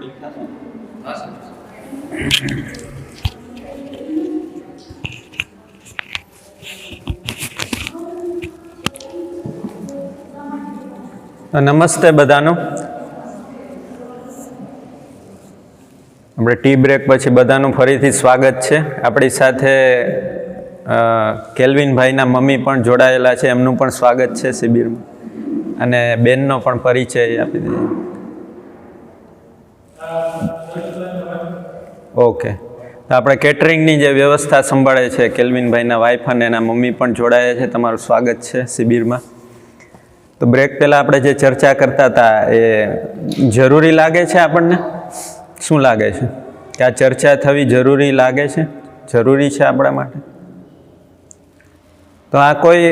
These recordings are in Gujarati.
થોડીક થશે. નમસ્તે બધાનું. આપણે ટી બ્રેક પછી બધાનું ફરીથી સ્વાગત છે. આપણી સાથે કેલ્વિનભાઈના મમ્મી પણ જોડાયેલા છે, એમનું પણ સ્વાગત છે શિબિરમાં. અને બેનનો પણ પરિચય આપી દઈએ. ઓકે, તો આપણે કેટરિંગની જે વ્યવસ્થા સંભાળે છે કેલ્વિનભાઈના વાઈફ અને એના મમ્મી પણ જોડાયા છે. તમારું સ્વાગત છે શિબિરમાં. તો બ્રેક પહેલાં આપણે જે ચર્ચા કરતા હતા એ જરૂરી લાગે છે આપણને? શું લાગે છે કે આ ચર્ચા થવી જરૂરી લાગે છે? જરૂરી છે આપણા માટે? તો આ કોઈ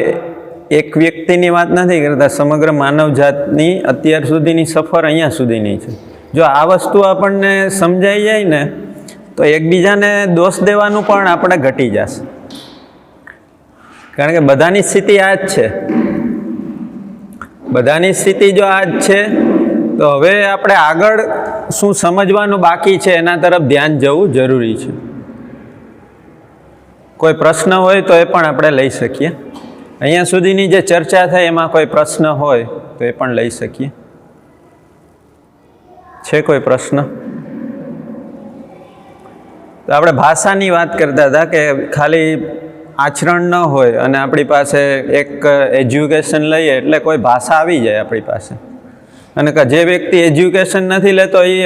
એક વ્યક્તિની વાત નથી કરતા, સમગ્ર માનવજાતની અત્યાર સુધીની સફર અહીંયા સુધીની છે. જો આ વસ્તુ આપણને સમજાઈ જાય ને તો એકબીજાને દોષ દેવાનું પણ આપણે ઘટી જશે. કારણ કે બધાની સ્થિતિ આ જ છે. બધાની સ્થિતિ જો આ જ છે તો હવે આપણે આગળ શું સમજવાનું બાકી છે એના તરફ ધ્યાન જવું જરૂરી છે. કોઈ પ્રશ્ન હોય તો એ પણ આપણે લઈ શકીએ. અહીંયા સુધીની જે ચર્ચા થઈ એમાં કોઈ પ્રશ્ન હોય તો એ પણ લઈ શકીએ. છે કોઈ પ્રશ્ન? તો આપણે ભાષાની વાત કરતા હતા કે ખાલી આચરણ ન હોય અને આપણી પાસે એક એજ્યુકેશન લઈએ એટલે કોઈ ભાષા આવી જાય આપણી પાસે. અને જે વ્યક્તિ એજ્યુકેશન નથી લેતો એ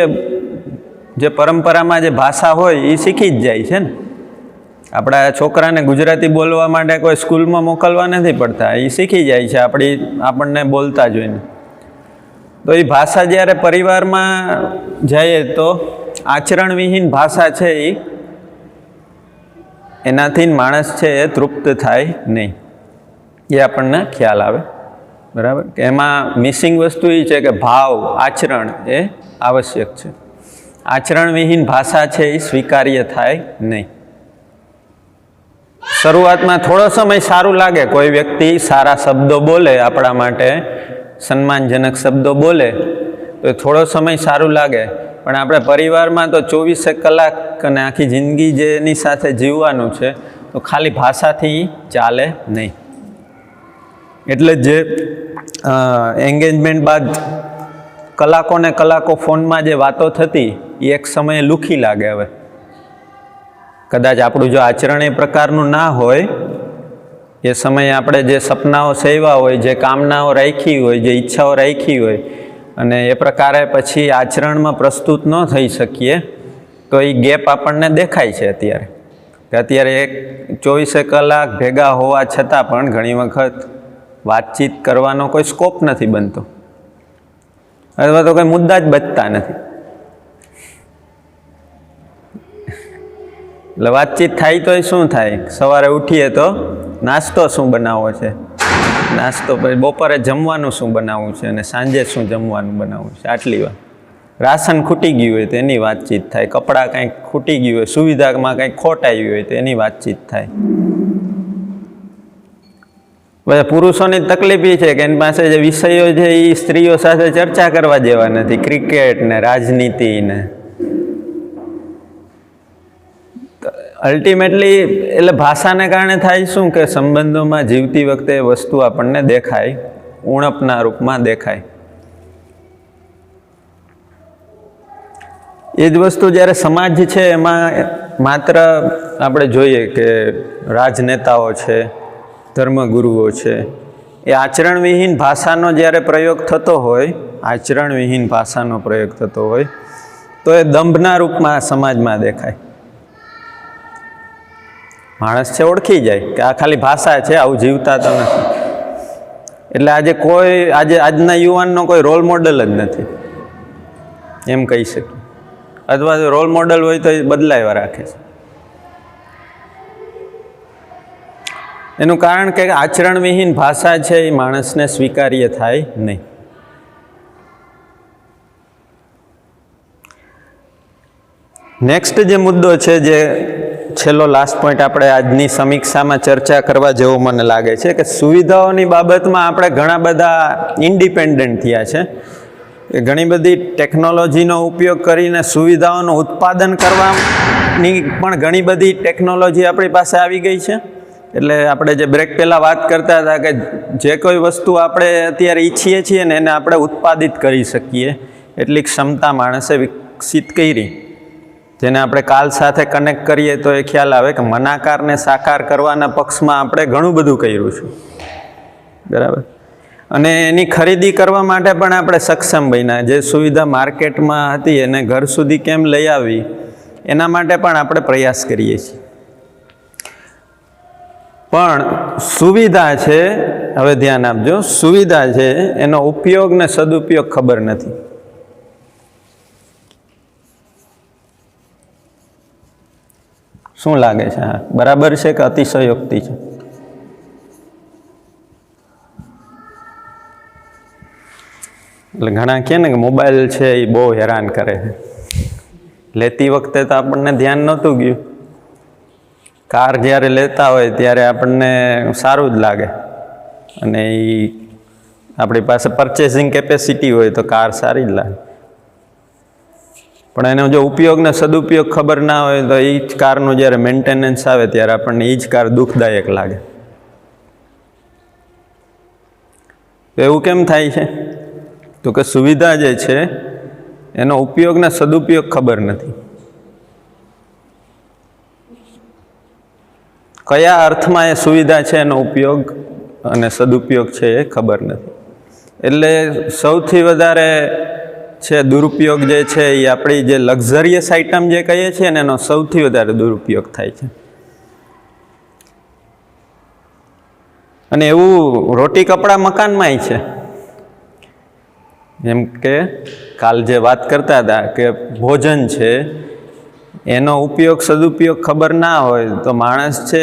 જે પરંપરામાં જે ભાષા હોય એ શીખી જ જાય છે ને. આપણા છોકરાને ગુજરાતી બોલવા માટે કોઈ સ્કૂલમાં મોકલવા નથી પડતા, એ શીખી જાય છે આપણને બોલતા જોઈને. તો એ ભાષા જ્યારે પરિવારમાં જાય તો આચરણવિહીન ભાષા છે એનાથી માણસ છે એ તૃપ્ત થાય નહીં. એ આપણને ખ્યાલ આવે. બરાબર? કે એમાં મિસિંગ વસ્તુ એ છે કે ભાવ, આચરણ એ આવશ્યક છે. આચરણવિહીન ભાષા છે એ સ્વીકાર્ય થાય નહીં. શરૂઆતમાં થોડો સમય સારું લાગે, કોઈ વ્યક્તિ સારા શબ્દો બોલે, આપણા માટે સન્માનજનક શબ્દો બોલે તો થોડો સમય સારું લાગે. પણ આપણે પરિવારમાં તો 24 કલાક અને આખી જિંદગી જેની સાથે જીવવાનું છે તો ખાલી ભાષાથી ચાલે નહીં. એટલે જે એન્ગેજમેન્ટ બાદ કલાકોને કલાકો ફોનમાં જે વાતો થતી એ એક સમયે લુખી લાગે. હવે કદાચ આપણું જો આચરણ એ પ્રકારનું ના હોય, એ સમયે આપણે જે સપનાઓ સેવ્યા હોય, જે કામનાઓ રાખી હોય, જે ઈચ્છાઓ રાખી હોય અને એ પ્રકારે પછી આચરણમાં પ્રસ્તુત ન થઈ શકીએ તો એ ગેપ આપણને દેખાય છે અત્યારે. અત્યારે 24 કલાક ભેગા હોવા છતાં પણ ઘણી વખત વાતચીત કરવાનો કોઈ સ્કોપ નથી બનતો, અથવા તો કોઈ મુદ્દા જ બચતા નથી. એટલે વાતચીત થાય તો શું થાય? સવારે ઉઠીએ તો નાસ્તો શું બનાવવો છે, નાસ્તો પછી બપોરે જમવાનું શું બનાવવું છે અને સાંજે શું જમવાનું બનાવવું છે, આટલી વાત. રાશન ખૂટી ગયું હોય તો એની વાતચીત થાય, કપડાં કંઈક ખૂટી ગયું હોય, સુવિધામાં કંઈક ખોટ આવી હોય તો એની વાતચીત થાય. બધા પુરુષોની તકલીફ એ છે કે એની પાસે જે વિષયો છે એ સ્ત્રીઓ સાથે ચર્ચા કરવા જેવા નથી. ક્રિકેટ ને રાજનીતિ ને અલ્ટિમેટલી એટલે ભાષાને કારણે થાય શું કે સંબંધોમાં જીવતી વખતે વસ્તુ આપણને દેખાય, ઉણપના રૂપમાં દેખાય. એ જ વસ્તુ જ્યારે સમાજ છે એમાં માત્ર આપણે જોઈએ કે રાજનેતાઓ છે, ધર્મગુરુઓ છે, એ આચરણવિહીન ભાષાનો જ્યારે પ્રયોગ થતો હોય, આચરણવિહીન ભાષાનો પ્રયોગ થતો હોય તો એ દંભના રૂપમાં સમાજમાં દેખાય. માણસ છે ઓળખી જાય કે આ ખાલી ભાષા છે, આવું જીવતા તો નથી. એટલે આજના યુવાનનો કોઈ રોલ મોડલ જ નથી એમ કહી શકીએ. અથવા જો રોલ મોડલ હોય તો એ બદલાવ્યા રાખે છે. એનું કારણ કે આચરણવિહીન ભાષા છે એ માણસને સ્વીકાર્ય થાય નહીં. નેક્સ્ટ જે મુદ્દો છે, જે છેલ્લો લાસ્ટ પોઈન્ટ આપણે આજની સમીક્ષામાં ચર્ચા કરવા જેવો મને લાગે છે કે સુવિધાઓની બાબતમાં આપણે ઘણા બધા ઇન્ડિપેન્ડન્ટ થયા છે. કે ઘણી બધી ટેકનોલોજીનો ઉપયોગ કરીને સુવિધાઓનું ઉત્પાદન કરવાની પણ ઘણી બધી ટેકનોલોજી આપણી પાસે આવી ગઈ છે. એટલે આપણે જે બ્રેક પહેલાં વાત કરતા હતા કે જે કોઈ વસ્તુ આપણે અત્યારે ઈચ્છીએ છીએ ને એને આપણે ઉત્પાદિત કરી શકીએ એટલી ક્ષમતા માણસે વિકસિત કરી, જેને આપણે કાલ સાથે કનેક્ટ કરીએ તો એ ખ્યાલ આવે કે મનાકારને સાકાર કરવાના પક્ષમાં આપણે ઘણું બધું કર્યું છે. બરાબર. અને એની ખરીદી કરવા માટે પણ આપણે સક્ષમ બન્યા. જે સુવિધા માર્કેટમાં હતી એને ઘર સુધી કેમ લઈ આવી એના માટે પણ આપણે પ્રયાસ કરીએ છીએ. પણ સુવિધા છે, હવે ધ્યાન આપજો, સુવિધા છે એનો ઉપયોગ ને સદુપયોગ ખબર નથી. શું લાગે છે? હા, બરાબર છે કે અતિશયોક્તિ છે? એટલે ઘણા કહે ને કે મોબાઈલ છે એ બહુ હેરાન કરે છે. લેતી વખતે તો આપણને ધ્યાન નહોતું ગયું. કાર જ્યારે લેતા હોય ત્યારે આપણને સારું જ લાગે અને એ આપણી પાસે પરચેસિંગ કેપેસિટી હોય તો કાર સારી જ લાગે. પણ એનો જો ઉપયોગ ને સદુપયોગ ખબર ના હોય તો એ જ કારનું જ્યારે મેન્ટેનન્સ આવે ત્યારે આપણને એ જ કાર દુઃખદાયક લાગે. તો એવું કેમ થાય છે? તો કે સુવિધા જે છે એનો ઉપયોગ ને સદુપયોગ ખબર નથી. કયા અર્થમાં એ સુવિધા છે એનો ઉપયોગ અને સદુપયોગ છે એ ખબર નથી. એટલે સૌથી વધારે છે દુરુપયોગ જે છે એ આપણી જે લક્ઝરિયસ આઇટમ જે કહીએ છીએ ને એનો સૌથી વધારે દુરુપયોગ થાય છે. અને એવું રોટી કપડાં મકાનમાંય છે. જેમ કે કાલ જે વાત કરતા હતા કે ભોજન છે એનો ઉપયોગ સદુપયોગ ખબર ના હોય તો માણસ છે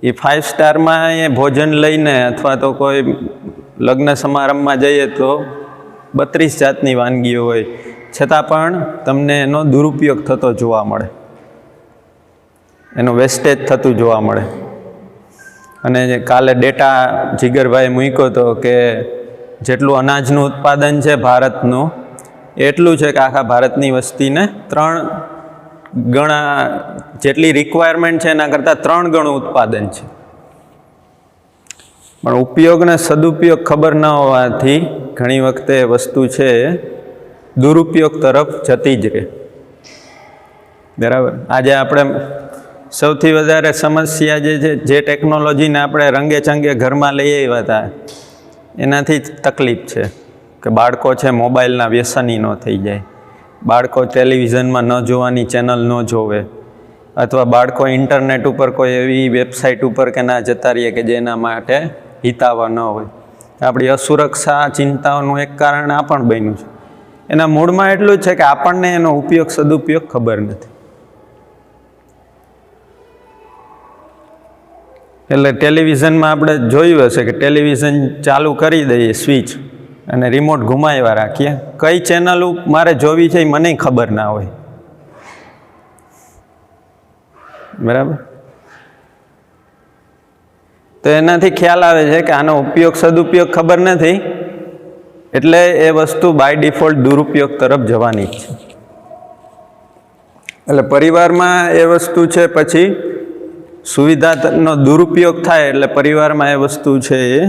એ 5 સ્ટારમાં એ ભોજન લઈને અથવા તો કોઈ લગ્ન સમારંભમાં જઈએ તો 32 જાતની વાનગીઓ હોય છતાં પણ તમને એનો દુરુપયોગ થતો જોવા મળે, એનું વેસ્ટેજ થતું જોવા મળે. અને કાલે ડેટા જીગરભાઈ મૂક્યો હતો કે જેટલું અનાજનું ઉત્પાદન છે ભારતનું એટલું છે કે આખા ભારતની વસ્તીને 3 ગણા જેટલી રિક્વાયરમેન્ટ છે એના કરતાં 3 ગણું ઉત્પાદન છે. પણ ઉપયોગ ને સદુપયોગ ખબર ન હોવાથી ઘણી વખતે વસ્તુ છે દુરુપયોગ તરફ જતી જ રહે. બરાબર. આજે આપણે સૌથી વધારે સમસ્યા જે છે જે ટેકનોલોજીને આપણે રંગે ચંગે ઘરમાં લઈ આવ્યા હતા એનાથી જ તકલીફ છે કે બાળકો છે મોબાઈલના વ્યસની ન થઈ જાય, બાળકો ટેલિવિઝનમાં ન જોવાની ચેનલ ન જોવે, અથવા બાળકો ઇન્ટરનેટ ઉપર કોઈ એવી વેબસાઇટ ઉપર કે ના જતા રહીએ કે જેના માટે હિતાવહ ન હોય. આપણી અસુરક્ષા ચિંતાઓનું એક કારણ આ પણ બન્યું છે. એના મૂળમાં એટલું જ છે કે આપણને એનો ઉપયોગ સદુપયોગ ખબર નથી. એટલે ટેલિવિઝનમાં આપણે જોયું હશે કે ટેલિવિઝન ચાલુ કરી દઈએ સ્વિચ અને રિમોટ ઘુમાવ્યા રાખીએ, કઈ ચેનલ મારે જોવી છે એ મને ખબર ના હોય. બરાબર. તો એનાથી ખ્યાલ આવે છે કે આનો ઉપયોગ સદુપયોગ ખબર નથી એટલે એ વસ્તુ બાય ડિફોલ્ટ દુરુપયોગ તરફ જવાની જ છે. એટલે પરિવારમાં એ વસ્તુ છે પછી સુવિધાનો દુરુપયોગ થાય એટલે પરિવારમાં એ વસ્તુ છે એ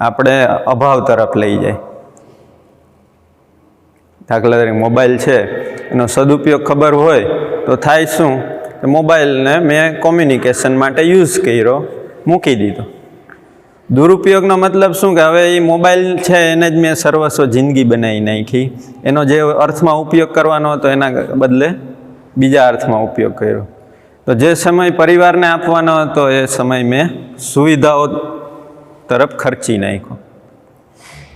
આપણે અભાવ તરફ લઈ જાય. દાખલા તરીકે મોબાઈલ છે એનો સદુપયોગ ખબર હોય તો થાય શું કે મોબાઈલને મેં કોમ્યુનિકેશન માટે યુઝ કર્યો, મૂકી દીધો. દુરુપયોગનો મતલબ શું કે હવે એ મોબાઈલ છે એને જ મેં સર્વસ્વ જિંદગી બનાવી નાખી, એનો જે અર્થમાં ઉપયોગ કરવાનો હતો એના બદલે બીજા અર્થમાં ઉપયોગ કર્યો. તો જે સમય પરિવારને આપવાનો હતો એ સમય મેં સુવિધાઓ તરફ ખર્ચી નાખ્યો.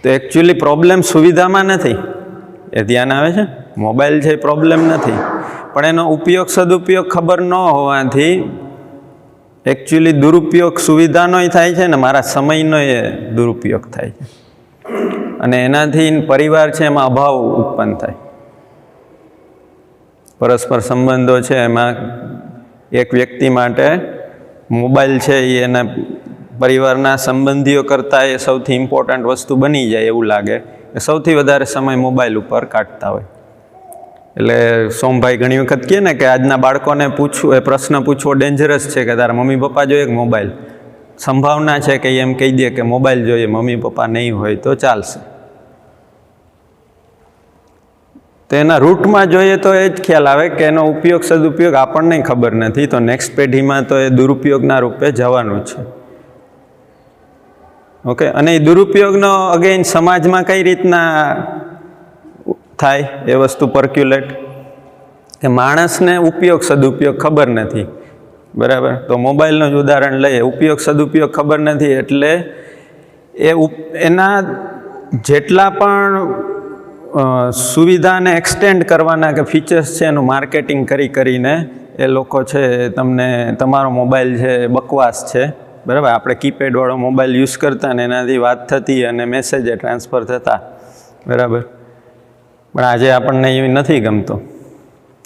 તો એકચ્યુઅલી પ્રોબ્લેમ સુવિધામાં નથી, એ ધ્યાન આવે છે. મોબાઈલ છે એ પ્રોબ્લેમ નથી, પણ એનો ઉપયોગ સદુપયોગ ખબર ન હોવાથી એકચ્યુઅલી દુરુપયોગ સુવિધાનોય થાય છે ને મારા સમયનો એ દુરુપયોગ થાય છે. અને એનાથી પરિવાર છે એમાં અભાવ ઉત્પન્ન થાય. પરસ્પર સંબંધો છે એમાં એક વ્યક્તિ માટે મોબાઈલ છે એ એને પરિવારના સંબંધીઓ કરતાં એ સૌથી ઇમ્પોર્ટન્ટ વસ્તુ બની જાય એવું લાગે કે સૌથી વધારે સમય મોબાઈલ ઉપર કાઢતા હોય. એટલે સોમભાઈ ઘણી વખત કહે ને કે આજના બાળકોને પૂછવું, એ પ્રશ્ન પૂછવો ડેન્જરસ છે કે તારા મમ્મી પપ્પા જોઈએ કે મોબાઈલ. સંભાવના છે કે એમ કહી દે કે મોબાઈલ જોઈએ, મમ્મી પપ્પા નહીં હોય તો ચાલશે. તો એના રૂટમાં જોઈએ તો એ જ ખ્યાલ આવે કે એનો ઉપયોગ સદુપયોગ આપણને ખબર નથી, તો નેક્સ્ટ પેઢીમાં તો એ દુરુપયોગના રૂપે જવાનું છે. ઓકે, અને એ દુરુપયોગનો અગેન સમાજમાં કઈ રીતના થાય એ વસ્તુ પર્ક્યુલેટ કે માણસને ઉપયોગ સદુપયોગ ખબર નથી, બરાબર. તો મોબાઈલનું જ ઉદાહરણ લઈએ, ઉપયોગ સદુપયોગ ખબર નથી એટલે એના જેટલા પણ સુવિધાને એક્સટેન્ડ કરવાના કે ફીચર્સ છે એનું માર્કેટિંગ કરીને એ લોકો છે તમને તમારો મોબાઈલ છે બકવાસ છે, બરાબર. આપણે કીપેડવાળો મોબાઈલ યુઝ કરતા ને એનાથી વાત થતી અને મેસેજ ટ્રાન્સફર થતા, બરાબર. પણ આજે આપણને એ નથી ગમતો.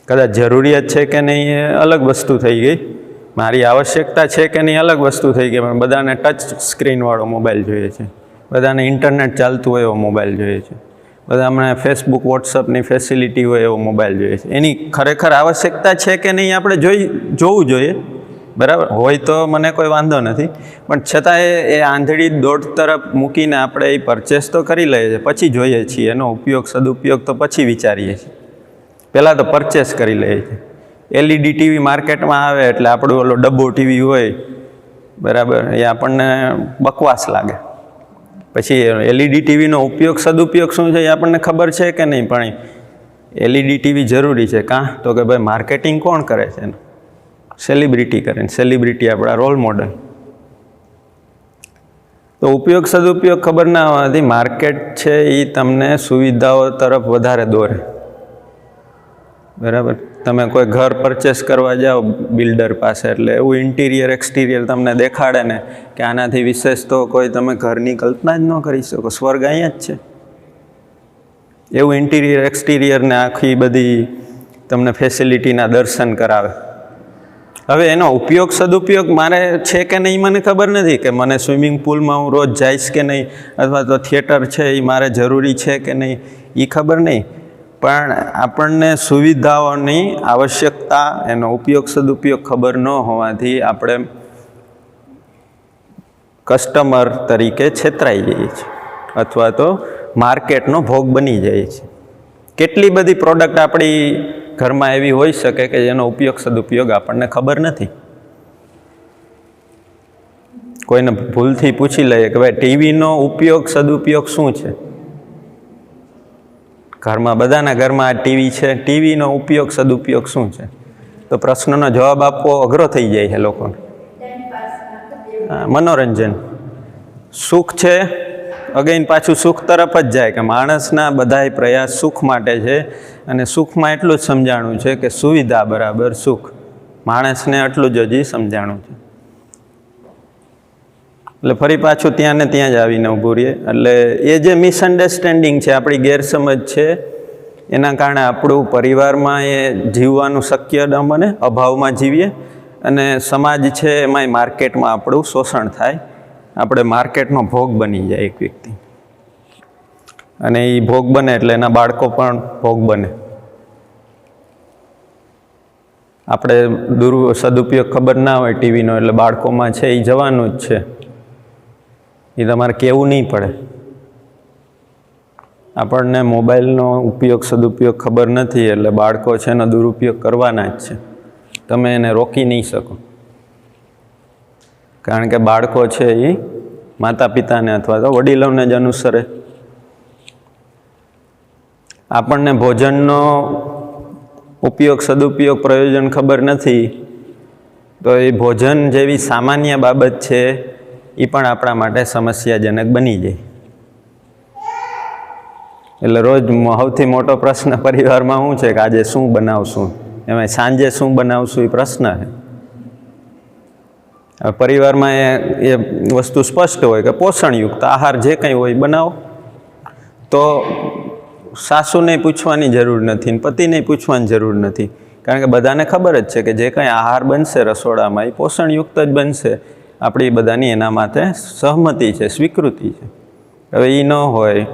કદાચ જરૂરિયાત છે કે નહીં એ અલગ વસ્તુ થઈ ગઈ, મારી આવશ્યકતા છે કે નહીં અલગ વસ્તુ થઈ ગઈ, પણ બધાને ટચ સ્ક્રીનવાળો મોબાઈલ જોઈએ છે, બધાને ઇન્ટરનેટ ચાલતું હોય એવો મોબાઈલ જોઈએ છે, બધાને ફેસબુક વોટ્સઅપની ફેસિલિટી હોય એવો મોબાઈલ જોઈએ છે. એની ખરેખર આવશ્યકતા છે કે નહીં આપણે જોવું જોઈએ, બરાબર. હોય તો મને કોઈ વાંધો નથી, પણ છતાં એ આંધળી દોડ તરફ મૂકીને આપણે એ પરચેસ તો કરી લઈએ છીએ, પછી જોઈએ છીએ એનો ઉપયોગ સદુપયોગ તો પછી વિચારીએ છીએ. પહેલાં તો પરચેસ કરી લઈએ છીએ. એલઈડી ટીવી માર્કેટમાં આવે એટલે આપણું ઓલો ડબ્બો ટીવી હોય, બરાબર, એ આપણને બકવાસ લાગે. પછી એલઈડી ટીવીનો ઉપયોગ સદુપયોગ શું છે એ આપણને ખબર છે કે નહીં, પણ એલઈડી ટીવી જરૂરી છે કાં તો કે ભાઈ માર્કેટિંગ કોણ કરે છે એનું? સેલિબ્રિટી કરે, સેલિબ્રિટી આપણા રોલ મોડલ. તો ઉપયોગ સદુપયોગ ખબર ના હોવાથી માર્કેટ છે એ તમને સુવિધાઓ તરફ વધારે દોરે, બરાબર. તમે કોઈ ઘર પરચેસ કરવા જાઓ બિલ્ડર પાસે એટલે એવું ઇન્ટિરિયર એક્સટિરિયર તમને દેખાડે ને કે આનાથી વિશેષ તો કોઈ તમે ઘરની કલ્પના જ ન કરી શકો, સ્વર્ગ અહીંયા જ છે. એવું ઇન્ટિરિયર એક્સટિરિયર ને આખી બધી તમને ફેસિલિટીના દર્શન કરાવે. હવે એનો ઉપયોગ સદુપયોગ મારે છે કે નહીં મને ખબર નથી, કે મને સ્વિમિંગ પુલમાં હું રોજ જઈશ કે નહીં, અથવા તો થિયેટર છે એ મારે જરૂરી છે કે નહીં એ ખબર નહીં, પણ આપણને સુવિધાઓની આવશ્યકતા એનો ઉપયોગ સદુપયોગ ખબર ન હોવાથી આપણે કસ્ટમર તરીકે છેતરાઈ જઈએ છીએ અથવા તો માર્કેટનો ભોગ બની જાય છે. કેટલી બધી પ્રોડક્ટ આપણી ઘરમાં એવી હોઈ શકે કે જેનો ઉપયોગ સદુપયોગ આપણને ખબર નથી. કોઈને ભૂલથી પૂછી લઈએ કે ભાઈ ટીવીનો ઉપયોગ સદુપયોગ શું છે? ઘરમાં બધાના ઘરમાં આ ટીવી છે, ટીવીનો ઉપયોગ સદુપયોગ શું છે? તો પ્રશ્નનો જવાબ આપવો અઘરો થઈ જાય છે લોકોને. મનોરંજન, સુખ છે, અગેન પાછું સુખ તરફ જ જાય કે માણસના બધાય પ્રયાસ સુખ માટે છે, અને સુખમાં એટલું જ સમજાણું છે કે સુવિધા બરાબર સુખ. માણસને એટલું જ હજી સમજાણું છે. એટલે ફરી પાછું ત્યાં ને ત્યાં જ આવીને ઊભું રહીએ. એટલે એ જે મિસઅન્ડરસ્ટેન્ડિંગ છે, આપણી ગેરસમજ છે, એના કારણે આપણું પરિવારમાં એ જીવવાનું શક્ય ન બને, અભાવમાં જીવીએ, અને સમાજ છે એમાંય માર્કેટમાં આપણું શોષણ થાય, આપણે માર્કેટનો ભોગ બની જાય એક વ્યક્તિ, અને એ ભોગ બને એટલે એના બાળકો પણ ભોગ બને. આપણે સદુપયોગ ખબર ના હોય ટીવીનો એટલે બાળકોમાં છે એ જવાનું જ છે, એ તમારે કહેવું નહીં પડે. આપણને મોબાઈલનો ઉપયોગ સદુપયોગ ખબર નથી એટલે બાળકો છે એનો દુરુપયોગ કરવાના જ છે. તમે એને રોકી નહીં શકો, કારણ કે બાળકો છે એ માતા પિતાને અથવા તો વડીલોને જ અનુસરે. આપણને ભોજનનો ઉપયોગ સદુપયોગ પ્રયોજન ખબર નથી તો એ ભોજન જેવી સામાન્ય બાબત છે એ પણ આપણા માટે સમસ્યાજનક બની જાય. એટલે રોજ સૌથી મોટો પ્રશ્ન પરિવારમાં શું છે કે આજે શું બનાવશું, એમાં સાંજે શું બનાવશું એ પ્રશ્ન છે. પરિવારમાં એ વસ્તુ સ્પષ્ટ હોય કે પોષણયુક્ત આહાર જે કંઈ હોય બનાવો, તો સાસુને પૂછવાની જરૂર નથી, પતિને પૂછવાની જરૂર નથી, કારણ કે બધાને ખબર જ છે કે જે કંઈ આહાર બનશે રસોડામાં એ પોષણયુક્ત જ બનશે. આપણી બધાની એના માટે સહમતિ છે, સ્વીકૃતિ છે. હવે એ ન હોય,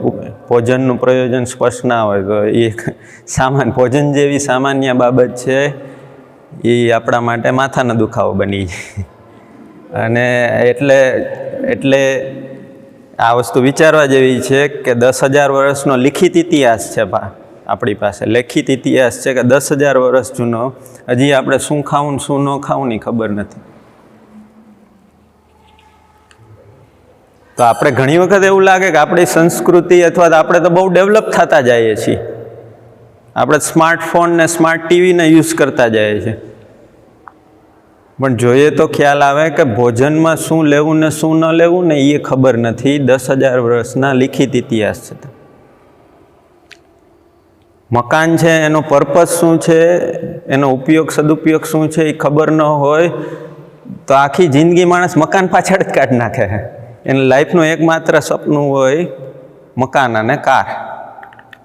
ભોજનનું પ્રયોજન સ્પષ્ટ ના હોય તો એ ભોજન જેવી સામાન્ય બાબત છે એ આપણા માટે માથાનો દુખાવો બની જાય. અને એટલે આ વસ્તુ વિચારવા જેવી છે કે 10,000 વર્ષનો લિખિત ઇતિહાસ છે આપણી પાસે, લેખિત ઇતિહાસ છે કે 10,000 વર્ષ જૂનો. હજી આપણે શું ખાવું ને શું ન ખાવું ની ખબર નથી. તો આપણે ઘણી વખત એવું લાગે કે આપણી સંસ્કૃતિ અથવા તો આપણે તો બહુ ડેવલપ થતા જઈએ છીએ, આપણે સ્માર્ટફોન ને સ્માર્ટ ટીવીને યુઝ કરતા જઈએ છીએ, પણ જોઈએ તો ખ્યાલ આવે કે ભોજનમાં શું લેવું ને શું ન લેવું ને એ ખબર નથી. 10,000 વર્ષના લિખિત ઇતિહાસ છે. મકાન છે એનો પર્પઝ શું છે, એનો ઉપયોગ સદુપયોગ શું છે એ ખબર ન હોય તો આખી જિંદગી માણસ મકાન પાછળ જ કાઢી નાખે છે. એને લાઈફનું એકમાત્ર સપનું હોય મકાન અને કાર,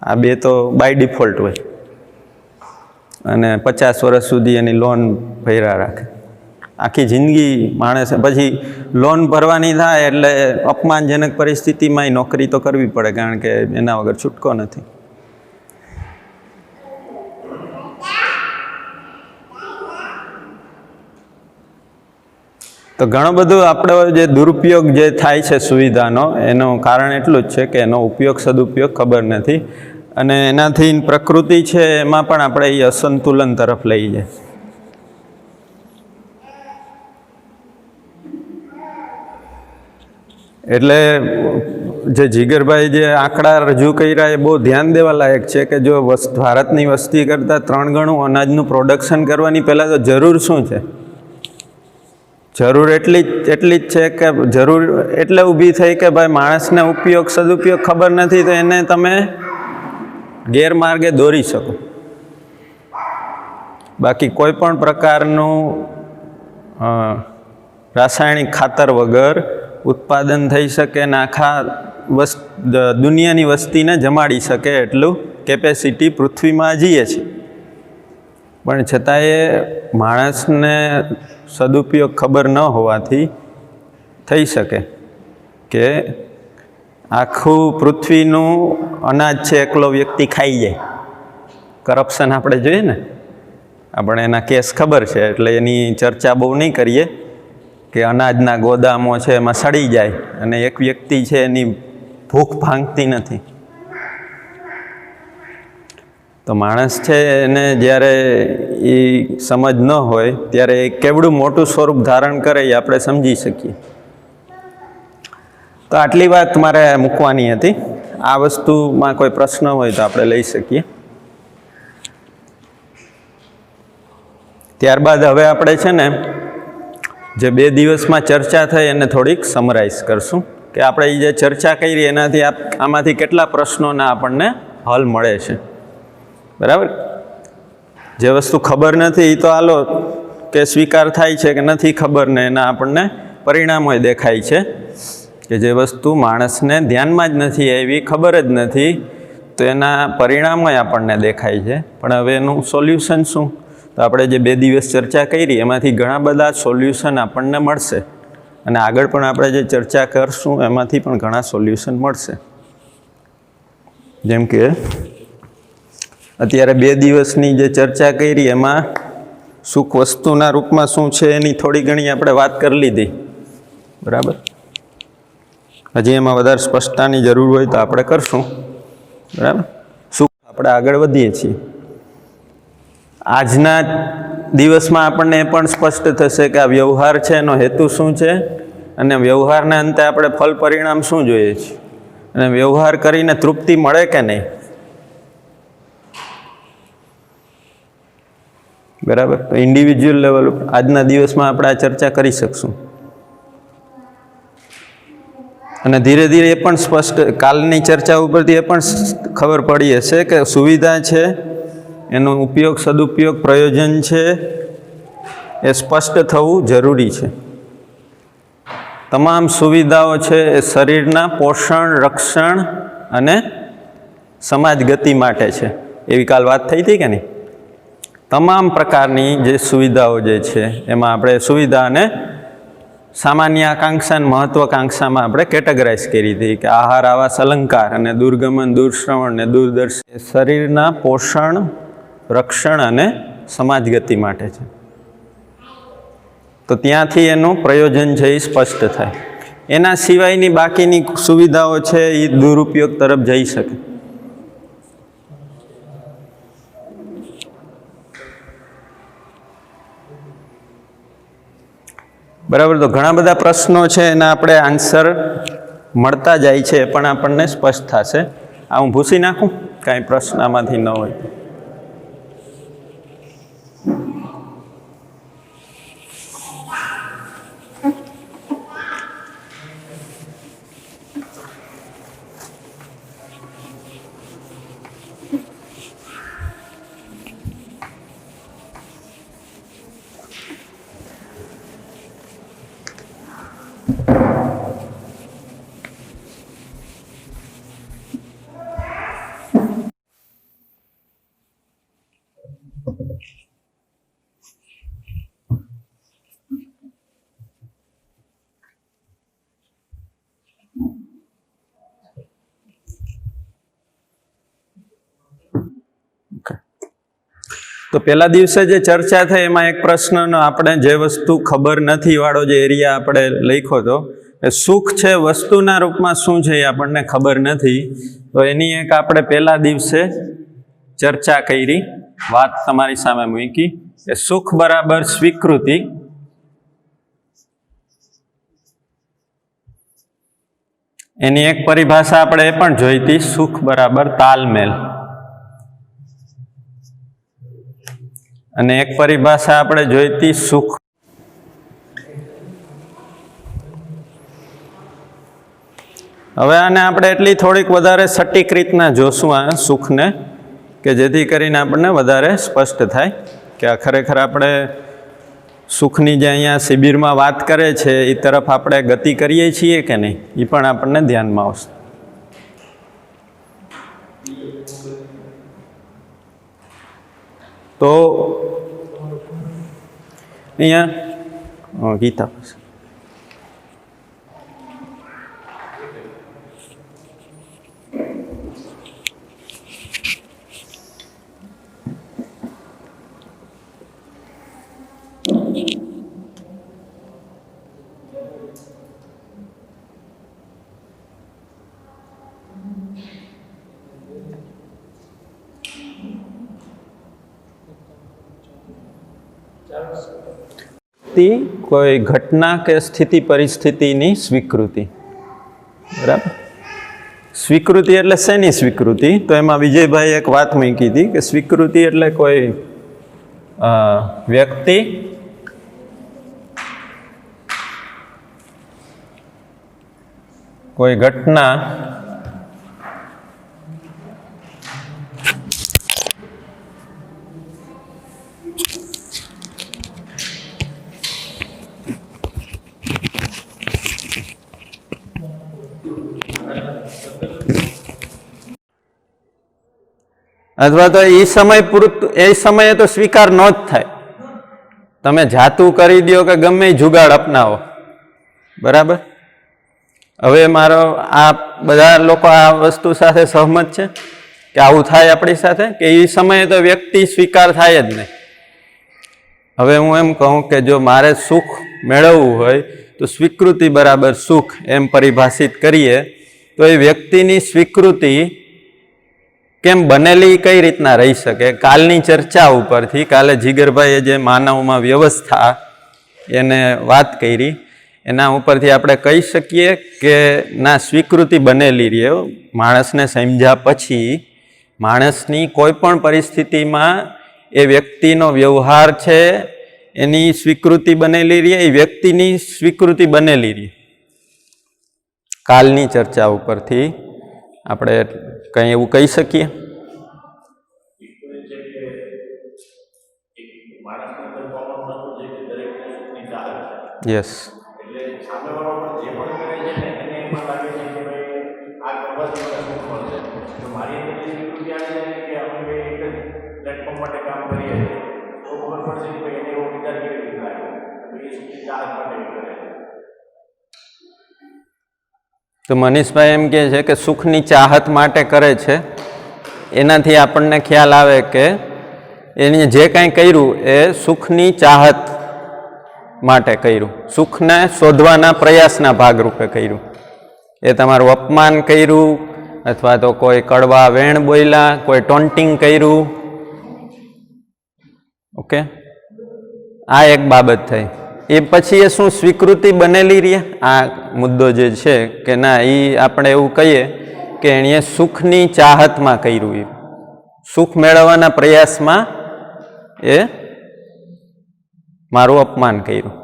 આ બે તો બાય ડિફોલ્ટ હોય, અને 50 વર્ષ સુધી એની લોન ભર્યા રાખે. આખી જિંદગી માણસે પછી લોન ભરવાની થાય એટલે અપમાનજનક પરિસ્થિતિમાં નોકરી તો કરવી પડે, કારણ કે એના વગર છૂટકો નથી. તો ઘણો બધું આપણો જે દુરુપયોગ જે થાય છે સુવિધાનો, એનું કારણ એટલું જ છે કે એનો ઉપયોગ સદુપયોગ ખબર નથી, અને એનાથી પ્રકૃતિ છે એમાં પણ આપણે એ અસંતુલન તરફ લઈ જાય. એટલે જે જીગરભાઈ જે આંકડા રજૂ કર્યા એ બહુ ધ્યાન દેવા લાયક છે કે જો ભારતની વસ્તી કરતાં 3 ગણું અનાજનું પ્રોડક્શન કરવાની પહેલાં તો જરૂર શું છે? જરૂર એટલી જ છે કે જરૂર એટલે ઊભી થઈ કે ભાઈ માણસને ઉપયોગ સદુપયોગ ખબર નથી તો એને તમે ગેરમાર્ગે દોરી શકો. બાકી કોઈ પણ પ્રકારનું રાસાયણિક ખાતર વગર ઉત્પાદન થઈ શકે ને આખા દુનિયાની વસ્તીને જમાડી શકે એટલું કેપેસિટી પૃથ્વીમાં હજીએ છે. પણ છતાંય માણસને સદુપયોગ ખબર ન હોવાથી થઈ શકે કે આખું પૃથ્વીનું અનાજ છે એકલો વ્યક્તિ ખાઈ જાય. કરપ્શન આપણે જોઈએ ને, આપણે એના કેસ ખબર છે એટલે એની ચર્ચા બહુ નહીં કરીએ કે અનાજના ગોદામો છે એમાં સડી જાય અને એક વ્યક્તિ છે એની ભૂખ ભાંગતી નથી. તો માણસ છે એને જ્યારે એ સમજ ન હોય ત્યારે એ કેવડું મોટું સ્વરૂપ ધારણ કરે એ આપણે સમજી શકીએ. તો આટલી વાત મારે મૂકવાની હતી. આ વસ્તુમાં કોઈ પ્રશ્ન હોય તો આપણે લઈ શકીએ. ત્યારબાદ હવે આપણે છે ને જે 2 દિવસમાં ચર્ચા થઈ એને થોડીક સમરાઇઝ કરશું કે આપણે એ જે ચર્ચા કરી એનાથી આમાંથી કેટલા પ્રશ્નોના આપણને હલ મળે છે. બરાબર? જે વસ્તુ ખબર નથી એ તો હાલો કે સ્વીકાર થાય છે કે નથી ખબર ને એના આપણને પરિણામો દેખાય છે કે જે વસ્તુ માણસને ધ્યાનમાં જ નથી આવી, ખબર જ નથી, તો એના પરિણામો આપણને દેખાય છે. પણ હવે એનું સોલ્યુશન શું? તો આપણે જે 2 દિવસ ચર્ચા કરી એમાંથી ઘણા બધા સોલ્યુશન આપણને મળશે, અને આગળ પણ આપણે જે ચર્ચા કરશું એમાંથી પણ ઘણા સોલ્યુશન મળશે. જેમ કે અત્યારે 2 દિવસની જે ચર્ચા કરી એમાં સુખ વસ્તુના રૂપમાં શું છે એની થોડી ઘણી આપણે વાત કરી લીધી. બરાબર? હજી એમાં વધારે સ્પષ્ટતાની જરૂર હોય તો આપણે કરશું. બરાબર? સુખ આપણે આગળ વધીએ છીએ. આજના દિવસમાં આપણને એ પણ સ્પષ્ટ થશે કે આ વ્યવહાર છે એનો હેતુ શું છે, અને વ્યવહારના અંતે આપણે ફલ પરિણામ શું જોઈએ છીએ, અને વ્યવહાર કરીને તૃપ્તિ મળે કે નહીં. બરાબર? તો ઇન્ડિવિજ્યુઅલ લેવલ આજના દિવસમાં આપણે આ ચર્ચા કરી શકશું. અને ધીરે ધીરે એ પણ સ્પષ્ટ કાલની ચર્ચા ઉપરથી એ પણ ખબર પડી હશે કે સુવિધા છે એનો ઉપયોગ સદુપયોગ પ્રયોજન છે એ સ્પષ્ટ થવું જરૂરી છે. તમામ સુવિધાઓ છે એ શરીરના પોષણ, રક્ષણ અને સમાજ ગતિ માટે છે. એવી કાલ વાત થઈ હતી કે નહીં? તમામ પ્રકારની જે સુવિધાઓ જે છે એમાં આપણે સુવિધા અને સામાન્ય આકાંક્ષા અને મહત્વાકાંક્ષામાં આપણે કેટેગરાઇઝ કરી હતી કે આહાર, આવાસ, અલંકાર અને દૂરગમન, દૂરશ્રવણ ને દૂરદર્શન એ શરીરના પોષણ, રક્ષણ અને સમાજગતિ માટે છે. તો ત્યાંથી એનું પ્રયોજન છે એ સ્પષ્ટ થાય. એના સિવાયની બાકીની સુવિધાઓ છે એ દુરુપયોગ તરફ જઈ શકે. બરાબર. તો ઘણા બધા પ્રશ્નો છે એના આપણે આન્સર મળતા જાય છે પણ આપણને સ્પષ્ટ થશે. આ હું ભૂસી નાખું કાંઈ પ્રશ્ન આમાંથી ન હોય. તો પહેલા દિવસે જે ચર્ચા થઈ એમાં એક પ્રશ્નનો આપણે જે વસ્તુ ખબર નથી વાળો જે એરિયા આપણે લખ્યો હતો એ સુખ છે વસ્તુના રૂપમાં શું છે એ આપણને ખબર નથી. તો એની એક આપણે પહેલા દિવસે ચર્ચા કરી, વાત તમારી સામે મૂકી કે સુખ બરાબર સ્વીકૃતિ, એની એક પરિભાષા આપણે એ પણ જોઈ હતી, સુખ બરાબર તાલમેલ. અને એક પરિભાષા આપણે જોઈ હતી સુખ. હવે આને આપણે એટલી થોડીક વધારે સટીક રીતના જોશું આ સુખને કે જેથી કરીને આપણને વધારે સ્પષ્ટ થાય કે આ ખરેખર આપણે સુખની જે અહીંયા શિબિરમાં વાત કરે છે એ તરફ આપણે ગતિ કરીએ છીએ કે નહીં એ પણ આપણને ધ્યાનમાં આવશે. તો અહીંયા ગીતા પાસે કોઈ ઘટના કે સ્થિતિ પરિસ્થિતિની સ્વીકૃતિ. બરાબર. સ્વીકૃતિ એટલે શેની સ્વીકૃતિ? તો એમાં વિજયભાઈ એક વાત મૂકી હતી કે સ્વીકૃતિ એટલે કોઈ વ્યક્તિ કોઈ ઘટના અથવા તો એ સમય પૂરતું એ સમયે તો સ્વીકાર ન જ થાય. તમે જાતું કરી દો કે ગમે જુગાડ અપનાવો. બરાબર. હવે મારો આ બધા લોકો આ વસ્તુ સાથે સહમત છે કે આવું થાય આપણી સાથે, કે એ સમયે તો વ્યક્તિ સ્વીકાર થાય જ નહીં. હવે હું એમ કહું કે જો મારે સુખ મેળવવું હોય તો સ્વીકૃતિ બરાબર સુખ એમ પરિભાષિત કરીએ તો એ વ્યક્તિની સ્વીકૃતિ કેમ બનેલી કઈ રીતના રહી શકે? કાલની ચર્ચા ઉપરથી, કાલે જીગરભાઈએ જે માનવમાં વ્યવસ્થા એને વાત કરી એના ઉપરથી આપણે કહી શકીએ કે ના, સ્વીકૃતિ બનેલી રહે. માણસને સમજ્યા પછી માણસની કોઈ પણ પરિસ્થિતિમાં એ વ્યક્તિનો વ્યવહાર છે એની સ્વીકૃતિ બનેલી રહે, એ વ્યક્તિની સ્વીકૃતિ બનેલી રહે. કાલની ચર્ચા ઉપરથી આપણે કંઈ એવું કહી શકીએ? યસ. તો મનીષભાઈ એમ કહે છે કે સુખની ચાહત માટે કરે છે. એનાથી આપણને ખ્યાલ આવે કે એને જે કાંઈ કર્યું એ સુખની ચાહત માટે કર્યું, સુખને શોધવાના પ્રયાસના ભાગરૂપે કર્યું. એ તમારું અપમાન કર્યું અથવા તો કોઈ કડવા વેણ બોલ્યા, કોઈ ટોન્ટિંગ કર્યું. ઓકે, આ એક બાબત થઈ. એ પછી એ શું સ્વીકૃતિ બનેલી રહે આ મુદ્દો જે છે કે ના, એ આપણે એવું કહીએ કે એણે સુખની ચાહતમાં કર્યું, એ સુખ મેળવવાના પ્રયાસમાં એ મારું અપમાન કર્યું.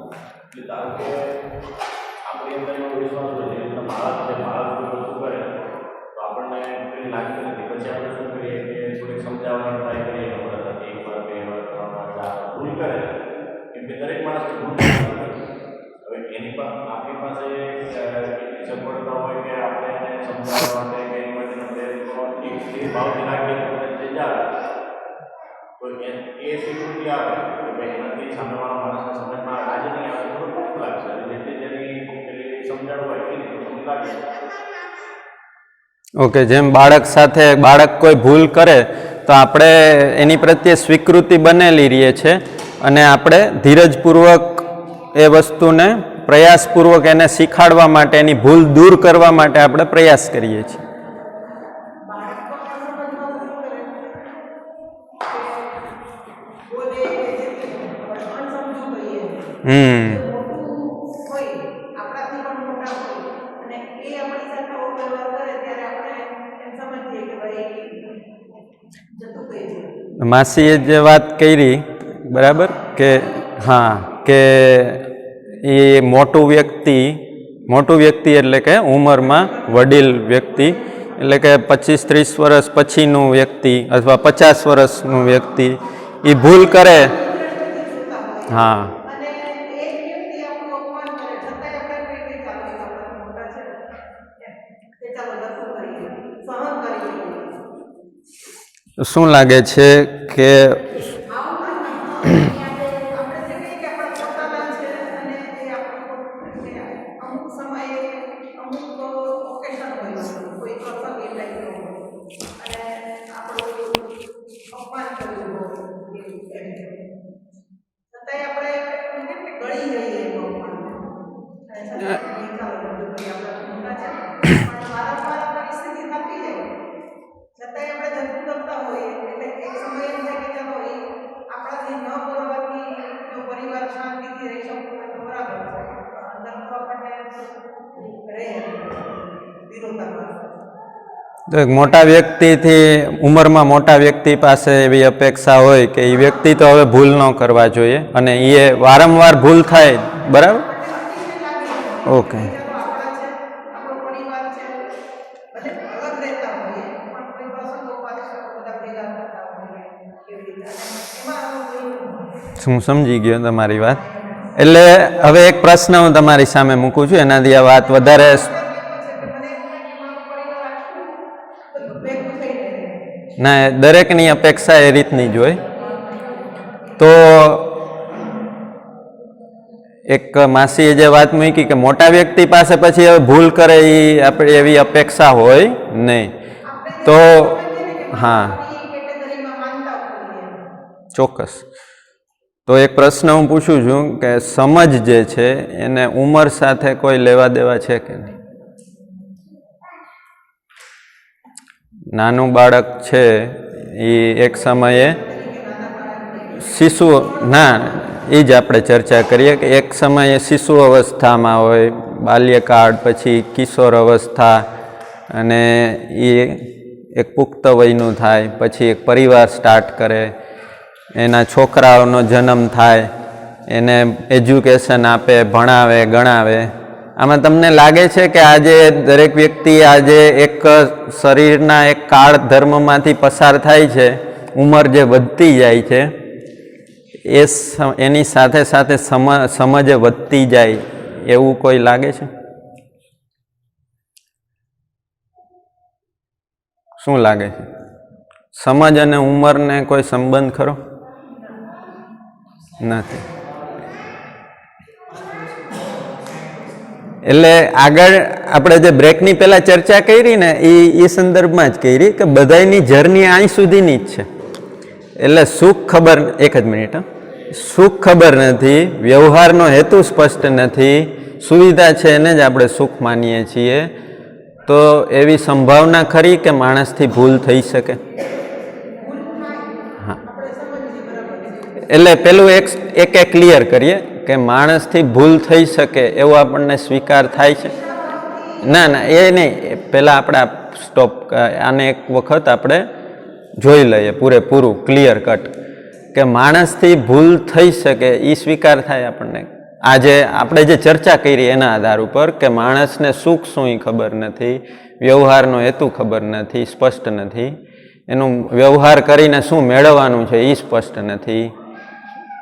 ઓકે, જેમ બાળક સાથે બાળક કોઈ ભૂલ કરે તો આપણે એની પ્રત્યે સ્વીકૃતિ બનેલી રહીએ છે અને આપણે ધીરજપૂર્વક એ વસ્તુને પ્રયાસપૂર્વક એને શીખાડવા માટે, એની ભૂલ દૂર કરવા માટે આપણે પ્રયાસ કરીએ છીએ. માસીએ જે વાત કરી બરાબર કે હા, કે એ મોટું વ્યક્તિ એટલે કે ઉંમરમાં વડીલ વ્યક્તિ, એટલે કે 25-30 વર્ષ પછીનું વ્યક્તિ અથવા 50 વર્ષનું વ્યક્તિ એ ભૂલ કરે. હા, શું લાગે છે કે તો એક મોટા વ્યક્તિથી, ઉંમરમાં મોટા વ્યક્તિ પાસે એવી અપેક્ષા હોય કે એ વ્યક્તિ તો હવે ભૂલ ન કરવા જોઈએ અને એ વારંવાર ભૂલ થાય, બરાબર? ઓકે, હું સમજી ગયો તમારી વાત. એટલે હવે એક પ્રશ્ન હું તમારી સામે મૂકું છું, એનાથી આ વાત વધારે ના, દરેકની અપેક્ષા એ રીતની જ હોય. તો એક માસીએ જે વાત મૂકી કે મોટા વ્યક્તિ પાસે પછી હવે ભૂલ કરે એ આપણે એવી અપેક્ષા હોય નહીં. તો હા, ચોક્કસ. તો એક પ્રશ્ન હું પૂછું છું કે સમજ જે છે એને ઉંમર સાથે કોઈ લેવા દેવા છે કે નહીં? નાનું બાળક છે એ એક સમયે શિશુ, ના, એ જ આપણે ચર્ચા કરીએ કે એક સમયે શિશુ અવસ્થામાં હોય, બાલ્યકાળ, પછી કિશોર અવસ્થા, અને એ એક પુખ્ત વયનું થાય, પછી એક પરિવાર સ્ટાર્ટ કરે, એના છોકરાઓનો જન્મ થાય, એને એજ્યુકેશન આપે, ભણાવે, ગણાવે. આમાં તમને લાગે છે કે આજે દરેક વ્યક્તિ આજે એક શરીરના એક કાળ ધર્મમાંથી પસાર થાય છે, ઉંમર જે વધતી જાય છે એની સાથે સાથે સમજ વધતી જાય એવું કોઈ લાગે છે? શું લાગે છે? સમજ અને ઉંમરને કોઈ સંબંધ ખરો? નથી. એટલે આગળ આપણે જે બ્રેકની પહેલા ચર્ચા કરી ને એ સંદર્ભમાં જ કરી કે બધાની જર્ની અહીં સુધીની જ છે. એટલે સુખ ખબર, એક જ મિનિટ, સુખ ખબર નથી, વ્યવહારનો હેતુ સ્પષ્ટ નથી, સુવિધા છે એને જ આપણે સુખ માનીએ છીએ, તો એવી સંભાવના ખરી કે માણસથી ભૂલ થઈ શકે? હા, એટલે પેલું એક ક્લિયર કરીએ કે માણસથી ભૂલ થઈ શકે એવો આપણને સ્વીકાર થાય છે? ના ના, એ નહીં. પહેલાં આપણે સ્ટોપ, આને એક વખત આપણે જોઈ લઈએ પૂરેપૂરું ક્લિયર કટ કે માણસથી ભૂલ થઈ શકે એ સ્વીકાર થાય આપણને? આજે આપણે જે ચર્ચા કરી એના આધાર ઉપર કે માણસને સુખ શું એ ખબર નથી, વ્યવહારનો હેતુ ખબર નથી, સ્પષ્ટ નથી, એનું વ્યવહાર કરીને શું મેળવવાનું છે એ સ્પષ્ટ નથી,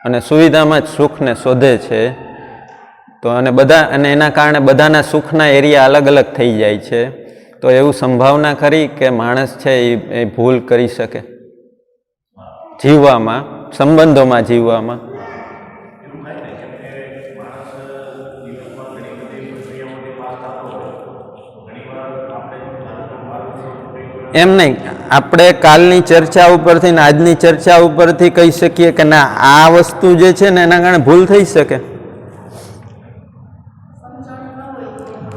અને સુવિધામાં જ સુખને શોધે છે. તો અને એના કારણે બધાના સુખના એરિયા અલગ અલગ થઈ જાય છે. તો એવું સંભાવના ખરી કે માણસ છે એ ભૂલ કરી શકે જીવવામાં, સંબંધોમાં જીવવામાં? એમ નહીં, આપણે કાલની ચર્ચા ઉપરથી ને આજની ચર્ચા ઉપરથી કહી શકીએ કે ના, આ વસ્તુ જે છે ને એના કારણે ભૂલ થઈ શકે.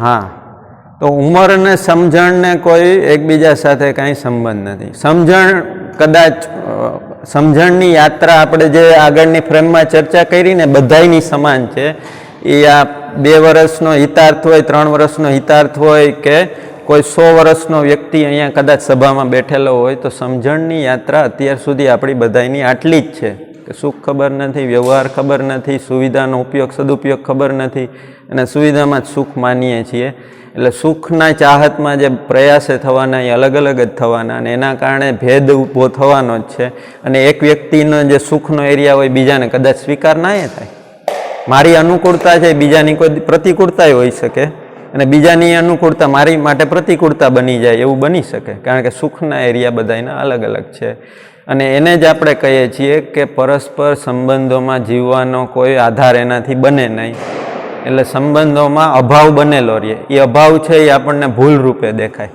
હા, તો ઉંમર અને સમજણને કોઈ એકબીજા સાથે કાંઈ સંબંધ નથી. કદાચ સમજણની યાત્રા આપણે જે આગળની ફ્રેમમાં ચર્ચા કરી ને બધાયની સમાન છે. એ આ 2 વર્ષનો હિતાર્થ હોય, 3 વર્ષનો હિતાર્થ હોય કે કોઈ 100 વર્ષનો વ્યક્તિ અહીંયા કદાચ સભામાં બેઠેલો હોય, તો સમજણની યાત્રા અત્યાર સુધી આપણી બધાયની આટલી જ છે કે સુખ ખબર નથી, વ્યવહાર ખબર નથી, સુવિધાનો ઉપયોગ સદુપયોગ ખબર નથી, અને સુવિધામાં જ સુખ માનીએ છીએ. એટલે સુખના ચાહતમાં જે પ્રયાસે થવાના એ અલગ અલગ જ થવાના, અને એના કારણે ભેદ ઊભો થવાનો જ છે. અને એક વ્યક્તિનો જે સુખનો એરિયા હોય બીજાને કદાચ સ્વીકાર ના થાય. મારી અનુકૂળતા છે બીજાની કોઈ પ્રતિકૂળતા હોઈ શકે, અને બીજાની અનુકૂળતા મારી માટે પ્રતિકૂળતા બની જાય એવું બની શકે, કારણ કે સુખના એરિયા બધાના અલગ અલગ છે. અને એને જ આપણે કહીએ છીએ કે પરસ્પર સંબંધોમાં જીવવાનો કોઈ આધાર એનાથી બને નહીં. એટલે સંબંધોમાં અભાવ બનેલો રહે. એ અભાવ છે એ આપણને ભૂલ રૂપે દેખાય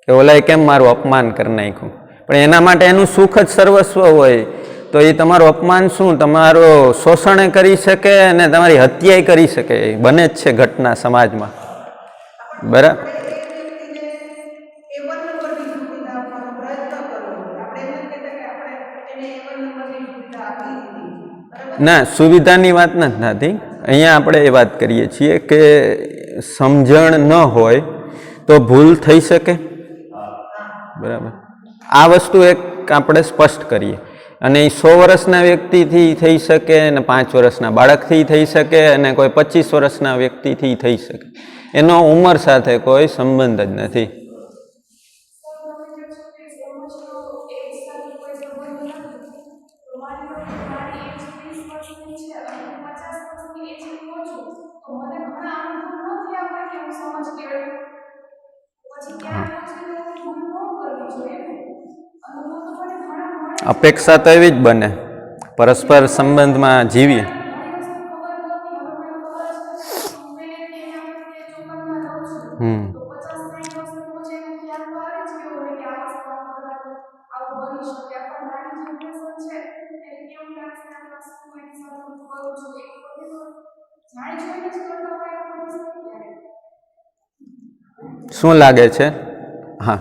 કે ઓલાએ કેમ મારું અપમાન કરી નાખ્યું, પણ એના માટે એનું સુખ જ સર્વસ્વ હોય. તો એ તમારું અપમાન શું, તમારો શોષણ કરી શકે અને તમારી હત્યાય કરી શકે, બને જ છે ઘટના સમાજમાં. બરાબર? ના, સુવિધાની વાત નથી થતી. અહીંયા આપણે એ વાત કરીએ છીએ કે સમજણ ન હોય તો ભૂલ થઈ શકે. બરાબર? આ વસ્તુ એક આપણે સ્પષ્ટ કરીએ. અને એ 100 વર્ષના વ્યક્તિથી થઈ શકે, અને 5 વર્ષના બાળકથી થઈ શકે, અને કોઈ 25 વર્ષના વ્યક્તિથી થઈ શકે. એનો ઉંમર સાથે કોઈ સંબંધ જ નથી. અપેક્ષા તો એવી જ બને, પરસ્પર સંબંધમાં જીવીએ. શું લાગે છે? હા,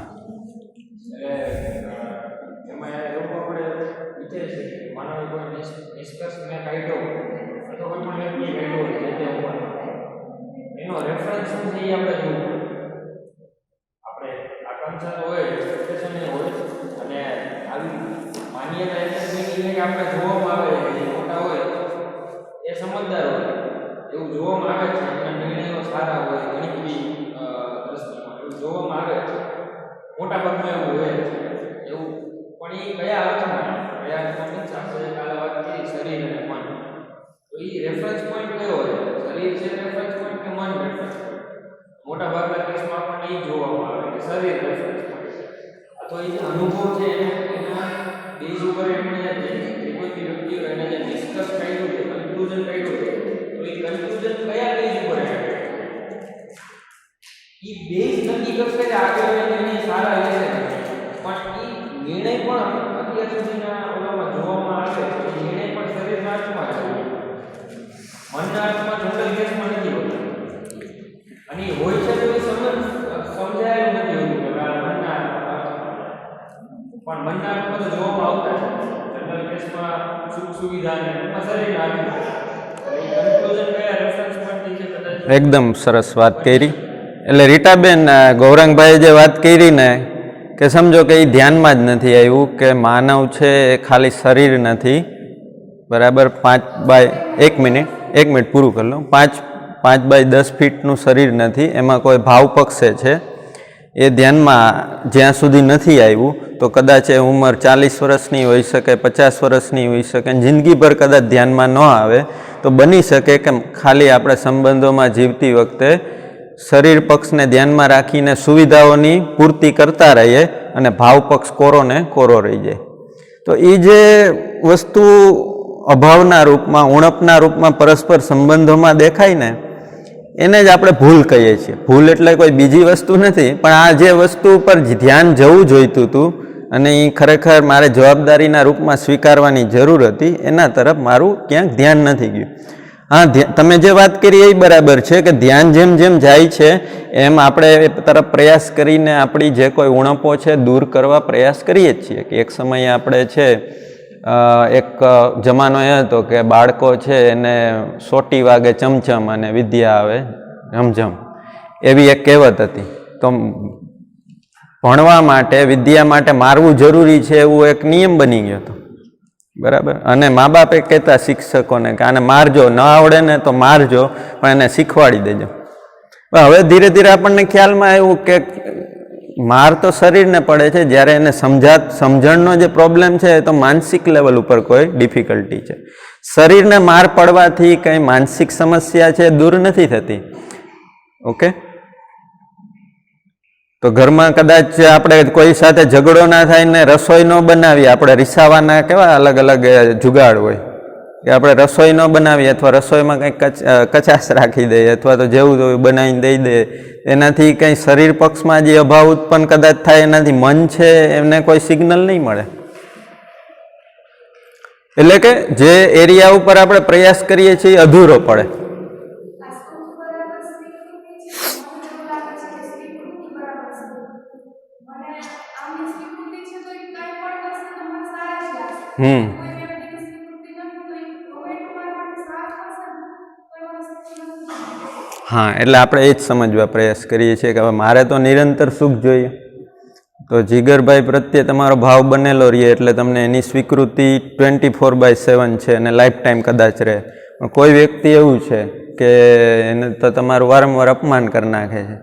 બે જ નક્કી કરશે કે આગળ નિર્ણય સારા લેશે, પણ એ નિર્ણય પણ અત્યાર સુધીના ઓલામાં જોવામાં આવે તો નિર્ણય પણ શરીરના હાથમાં છે, મનના હાથમાં જનરલ કેસમાં નથી હોતા. અને હોય છે તો એ સમજાયેલું નથી હોતું કે મનના પણ મનના હાથમાં તો જોવામાં આવતા છે. જનરલ કેસમાં સુખ સુવિધા ને એમાં શરીરના હાથમાં. કન્ક્લુઝન કયા રેફરન્સ પરથી છે કદાચ એકદમ સરસ વાત કરી. એટલે રીટાબેન, ગૌરાંગભાઈએ જે વાત કરી ને કે સમજો કે એ ધ્યાનમાં જ નથી આવ્યું કે માનવ છે એ ખાલી શરીર નથી, બરાબર. 1 મિનિટ પૂરું કરી લો. 5 બાય 10 ફીટનું શરીર નથી, એમાં કોઈ ભાવ પક્ષે છે એ ધ્યાનમાં જ્યાં સુધી નથી આવ્યું તો કદાચ એ ઉંમર 40 વર્ષની હોઈ શકે, 50 વર્ષની હોઈ શકે, જિંદગીભર કદાચ ધ્યાનમાં ન આવે તો બની શકે કે ખાલી આપણે સંબંધોમાં જીવતી વખતે શરીર પક્ષને ધ્યાનમાં રાખીને સુવિધાઓની પૂર્તિ કરતા રહીએ અને ભાવ પક્ષ કોરો રહી જાય. તો એ જે વસ્તુ અભાવના રૂપમાં, ઉણપના રૂપમાં પરસ્પર સંબંધોમાં દેખાય ને એને જ આપણે ભૂલ કહીએ છીએ. ભૂલ એટલે કોઈ બીજી વસ્તુ નથી, પણ આ જે વસ્તુ ઉપર ધ્યાન જવું જોઈતું હતું અને એ ખરેખર મારે જવાબદારીના રૂપમાં સ્વીકારવાની જરૂર હતી, એના તરફ મારું ક્યાંક ધ્યાન નથી ગયું. હા, તમે જે વાત કરી એ બરાબર છે કે ધ્યાન જેમ જેમ જાય છે એમ આપણે એ તરફ પ્રયાસ કરીને આપણી જે કોઈ ઉણપો છે દૂર કરવા પ્રયાસ કરીએ જ છીએ. કે એક સમયે આપણે છે એક જમાનો એ હતો કે બાળકો છે એને સોટી વાગે ચમચમ અને વિદ્યા આવે ઝમઝમ, એવી એક કહેવત હતી. તો ભણવા માટે, વિદ્યા માટે મારવું જરૂરી છે એવું એક નિયમ બની ગયો હતો, બરાબર. અને મા બાપે કહેતા શિક્ષકોને કે આને મારજો, ન આવડે ને તો મારજો પણ એને શીખવાડી દેજો. પણ હવે ધીરે ધીરે આપણને ખ્યાલમાં આવ્યું કે માર તો શરીરને પડે છે, જ્યારે એને સમજણનો જે પ્રોબ્લેમ છે તો માનસિક લેવલ ઉપર કોઈ ડિફિકલ્ટી છે. શરીરને માર પડવાથી કંઈ માનસિક સમસ્યા છે દૂર નથી થતી. ઓકે, તો ઘરમાં કદાચ આપણે કોઈ સાથે ઝઘડો ના થાય ને રસોઈ ન બનાવીએ, આપણે રીસાવાના કેવા અલગ અલગ જુગાડ હોય કે આપણે રસોઈ ન બનાવીએ અથવા રસોઈમાં કંઈક કચાશ રાખી દઈએ અથવા તો જેવું તેવું બનાવીને દઈ દે, એનાથી કંઈ શરીર પક્ષમાં જે અભાવ ઉત્પન્ન કદાચ થાય એનાથી મન છે એમને કોઈ સિગ્નલ નહીં મળે. એટલે કે જે એરિયા ઉપર આપણે પ્રયાસ કરીએ છીએ એ અધૂરો પડે. હા, એટલે આપણે એ જ સમજવા પ્રયાસ કરીએ છીએ કે હવે મારે તો નિરંતર સુખ જોઈએ. તો જીગરભાઈ પ્રત્યે તમારો ભાવ બનેલો રહીએ એટલે તમને એની સ્વીકૃતિ 24/7 છે અને લાઈફ ટાઈમ કદાચ રહે. કોઈ વ્યક્તિ એવું છે કે એને તો તમારું વારંવાર અપમાન કરી નાખે છે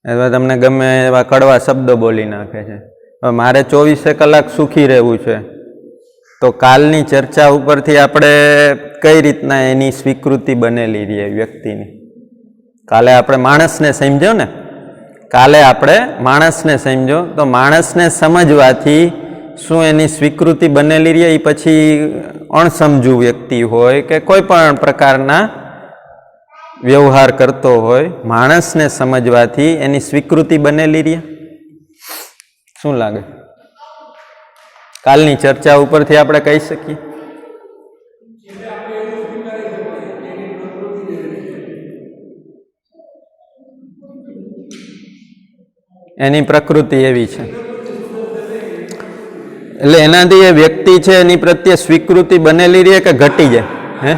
અથવા તમને ગમે એવા કડવા શબ્દો બોલી નાખે છે. હવે મારે 24 કલાક સુખી રહેવું છે તો કાલની ચર્ચા ઉપરથી આપણે કઈ રીતના એની સ્વીકૃતિ બનેલી રહીએ વ્યક્તિની. કાલે આપણે માણસને સમજો ને, કાલે આપણે માણસને સમજો તો માણસને સમજવાથી શું એની સ્વીકૃતિ બનેલી રહે, એ પછી અણસમજુ વ્યક્તિ હોય કે કોઈ પણ પ્રકારના વ્યવહાર કરતો હોય, માણસને સમજવાથી એની સ્વીકૃતિ બનેલી રહે. શું લાગે? કાલની ચર્ચા ઉપરથી આપણે કહી શકીએ એની પ્રકૃતિ એવી છે. એટલે એનાથી એ વ્યક્તિ છે એની પ્રત્યે સ્વીકૃતિ બનેલી રહે કે ઘટી જાય?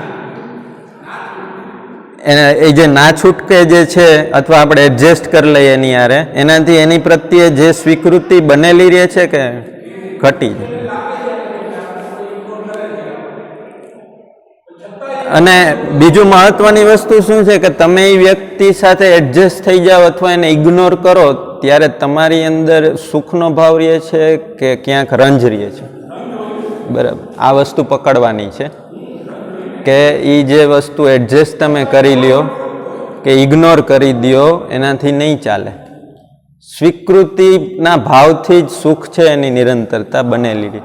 એને એ જે ના છૂટકે જે છે અથવા આપણે એડજસ્ટ કરી લઈએ એની યારે, એનાથી એની પ્રત્યે જે સ્વીકૃતિ બનેલી રહે છે કે ઘટી જાય? અને બીજું મહત્વની વસ્તુ શું છે કે તમે એ વ્યક્તિ સાથે એડજસ્ટ થઈ જાઓ અથવા એને ઇગ્નોર કરો ત્યારે તમારી અંદર સુખનો ભાવ રહે છે કે ક્યાંક રંજ રહે છે? બરાબર, આ વસ્તુ પકડવાની છે કે એ જે વસ્તુ એડજસ્ટ તમે કરી લ્યો કે ઇગ્નોર કરી દો એનાથી નહીં ચાલે. સ્વીકૃતિના ભાવથી જ સુખ છે એની નિરંતરતા બનેલી રહી.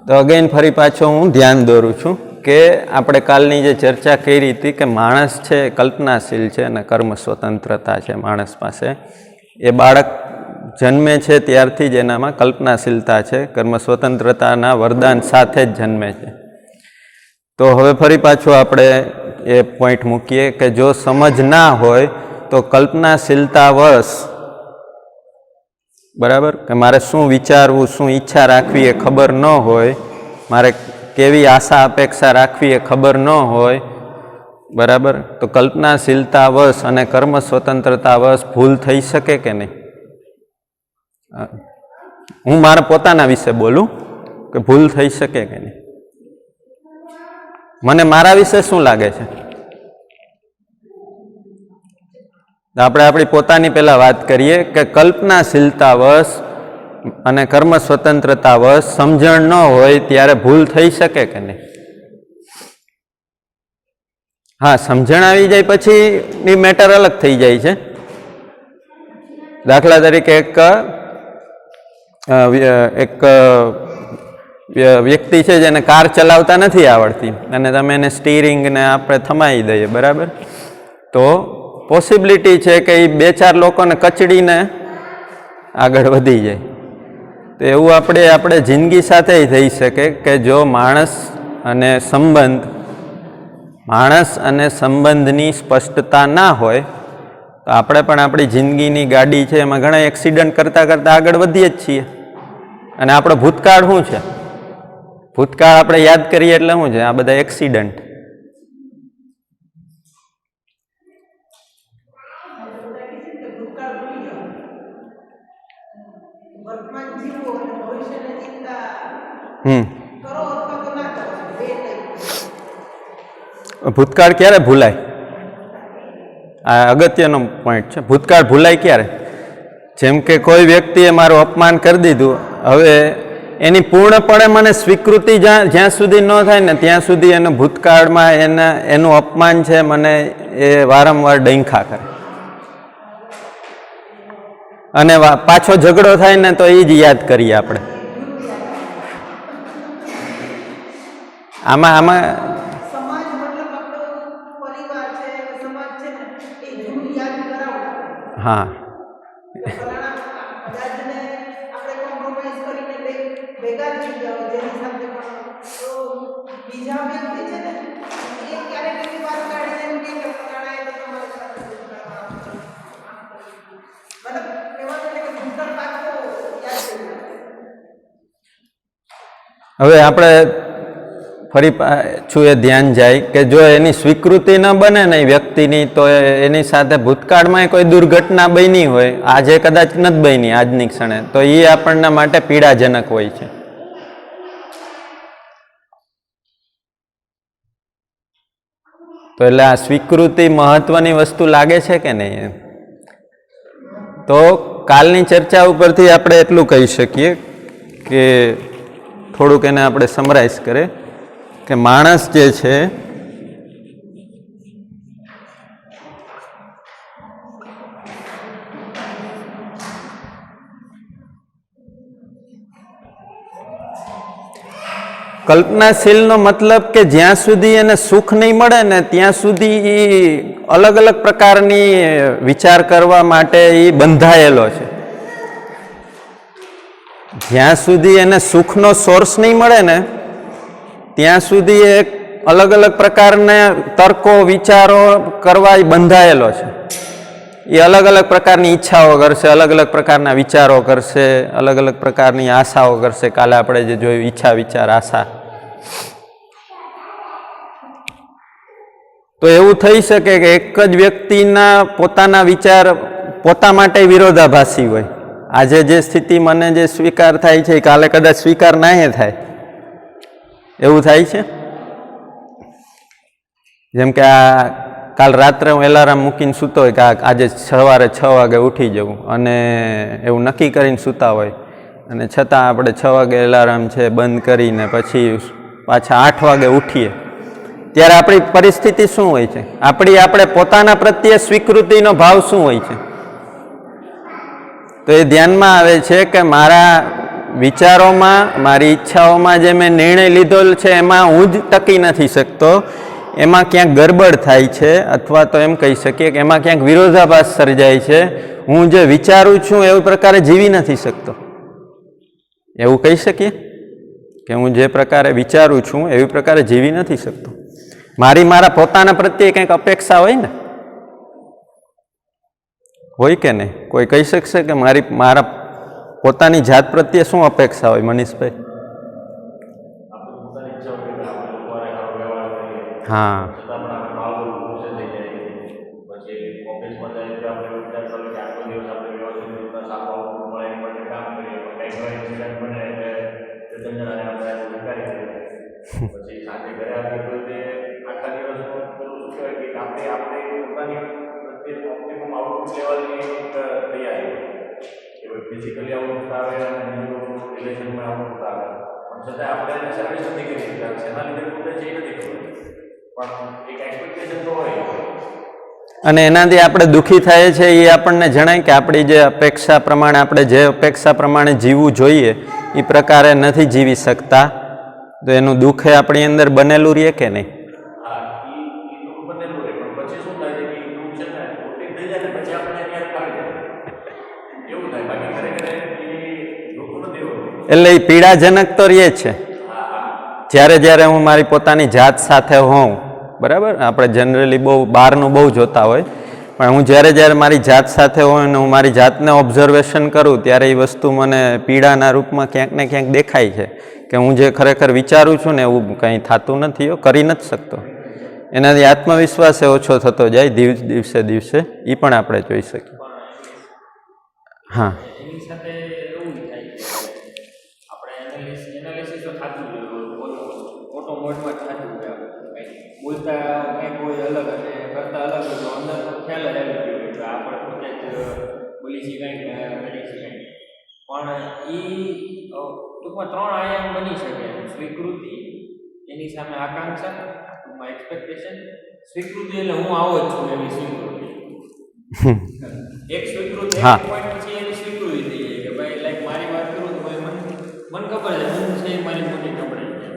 તો અગેન ફરી પાછો હું ધ્યાન દોરું છું કે આપણે કાલની જે ચર્ચા કરી હતી કે માણસ છે કલ્પનાશીલ છે અને કર્મ સ્વતંત્રતા છે માણસ પાસે, એ બાળક જન્મે છે ત્યારથી જ એનામાં કલ્પનાશીલતા છે, કર્મ સ્વતંત્રતાના વરદાન સાથે જ જન્મે છે. તો હવે ફરી પાછું આપણે એ પોઈન્ટ મૂકીએ કે જો સમજ ના હોય તો કલ્પનાશીલતાવશ, બરાબર, કે મારે શું વિચારવું, શું ઈચ્છા રાખવી એ ખબર ન હોય, મારે કેવી આશા અપેક્ષા રાખવી એ ખબર ન હોય, બરાબર, તો કલ્પનાશીલતાવશ અને કર્મ સ્વતંત્રતાવશ ભૂલ થઈ શકે કે નહીં? હું મારા પોતાના વિશે બોલું કે ભૂલ થઈ શકે કે નહીં? મને મારા વિશે શું લાગે છે? આપણે આપણી પોતાની પહેલા વાત કરીએ કે કલ્પનાશીલતાવશ અને કર્મ સ્વતંત્રતાવશ સમજણ ન હોય ત્યારે ભૂલ થઈ શકે કે નહીં? હા, સમજણ આવી જાય પછીની મેટર અલગ થઈ જાય છે. દાખલા તરીકે એક વ્યક્તિ છે જેને કાર ચલાવતા નથી આવડતી અને તમે એને સ્ટીરિંગ ને આપણે થમાવી દઈએ, બરાબર, તો પોસિબિલિટી છે કે એ 2-4 લોકોને કચડીને આગળ વધી જાય. તો એવું આપણે જિંદગી સાથે થઈ શકે કે જો માણસ અને સંબંધની સ્પષ્ટતા ના હોય તો આપણે પણ આપણી જિંદગીની ગાડી છે એમાં ઘણા એક્સિડન્ટ કરતાં આગળ વધીએ જ છીએ. અને આપણો ભૂતકાળ શું છે? ભૂતકાળ આપણે યાદ કરીએ એટલે શું છે? આ બધા એક્સિડન્ટ. ભૂતકાળ ક્યારે ભૂલાય? આ અગત્યનો પોઈન્ટ છે. ભૂતકાળ ભૂલાય ક્યારે? જેમ કે કોઈ વ્યક્તિએ મારું અપમાન કરી દીધું, હવે એની પૂર્ણપણે મને સ્વીકૃતિ જ્યાં સુધી ન થાય ને ત્યાં સુધી એનો ભૂતકાળમાં એનું અપમાન છે મને એ વારંવાર ડંખા કરે, અને પાછો ઝઘડો થાય ને તો એ જ યાદ કરીએ આપણે. આમાં હા, હવે આપણે ફરી પાછું એ ધ્યાન જાય કે જો એની સ્વીકૃતિ ન બને ને વ્યક્તિની, તો એની સાથે ભૂતકાળમાં કોઈ દુર્ઘટના બની હોય, આજે કદાચ નથી બની આજની ક્ષણે, તો એ આપણના માટે પીડાજનક હોય છે. તો એટલે આ સ્વીકૃતિ મહત્વની વસ્તુ લાગે છે કે નહીં? તો કાલની ચર્ચા ઉપરથી આપણે એટલું કહી શકીએ કે થોડુંક એને આપણે સમરાઇઝ કરે કે માણસ જે છે કલ્પનાશીલનો મતલબ કે જ્યાં સુધી એને સુખ નહીં મળે ને ત્યાં સુધી એ અલગ અલગ પ્રકારની વિચાર કરવા માટે એ બંધાયેલો છે. જ્યાં સુધી એને સુખનો સોર્સ નહીં મળે ને ત્યાં સુધી એ અલગ અલગ પ્રકારના તર્કો વિચારો કરવા એ બંધાયેલો છે. એ અલગ અલગ પ્રકારની ઈચ્છાઓ કરશે, અલગ અલગ પ્રકારના વિચારો કરશે, અલગ અલગ પ્રકારની આશાઓ કરશે. કાલે આપણે જે જોયું ઈચ્છા, વિચાર, આશા. તો એવું થઈ શકે કે એક જ વ્યક્તિના પોતાના વિચાર પોતા માટે વિરોધાભાસી હોય. આજે જે સ્થિતિ મને જે સ્વીકાર થાય છે કાલે કદાચ સ્વીકાર ના થાય, એવું થાય છે. જેમ કે આ કાલ રાત્રે હું એલાર્મ મૂકીને સૂતો હોય કે આજે સવારે 6 વાગે ઉઠી જવું, અને એવું નક્કી કરીને સૂતા હોય, અને છતાં આપણે 6 વાગે એલાર્મ છે બંધ કરીને પછી પાછા 8 વાગે ઉઠીએ, ત્યારે આપણી પરિસ્થિતિ શું હોય છે? આપણે પોતાના પ્રત્યે સ્વીકૃતિનો ભાવ શું હોય છે? તો એ ધ્યાનમાં આવે છે કે મારા વિચારોમાં, મારી ઈચ્છાઓમાં જે મેં નિર્ણય લીધો છે એમાં હું જ ટકી નથી શકતો. એમાં ક્યાંક ગડબડ થાય છે, અથવા તો એમ કહી શકીએ કે એમાં ક્યાંક વિરોધાભાસ સર્જાય છે. હું જે વિચારું છું એવું પ્રકારે જીવી નથી શકતો. એવું કહી શકીએ કે હું જે પ્રકારે વિચારું છું એવી પ્રકારે જીવી નથી શકતો. મારા પોતાના પ્રત્યે કંઈક અપેક્ષા હોય ને, હોય કે નહીં? કોઈ કહી શકશે કે મારા પોતાની જાત પ્રત્યે શું અપેક્ષા હોય? મનીષભાઈ. હા, ફિઝિકલી આઉટપુટ આવે અને રિલેશનમાં આઉટપુટ આવે, પણ છતાં આપણે એને સર્વિસ નથી કરી શકતા. એના લીધે પોતે જે નથી ખબર, પણ એક એક્સપેક્ટેશન તો હોય. અને એનાથી આપણે દુઃખી થાય છે એ આપણને જણાય કે આપણી જે અપેક્ષા પ્રમાણે, આપણે જે અપેક્ષા પ્રમાણે જીવવું જોઈએ એ પ્રકારે નથી જીવી શકતા, તો એનું દુઃખ એ આપણી અંદર બનેલું રહે કે નહીં? હા, એ દુઃખ બનેલું રહે, પણ પછી શું થાય છે કે એ દુઃખ છે ને રૂટીન થઈ જાય ને પછી આપણે એની યાદ આવી જાય એવું થાય. બાકી ખરેખર એ દુઃખ નથી હોતું. એટલે એ પીડાજનક તો રહે છે. જ્યારે હું મારી પોતાની જાત સાથે હોઉં, બરાબર, આપણે જનરલી બહુ બહારનું બહુ જોતા હોય, પણ હું જ્યારે મારી જાત સાથે હોય અને હું મારી જાતને ઓબ્ઝર્વેશન કરું ત્યારે એ વસ્તુ મને પીડાના રૂપમાં ક્યાંક ને ક્યાંક દેખાય છે કે હું જે ખરેખર વિચારું છું ને એવું કંઈ થતું નથી, કરી નથી શકતો. એનાથી આત્મવિશ્વાસ ઓછો થતો જાય દિવસે એ પણ આપણે જોઈ શકીએ. હા, એની સાથે એવું થાય કે આપણે એનાલિસિસ તો થતું જ ઓટો મોડમાં જ થતું હોય. બોલતા કંઈક હોય અલગ અને કરતા અલગ હોય તો અંદર તો ખ્યાલ જ આવી ગયો એટલે આપણે પોતે જ બોલી શકાય કરી શકાય. પણ એ ટૂંકમાં 3 આયામ બની શકે: સ્વીકૃતિ, એની સામે આકાંક્ષા, ટૂંકમાં એક્સપેક્ટેશન. સ્વીકૃતિ એટલે હું આવો જ છું એવી સ્વીકૃતિ. એક સ્વીકૃતિ એક પોઈન્ટ પછી એની સ્વીકૃતિ થઈ જાય કે ભાઈ લાઈક મારી વાત કરું તો ભાઈ મને ખબર છે હું છે મારી મોટી કપડાઈ છે.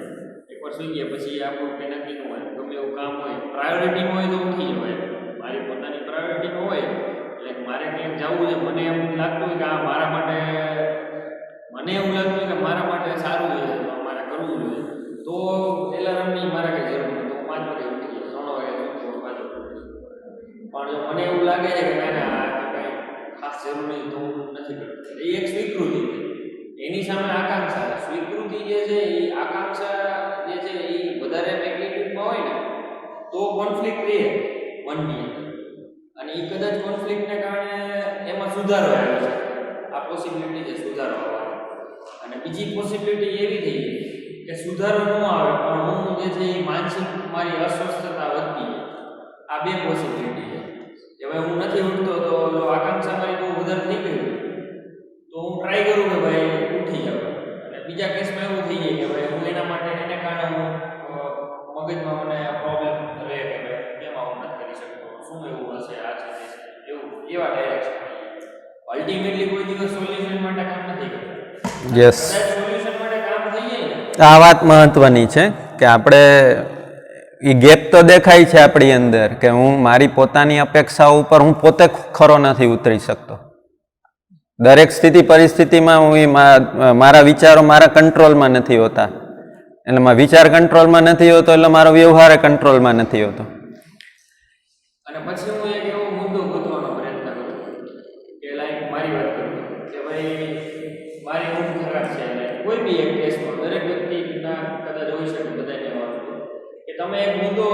એકવાર સુઈ ગયા પછી આપણું કંઈ નક્કી ન હોય, ગમે એવું કામ હોય પ્રાયોરિટીમાં હોય તો ઉઠી જવાય. મારી પોતાની પ્રાયોરિટીમાં હોય એટલે મારે ક્યાંક જવું છે, મને એમ લાગતું હોય કે આ મારા માટે, મને એવું લાગતું હોય કે મારા માટે સારું છે તો મારે કરવું જોઈએ, તો એલાર્મની મારે કંઈ જરૂર નથી, તો 5 વાગે ઉઠી જાય, 3 વાગે ઉઠી પાછો. પણ જો મને એવું લાગે છે કે ના કંઈ ખાસ જરૂર નહીં તો નથી કરતો, એ એક સ્વીકૃતિ છે. એની સામે આકાંક્ષા. સ્વીકૃતિ જે છે એ આકાંક્ષા જે છે એ વધારે મેગ્નિટ્યુડમાં હોય ને તો કોન્ફ્લિક્ટ રહે મનની અંદર, અને એ કદાચ કોન્ફ્લિક્ટને કારણે એમાં સુધારો આવે છે. આ પોસિબિલિટી છે સુધારો આવવાની. અને બીજી પોસિબિલિટી એવી થઈ કે સુધારો ન આવે પણ હું જે છે એ માનસિક મારી અસ્વસ્થતા વધતી જાય. આ 2 પોસિબિલિટી છે કે ભાઈ હું નથી ઉઠતો તો આકાંક્ષા મારી બહુ વધારે થઈ ગઈ તો હું ટ્રાય કરું કે ભાઈ ઉઠી જાઉં, અને બીજા કેસમાં એવું થઈ જાય કે ભાઈ હું એના માટે એને કારણે હું મગજમાં મને પ્રોબ્લેમ રહે કે ભાઈ કેમ આવું નથી કરી શકતો, શું એવું હશે, આ છે એવું, એવા ડાયરેક્શન. અલ્ટિમેટલી કોઈ દિવસ સોલ્યુશન માટે કામ નથી કરતું. યસ, સોલ્યુશન માટે કામ થઈ જાય ને, આ વાત મહત્વની છે કે આપણે એ ગેપ તો દેખાય છે આપણી અંદર કે હું મારી પોતાની અપેક્ષાઓ ઉપર હું પોતે ખરો નથી ઉતરી શકતો. દરેક સ્થિતિ પરિસ્થિતિમાં હું મારા વિચારો મારા કંટ્રોલમાં નથી હોતા, એટલે વિચાર કંટ્રોલમાં નથી હોતો એટલે મારો વ્યવહાર કંટ્રોલમાં નથી હોતો. અને પછી હું એક એવો મુદ્દો ગોતવાનો પ્રયત્ન કરું કે લાઈક મારી વાત કરું કે ભાઈ મારી ઊંઘ ખરાબ છે, કોઈ બી એક કેસમાં દરેક વ્યક્તિના કદાચ હોઈ શકે, બધાને વાત કે તમે એક મુદ્દો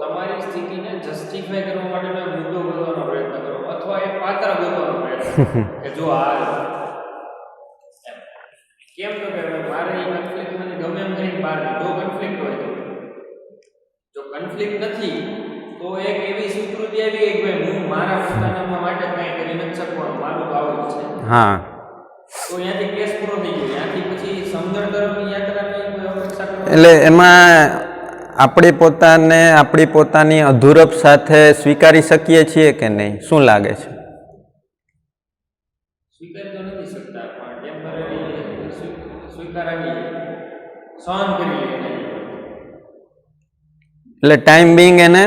તમારી સ્થિતિને જસ્ટિફાય કરવા માટેનો એક મુદ્દો ગોતવાનો પ્રયત્ન કરો, અથવા એક પાત્ર ગોતવાનો પ્રયત્ન કે જો આ કેમ તો કે મારે એ કન્ફ્લિક્ટમાંથી ગમે એમ કરીને બહાર જો કન્ફ્લિક્ટ હોય તો, જો કન્ફ્લિક્ટ નથી તો એક એવી સ્વીકૃતિ આવી ગઈ કે હું મારા પોતાના માટે કંઈ કરી નથી શકવાનું, મારું તો આવું જ છે. હા, તો ત્યાંથી કેસ પૂરો થઈ ગયો. ત્યાંથી પછી સમજણ તરફની યાત્રાની કોઈ અપેક્ષા કરવાની, એટલે એમાં આપણી પોતાની અધૂરપ સાથે સ્વીકારી શકીએ છીએ કે નહીં? શું લાગે છે? સ્વીકારી તો નથી શકતા, પણ ટેમ્પરરી સ્વીકારવી, સહન કરી લેવી. એટલે ટાઈમ બિંગ એને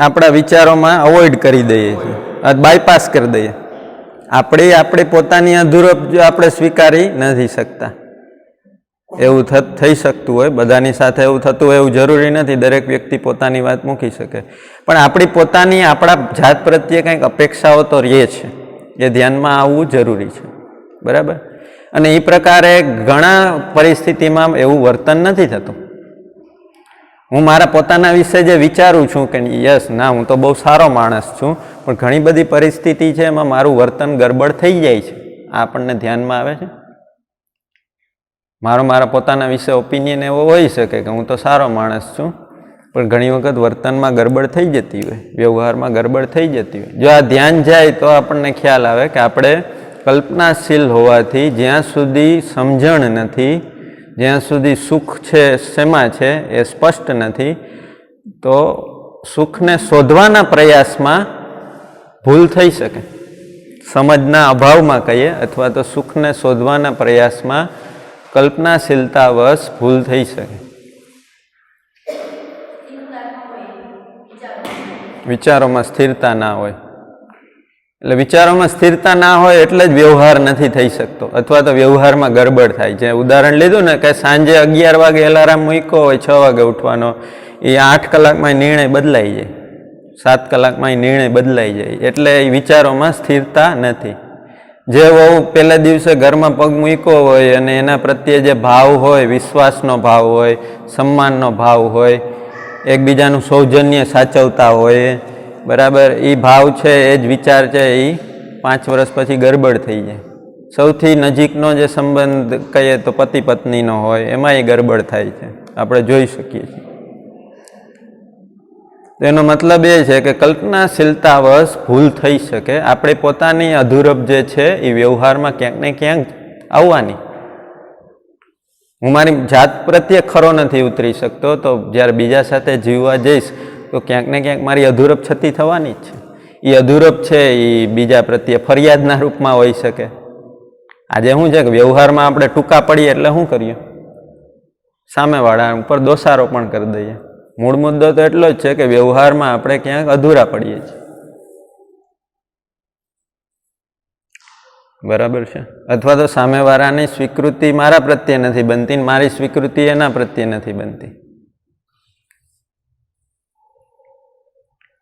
આપણા વિચારોમાં અવોઇડ કરી દઈએ છીએ, બાયપાસ કરી દઈએ. આપણી પોતાની અધૂરપ જો આપણે સ્વીકારી નથી શકતા. એવું થઈ શકતું હોય, બધાની સાથે એવું થતું હોય એવું જરૂરી નથી, દરેક વ્યક્તિ પોતાની વાત મૂકી શકે. પણ આપણી પોતાની આપણા જાત પ્રત્યે કંઈક અપેક્ષાઓ તો રહે છે, એ ધ્યાનમાં આવવું જરૂરી છે. બરાબર? અને એ પ્રકારે ઘણા પરિસ્થિતિમાં એવું વર્તન નથી થતું. હું મારા પોતાના વિશે જે વિચારું છું કે યસ ના હું તો બહુ સારો માણસ છું, પણ ઘણી બધી પરિસ્થિતિ છે એમાં મારું વર્તન ગરબડ થઈ જાય છે. આ આપણને ધ્યાનમાં આવે છે. મારા પોતાના વિશે ઓપિનિયન એવો હોઈ શકે કે હું તો સારો માણસ છું, પણ ઘણી વખત વર્તનમાં ગરબડ થઈ જતી હોય, વ્યવહારમાં ગરબડ થઈ જતી હોય. જો આ ધ્યાન જાય તો આપણને ખ્યાલ આવે કે આપણે કલ્પનાશીલ હોવાથી જ્યાં સુધી સમજણ નથી, જ્યાં સુધી સુખ છે શેમાં છે એ સ્પષ્ટ નથી, તો સુખને શોધવાના પ્રયાસમાં ભૂલ થઈ શકે. સમજના અભાવમાં કહીએ અથવા તો સુખને શોધવાના પ્રયાસમાં કલ્પનાશીલતાવશ ભૂલ થઈ શકે. વિચારોમાં સ્થિરતા ના હોય, એટલે વિચારોમાં સ્થિરતા ના હોય એટલે જ વ્યવહાર નથી થઈ શકતો, અથવા તો વ્યવહારમાં ગરબડ થાય છે. ઉદાહરણ લીધું ને કે સાંજે 11 વાગે એલાર્મ મૂક્યો હોય, 6 વાગે ઉઠવાનો, એ 8 કલાકમાં નિર્ણય બદલાઈ જાય, 7 કલાકમાં નિર્ણય બદલાઈ જાય. એટલે એ વિચારોમાં સ્થિરતા નથી. જે વહુ પહેલા દિવસે ઘરમાં પગ મૂક્યો હોય અને એના પ્રત્યે જે ભાવ હોય, વિશ્વાસનો ભાવ હોય, સન્માનનો ભાવ હોય, એકબીજાનું સૌજન્ય સાચવતા હોય, બરાબર, એ ભાવ છે, એ જ વિચાર છે, એ 5 વર્ષ પછી ગરબડ થઈ જાય. સૌથી નજીકનો જે સંબંધ કહીએ તો પતિ પત્નીનો હોય, એમાં એ ગરબડ થાય છે, આપણે જોઈ શકીએ છીએ. એનો મતલબ એ છે કે કલ્પનાશીલતાવશ ભૂલ થઈ શકે. આપણે પોતાની અધૂરપ જે છે એ વ્યવહારમાં ક્યાંક ને ક્યાંક આવવાની. હું મારી જાત પ્રત્યે ખરો નથી ઉતરી શકતો, તો જ્યારે બીજા સાથે જીવવા જઈશ તો ક્યાંક ને ક્યાંક મારી અધૂરપ છતી થવાની જ છે. એ અધૂરપ છે એ બીજા પ્રત્યે ફરિયાદના રૂપમાં હોઈ શકે. આજે શું છે કે વ્યવહારમાં આપણે ટૂંકા પડીએ એટલે શું કરીએ? સામેવાળા ઉપર દોષારો પણ કરી દઈએ. મૂળ મુદ્દો તો એટલો જ છે કે વ્યવહારમાં આપણે ક્યાંક અધૂરા પડીએ છીએ. બરાબર છે? અથવા તો સામેવાળાની સ્વીકૃતિ મારા પ્રત્યે નથી બનતી, મારી સ્વીકૃતિ એના પ્રત્યે નથી બનતી.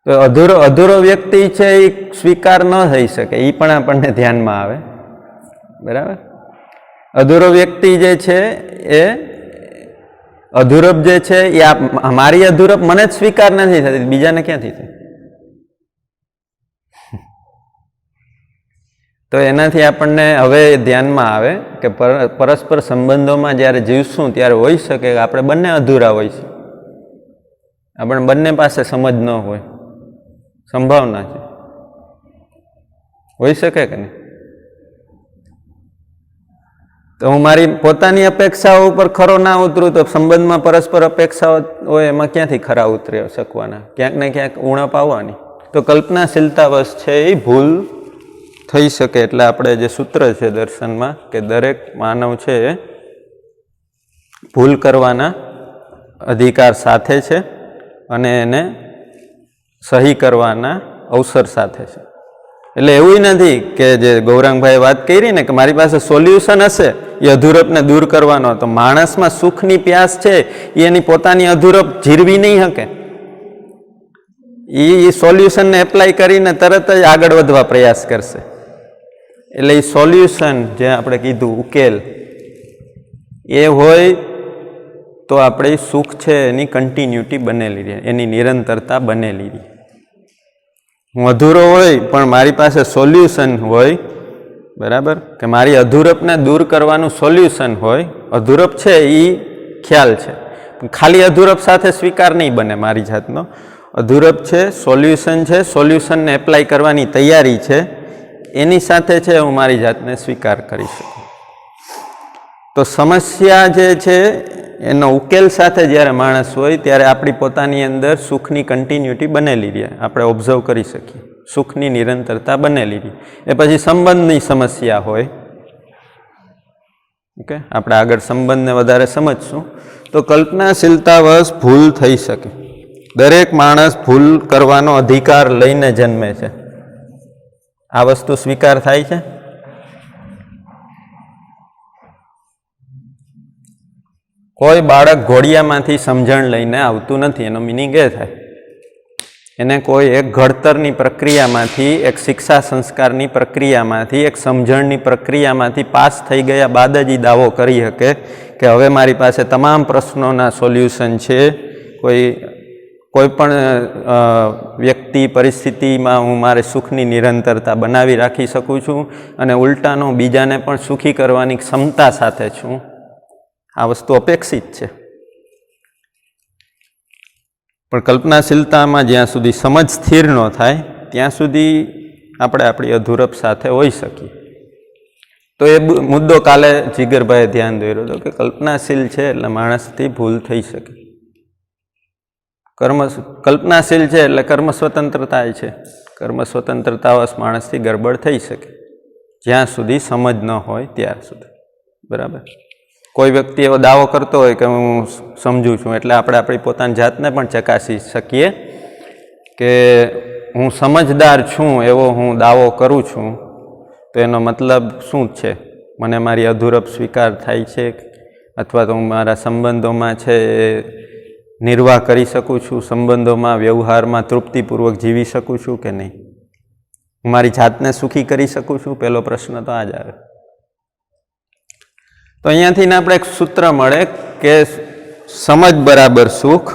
તો અધૂરો વ્યક્તિ છે એ સ્વીકાર ન થઈ શકે, એ પણ આપણને ધ્યાનમાં આવે. બરાબર? અધૂરો વ્યક્તિ જે છે એ અધૂરપ જે છે એ મારી અધૂરપ મને જ સ્વીકાર નથી થતી, બીજાને ક્યાંથી થાય? તો એનાથી આપણને હવે ધ્યાનમાં આવે કે પરસ્પર સંબંધોમાં જ્યારે જીવશું ત્યારે હોઈ શકે કે આપણે બંને અધૂરા હોય છે, આપણે બંને પાસે સમજ ન હોય, સંભાવના છે. હોઈ શકે કે નહીં? તો હું મારી પોતાની અપેક્ષાઓ ઉપર ખરો ના ઉતરું તો સંબંધમાં પરસ્પર અપેક્ષાઓ હોય એમાં ક્યાંથી ખરા ઉતરી શકવાના? ક્યાંક ને ક્યાંક ઉણપ આવવાની. તો કલ્પનાશીલતાવશ છે એ ભૂલ થઈ શકે. એટલે આપણે જે સૂત્ર છે દર્શનમાં કે દરેક માનવ છે એ ભૂલ કરવાના અધિકાર સાથે છે અને એને સહી કરવાના અવસર સાથે છે. એટલે એવું નથી કે જે ગૌરાંગભાઈ વાત કરી ને કે મારી પાસે સોલ્યુશન હશે એ અધૂરપને દૂર કરવાનો, તો માણસમાં સુખની પ્યાસ છે એ એની પોતાની અધૂરપ જીરવી નહીં શકે. એ સોલ્યુશનને એપ્લાય કરીને તરત જ આગળ વધવા પ્રયાસ કરશે. એટલે એ સોલ્યુશન જે આપણે કીધું ઉકેલ એ હોય તો આપણે સુખ છે એની કન્ટિન્યુટી બનેલી રહે, એની નિરંતરતા બનેલી રહે. હું અધૂરો હોય પણ મારી પાસે સોલ્યુશન હોય, બરાબર, કે મારી અધૂરપને દૂર કરવાનું સોલ્યુશન હોય. અધૂરપ છે એ ખ્યાલ છે, ખાલી અધૂરપ સાથે સ્વીકાર નહીં બને મારી જાતનો. અધૂરપ છે, સોલ્યુશન છે, સોલ્યુશનને એપ્લાય કરવાની તૈયારી છે, એની સાથે છે હું મારી જાતને સ્વીકાર કરી શકું. તો સમસ્યા જે છે એનો ઉકેલ સાથે જ્યારે માણસ હોય ત્યારે આપણી પોતાની અંદર સુખની કન્ટિન્યુટી બનેલી રહે, આપણે ઓબ્ઝર્વ કરી શકીએ, સુખની નિરંતરતા બનેલી રહે. એ પછી સંબંધની સમસ્યા હોય, ઓકે, આપણે આગળ સંબંધને વધારે સમજશું. તો કલ્પનાશીલતાવશ ભૂલ થઈ શકે. દરેક માણસ ભૂલ કરવાનો અધિકાર લઈને જન્મે છે. આ વસ્તુ સ્વીકાર થાય છે? કોઈ બાળક ઘોડિયામાંથી સમજણ લઈને આવતું નથી. એનો મિનિંગ એ થાય એને કોઈ એક ઘડતરની પ્રક્રિયામાંથી, એક શિક્ષા સંસ્કારની પ્રક્રિયામાંથી, એક સમજણની પ્રક્રિયામાંથી પાસ થઈ ગયા બાદ જ એ દાવો કરી શકે કે હવે મારી પાસે તમામ પ્રશ્નોના સોલ્યુશન છે. કોઈ પણ વ્યક્તિ પરિસ્થિતિમાં હું મારે સુખની નિરંતરતા બનાવી રાખી શકું છું અને ઉલટાનો બીજાને પણ સુખી કરવાની ક્ષમતા સાથે છું. આ વસ્તુ અપેક્ષિત છે. પણ કલ્પનાશીલતામાં જ્યાં સુધી સમજ સ્થિર ન થાય ત્યાં સુધી આપણે આપણી અધૂરપ સાથે હોઈ શકીએ. તો એ મુદ્દો કાલે જીગરભાઈએ ધ્યાન દોર્યો હતો કે કલ્પનાશીલ છે એટલે માણસથી ભૂલ થઈ શકે. કલ્પનાશીલ છે એટલે કર્મ સ્વતંત્રતા છે. કર્મ સ્વતંત્રતાવશ માણસથી ગરબડ થઈ શકે જ્યાં સુધી સમજ ન હોય ત્યાં સુધી. બરાબર. કોઈ વ્યક્તિ એવો દાવો કરતો હોય કે હું સમજું છું એટલે આપણે આપણી પોતાની જાતને પણ ચકાસી શકીએ કે હું સમજદાર છું એવો હું દાવો કરું છું તો એનો મતલબ શું છે? મને મારી અધૂરપ સ્વીકાર થાય છે અથવા તો હું મારા સંબંધોમાં છે એ નિર્વાહ કરી શકું છું, સંબંધોમાં વ્યવહારમાં તૃપ્તિપૂર્વક જીવી શકું છું કે નહીં? હું મારી જાતને સુખી કરી શકું છું? પહેલો પ્રશ્ન તો આ જ આવે. તો અહીંયાથી આપણે એક સૂત્ર મળે કે સમજ બરાબર સુખ.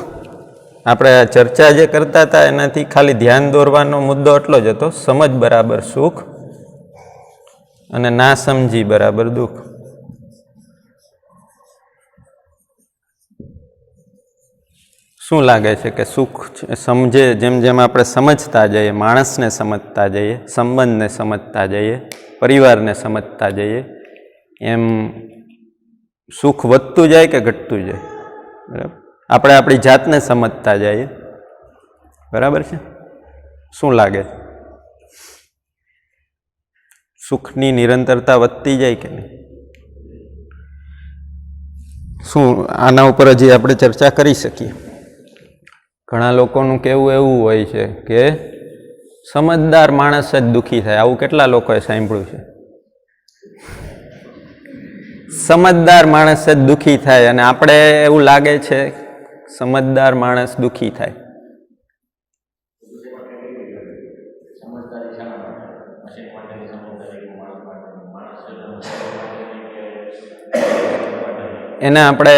આપણે ચર્ચા જે કરતા હતા એનાથી ખાલી ધ્યાન દોરવાનો મુદ્દો એટલો જ હતો, સમજ બરાબર સુખ અને ના સમજી બરાબર દુઃખ. શું લાગે છે કે સુખ સમજે જેમ જેમ આપણે સમજતા જઈએ, માણસને સમજતા જઈએ, સંબંધને સમજતા જઈએ, પરિવારને સમજતા જઈએ, એમ સુખ વધતું જાય કે ઘટતું જાય? બરાબર. આપણે આપણી જાતને સમજતા જઈએ. બરાબર છે. શું લાગે છે? સુખની નિરંતરતા વધતી જાય કે નહીં? શું આના ઉપર હજી આપણે ચર્ચા કરી શકીએ? ઘણા લોકોનું કહેવું એવું હોય છે કે સમજદાર માણસ જ દુઃખી થાય. આવું કેટલા લોકોએ સાંભળ્યું છે? સમજદાર માણસ જ દુઃખી થાય અને આપણે એવું લાગે છે સમજદાર માણસ દુઃખી થાય. એને આપણે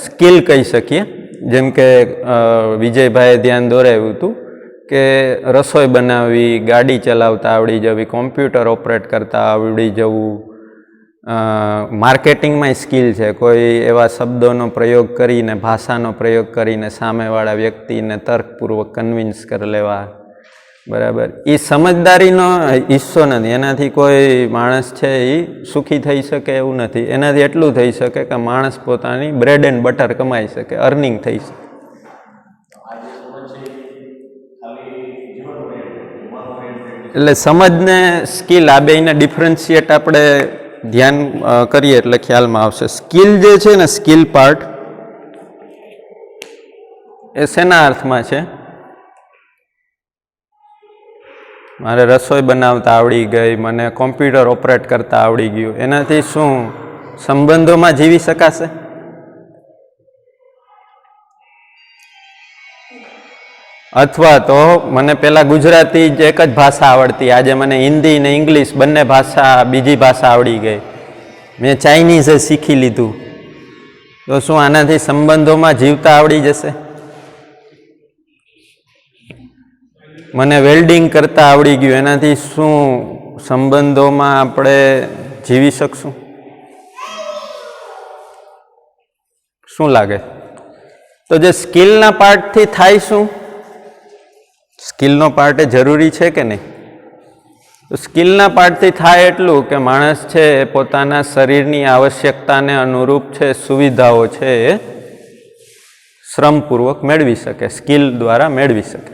સ્કિલ કહી શકીએ. જેમ કે વિજયભાઈએ ધ્યાન દોરાવ્યું હતું કે રસોઈ બનાવવી, ગાડી ચલાવતા આવડી જવી, કોમ્પ્યુટર ઓપરેટ કરતા આવડી જવું, માર્કેટિંગમાં સ્કિલ છે. કોઈ એવા શબ્દોનો પ્રયોગ કરીને, ભાષાનો પ્રયોગ કરીને સામેવાળા વ્યક્તિને તર્કપૂર્વક કન્વિન્સ કરી લેવા. બરાબર. એ સમજદારીનો હિસ્સો નથી. એનાથી કોઈ માણસ છે એ સુખી થઈ શકે એવું નથી. એનાથી એટલું થઈ શકે કે માણસ પોતાની બ્રેડ એન્ડ બટર કમાઈ શકે, અર્નિંગ થઈ શકે. એટલે સમજને સ્કિલ આ બેયને ડિફરન્શિએટ આપણે ધ્યાન કરીએ એટલે ખ્યાલમાં આવશે. સ્કિલ જે છે ને, સ્કિલ પાર્ટ એ શેના અર્થમાં છે? મારે રસોઈ બનાવતા આવડી ગઈ, મને કોમ્પ્યુટર ઓપરેટ કરતા આવડી ગયું, એનાથી શું સંબંધોમાં જીવી શકાશે? અથવા તો મને પહેલાં ગુજરાતી જ એક જ ભાષા આવડતી, આજે મને હિન્દી ને ઇંગ્લિશ બંને ભાષા, બીજી ભાષા આવડી ગઈ, મેં ચાઇનીઝ શીખી લીધું, તો શું આનાથી સંબંધોમાં જીવતા આવડી જશે? મને વેલ્ડિંગ કરતા આવડી ગયું, એનાથી શું સંબંધોમાં આપણે જીવી શકશું? શું લાગે? તો જે સ્કિલના પાર્ટથી થાય શું? સ્કિલનો પાર્ટ એ જરૂરી છે કે નહીં? તો સ્કિલના પાર્ટથી થાય એટલું કે માણસ છે એ પોતાના શરીરની આવશ્યકતાને અનુરૂપ છે સુવિધાઓ છે એ શ્રમપૂર્વક મેળવી શકે, સ્કિલ દ્વારા મેળવી શકે.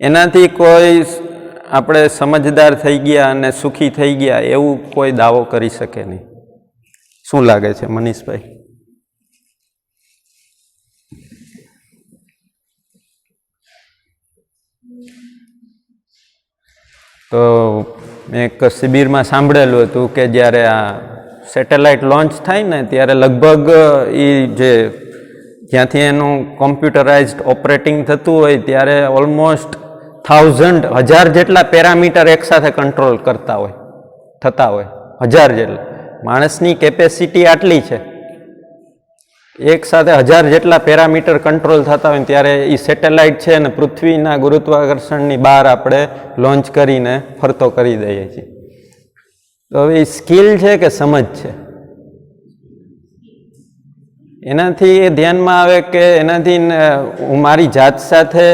એનાથી કોઈ આપણે સમજદાર થઈ ગયા અને સુખી થઈ ગયા એવું કોઈ દાવો કરી શકે નહીં. શું લાગે છે મનીષભાઈ? તો મેં એક શિબિરમાં સાંભળેલું હતું કે જ્યારે આ સેટેલાઇટ લોન્ચ થાય ને ત્યારે લગભગ એ જે જ્યાંથી એનું કોમ્પ્યુટરાઇઝડ ઓપરેટિંગ થતું હોય ત્યારે ઓલમોસ્ટ 1000 જેટલા પેરામીટર એકસાથે કંટ્રોલ થતા હોય 1000 જેટલા. માણસની કેપેસિટી આટલી છે, એક સાથે 1000 જેટલા પેરામીટર કંટ્રોલ થતા હોય ત્યારે એ સેટેલાઇટ છે ને પૃથ્વીના ગુરુત્વાકર્ષણની બહાર આપણે લોન્ચ કરીને ફરતો કરી દઈએ છીએ. તો હવે એ સ્કિલ છે કે સમજ છે? એનાથી એ ધ્યાનમાં આવે કે એનાથી હું મારી જાત સાથે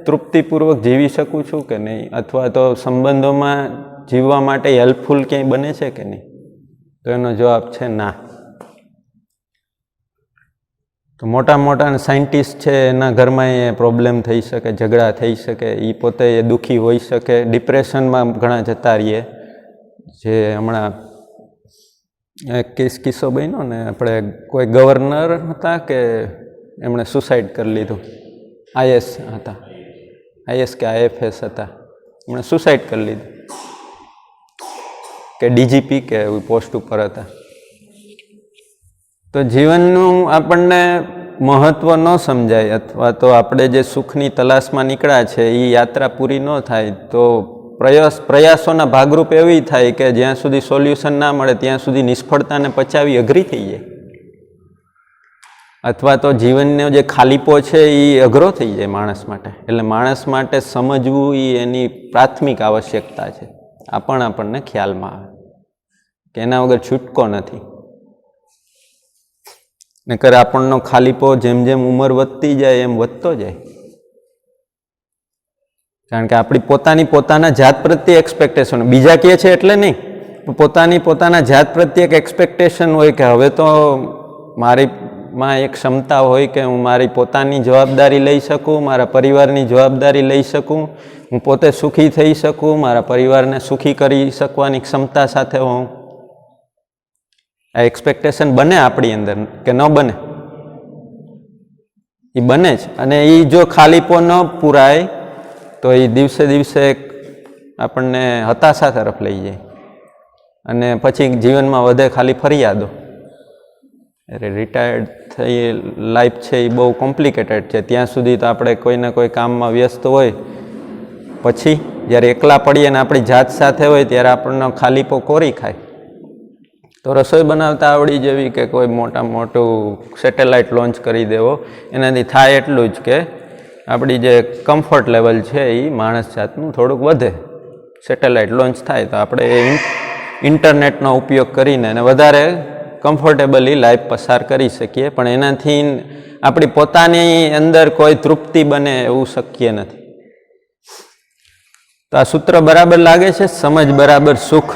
તૃપ્તિપૂર્વક જીવી શકું છું કે નહીં, અથવા તો સંબંધોમાં જીવવા માટે હેલ્પફુલ ક્યાંય બને છે કે નહીં? તો એનો જવાબ છે ના. તો મોટા સાયન્ટિસ્ટ છે એના ઘરમાં એ પ્રોબ્લેમ થઈ શકે, ઝઘડા થઈ શકે, એ પોતે એ દુઃખી હોઈ શકે, ડિપ્રેશનમાં ઘણા જતા રહીએ. જે હમણાં એક કિસ્સો બન્યો ને, આપણે કોઈ ગવર્નર હતા કે એમણે સુસાઇડ કરી લીધું, આઈએસ હતા, આઈએસ કે આઈએફએસ હતા, એમણે સુસાઇડ કરી લીધું, કે ડીજીપી કે એવી પોસ્ટ ઉપર હતા. તો જીવનનું આપણને મહત્ત્વ ન સમજાય, અથવા તો આપણે જે સુખની તલાશમાં નીકળ્યા છે એ યાત્રા પૂરી ન થાય તો પ્રયાસોના ભાગરૂપ એવી થાય કે જ્યાં સુધી સોલ્યુશન ના મળે ત્યાં સુધી નિષ્ફળતાને પચાવી અઘરી થઈ જાય, અથવા તો જીવનનો જે ખાલીપો છે એ અઘરો થઈ જાય માણસ માટે. એટલે માણસ માટે સમજવું એ એની પ્રાથમિક આવશ્યકતા છે. આ પણ આપણને ખ્યાલમાં આવે કે એના વગર છૂટકો નથી. નકર આપણનો ખાલીપો જેમ જેમ ઉંમર વધતી જાય એમ વધતો જાય. કારણ કે આપણી પોતાના જાત પ્રત્યે એક્સપેક્ટેશન, બીજા કહે છે એટલે નહીં, પોતાના જાત પ્રત્યે એક એક્સપેક્ટેશન હોય કે હવે તો મારીમાં એક ક્ષમતા હોય કે હું મારી પોતાની જવાબદારી લઈ શકું, મારા પરિવારની જવાબદારી લઈ શકું, હું પોતે સુખી થઈ શકું, મારા પરિવારને સુખી કરી શકવાની ક્ષમતા સાથે હોઉં. આ એક્સપેક્ટેશન બને આપણી અંદર કે ન બને? એ બને જ. અને એ જો ખાલીપો ન પૂરાય તો એ દિવસે દિવસે આપણને હતાશા તરફ લઈ જાય, અને પછી જીવનમાં વધે ખાલી ફરિયાદો. રિટાયર્ડ થઈ લાઈફ છે એ બહુ કોમ્પ્લિકેટેડ છે. ત્યાં સુધી તો આપણે કોઈને કોઈ કામમાં વ્યસ્ત હોય, પછી જ્યારે એકલા પડીએ ને આપણી જાત સાથે હોય ત્યારે આપણને ખાલીપો કોરી ખાય. તો રસોઈ બનાવતા આવડી જેવી કે કોઈ મોટું સેટેલાઇટ લોન્ચ કરી દેવો, એનાથી થાય એટલું જ કે આપણી જે કમ્ફર્ટ લેવલ છે એ માણસ જાતનું થોડુંક વધે. સેટેલાઇટ લોન્ચ થાય તો આપણે એ ઇન્ટરનેટનો ઉપયોગ કરીને અને વધારે કમ્ફર્ટેબલી લાઈફ પસાર કરી શકીએ, પણ એનાથી આપણી પોતાની અંદર કોઈ તૃપ્તિ બને એવું શક્ય નથી. તો આ સૂત્ર બરાબર લાગે છે? સમજ બરાબર સુખ.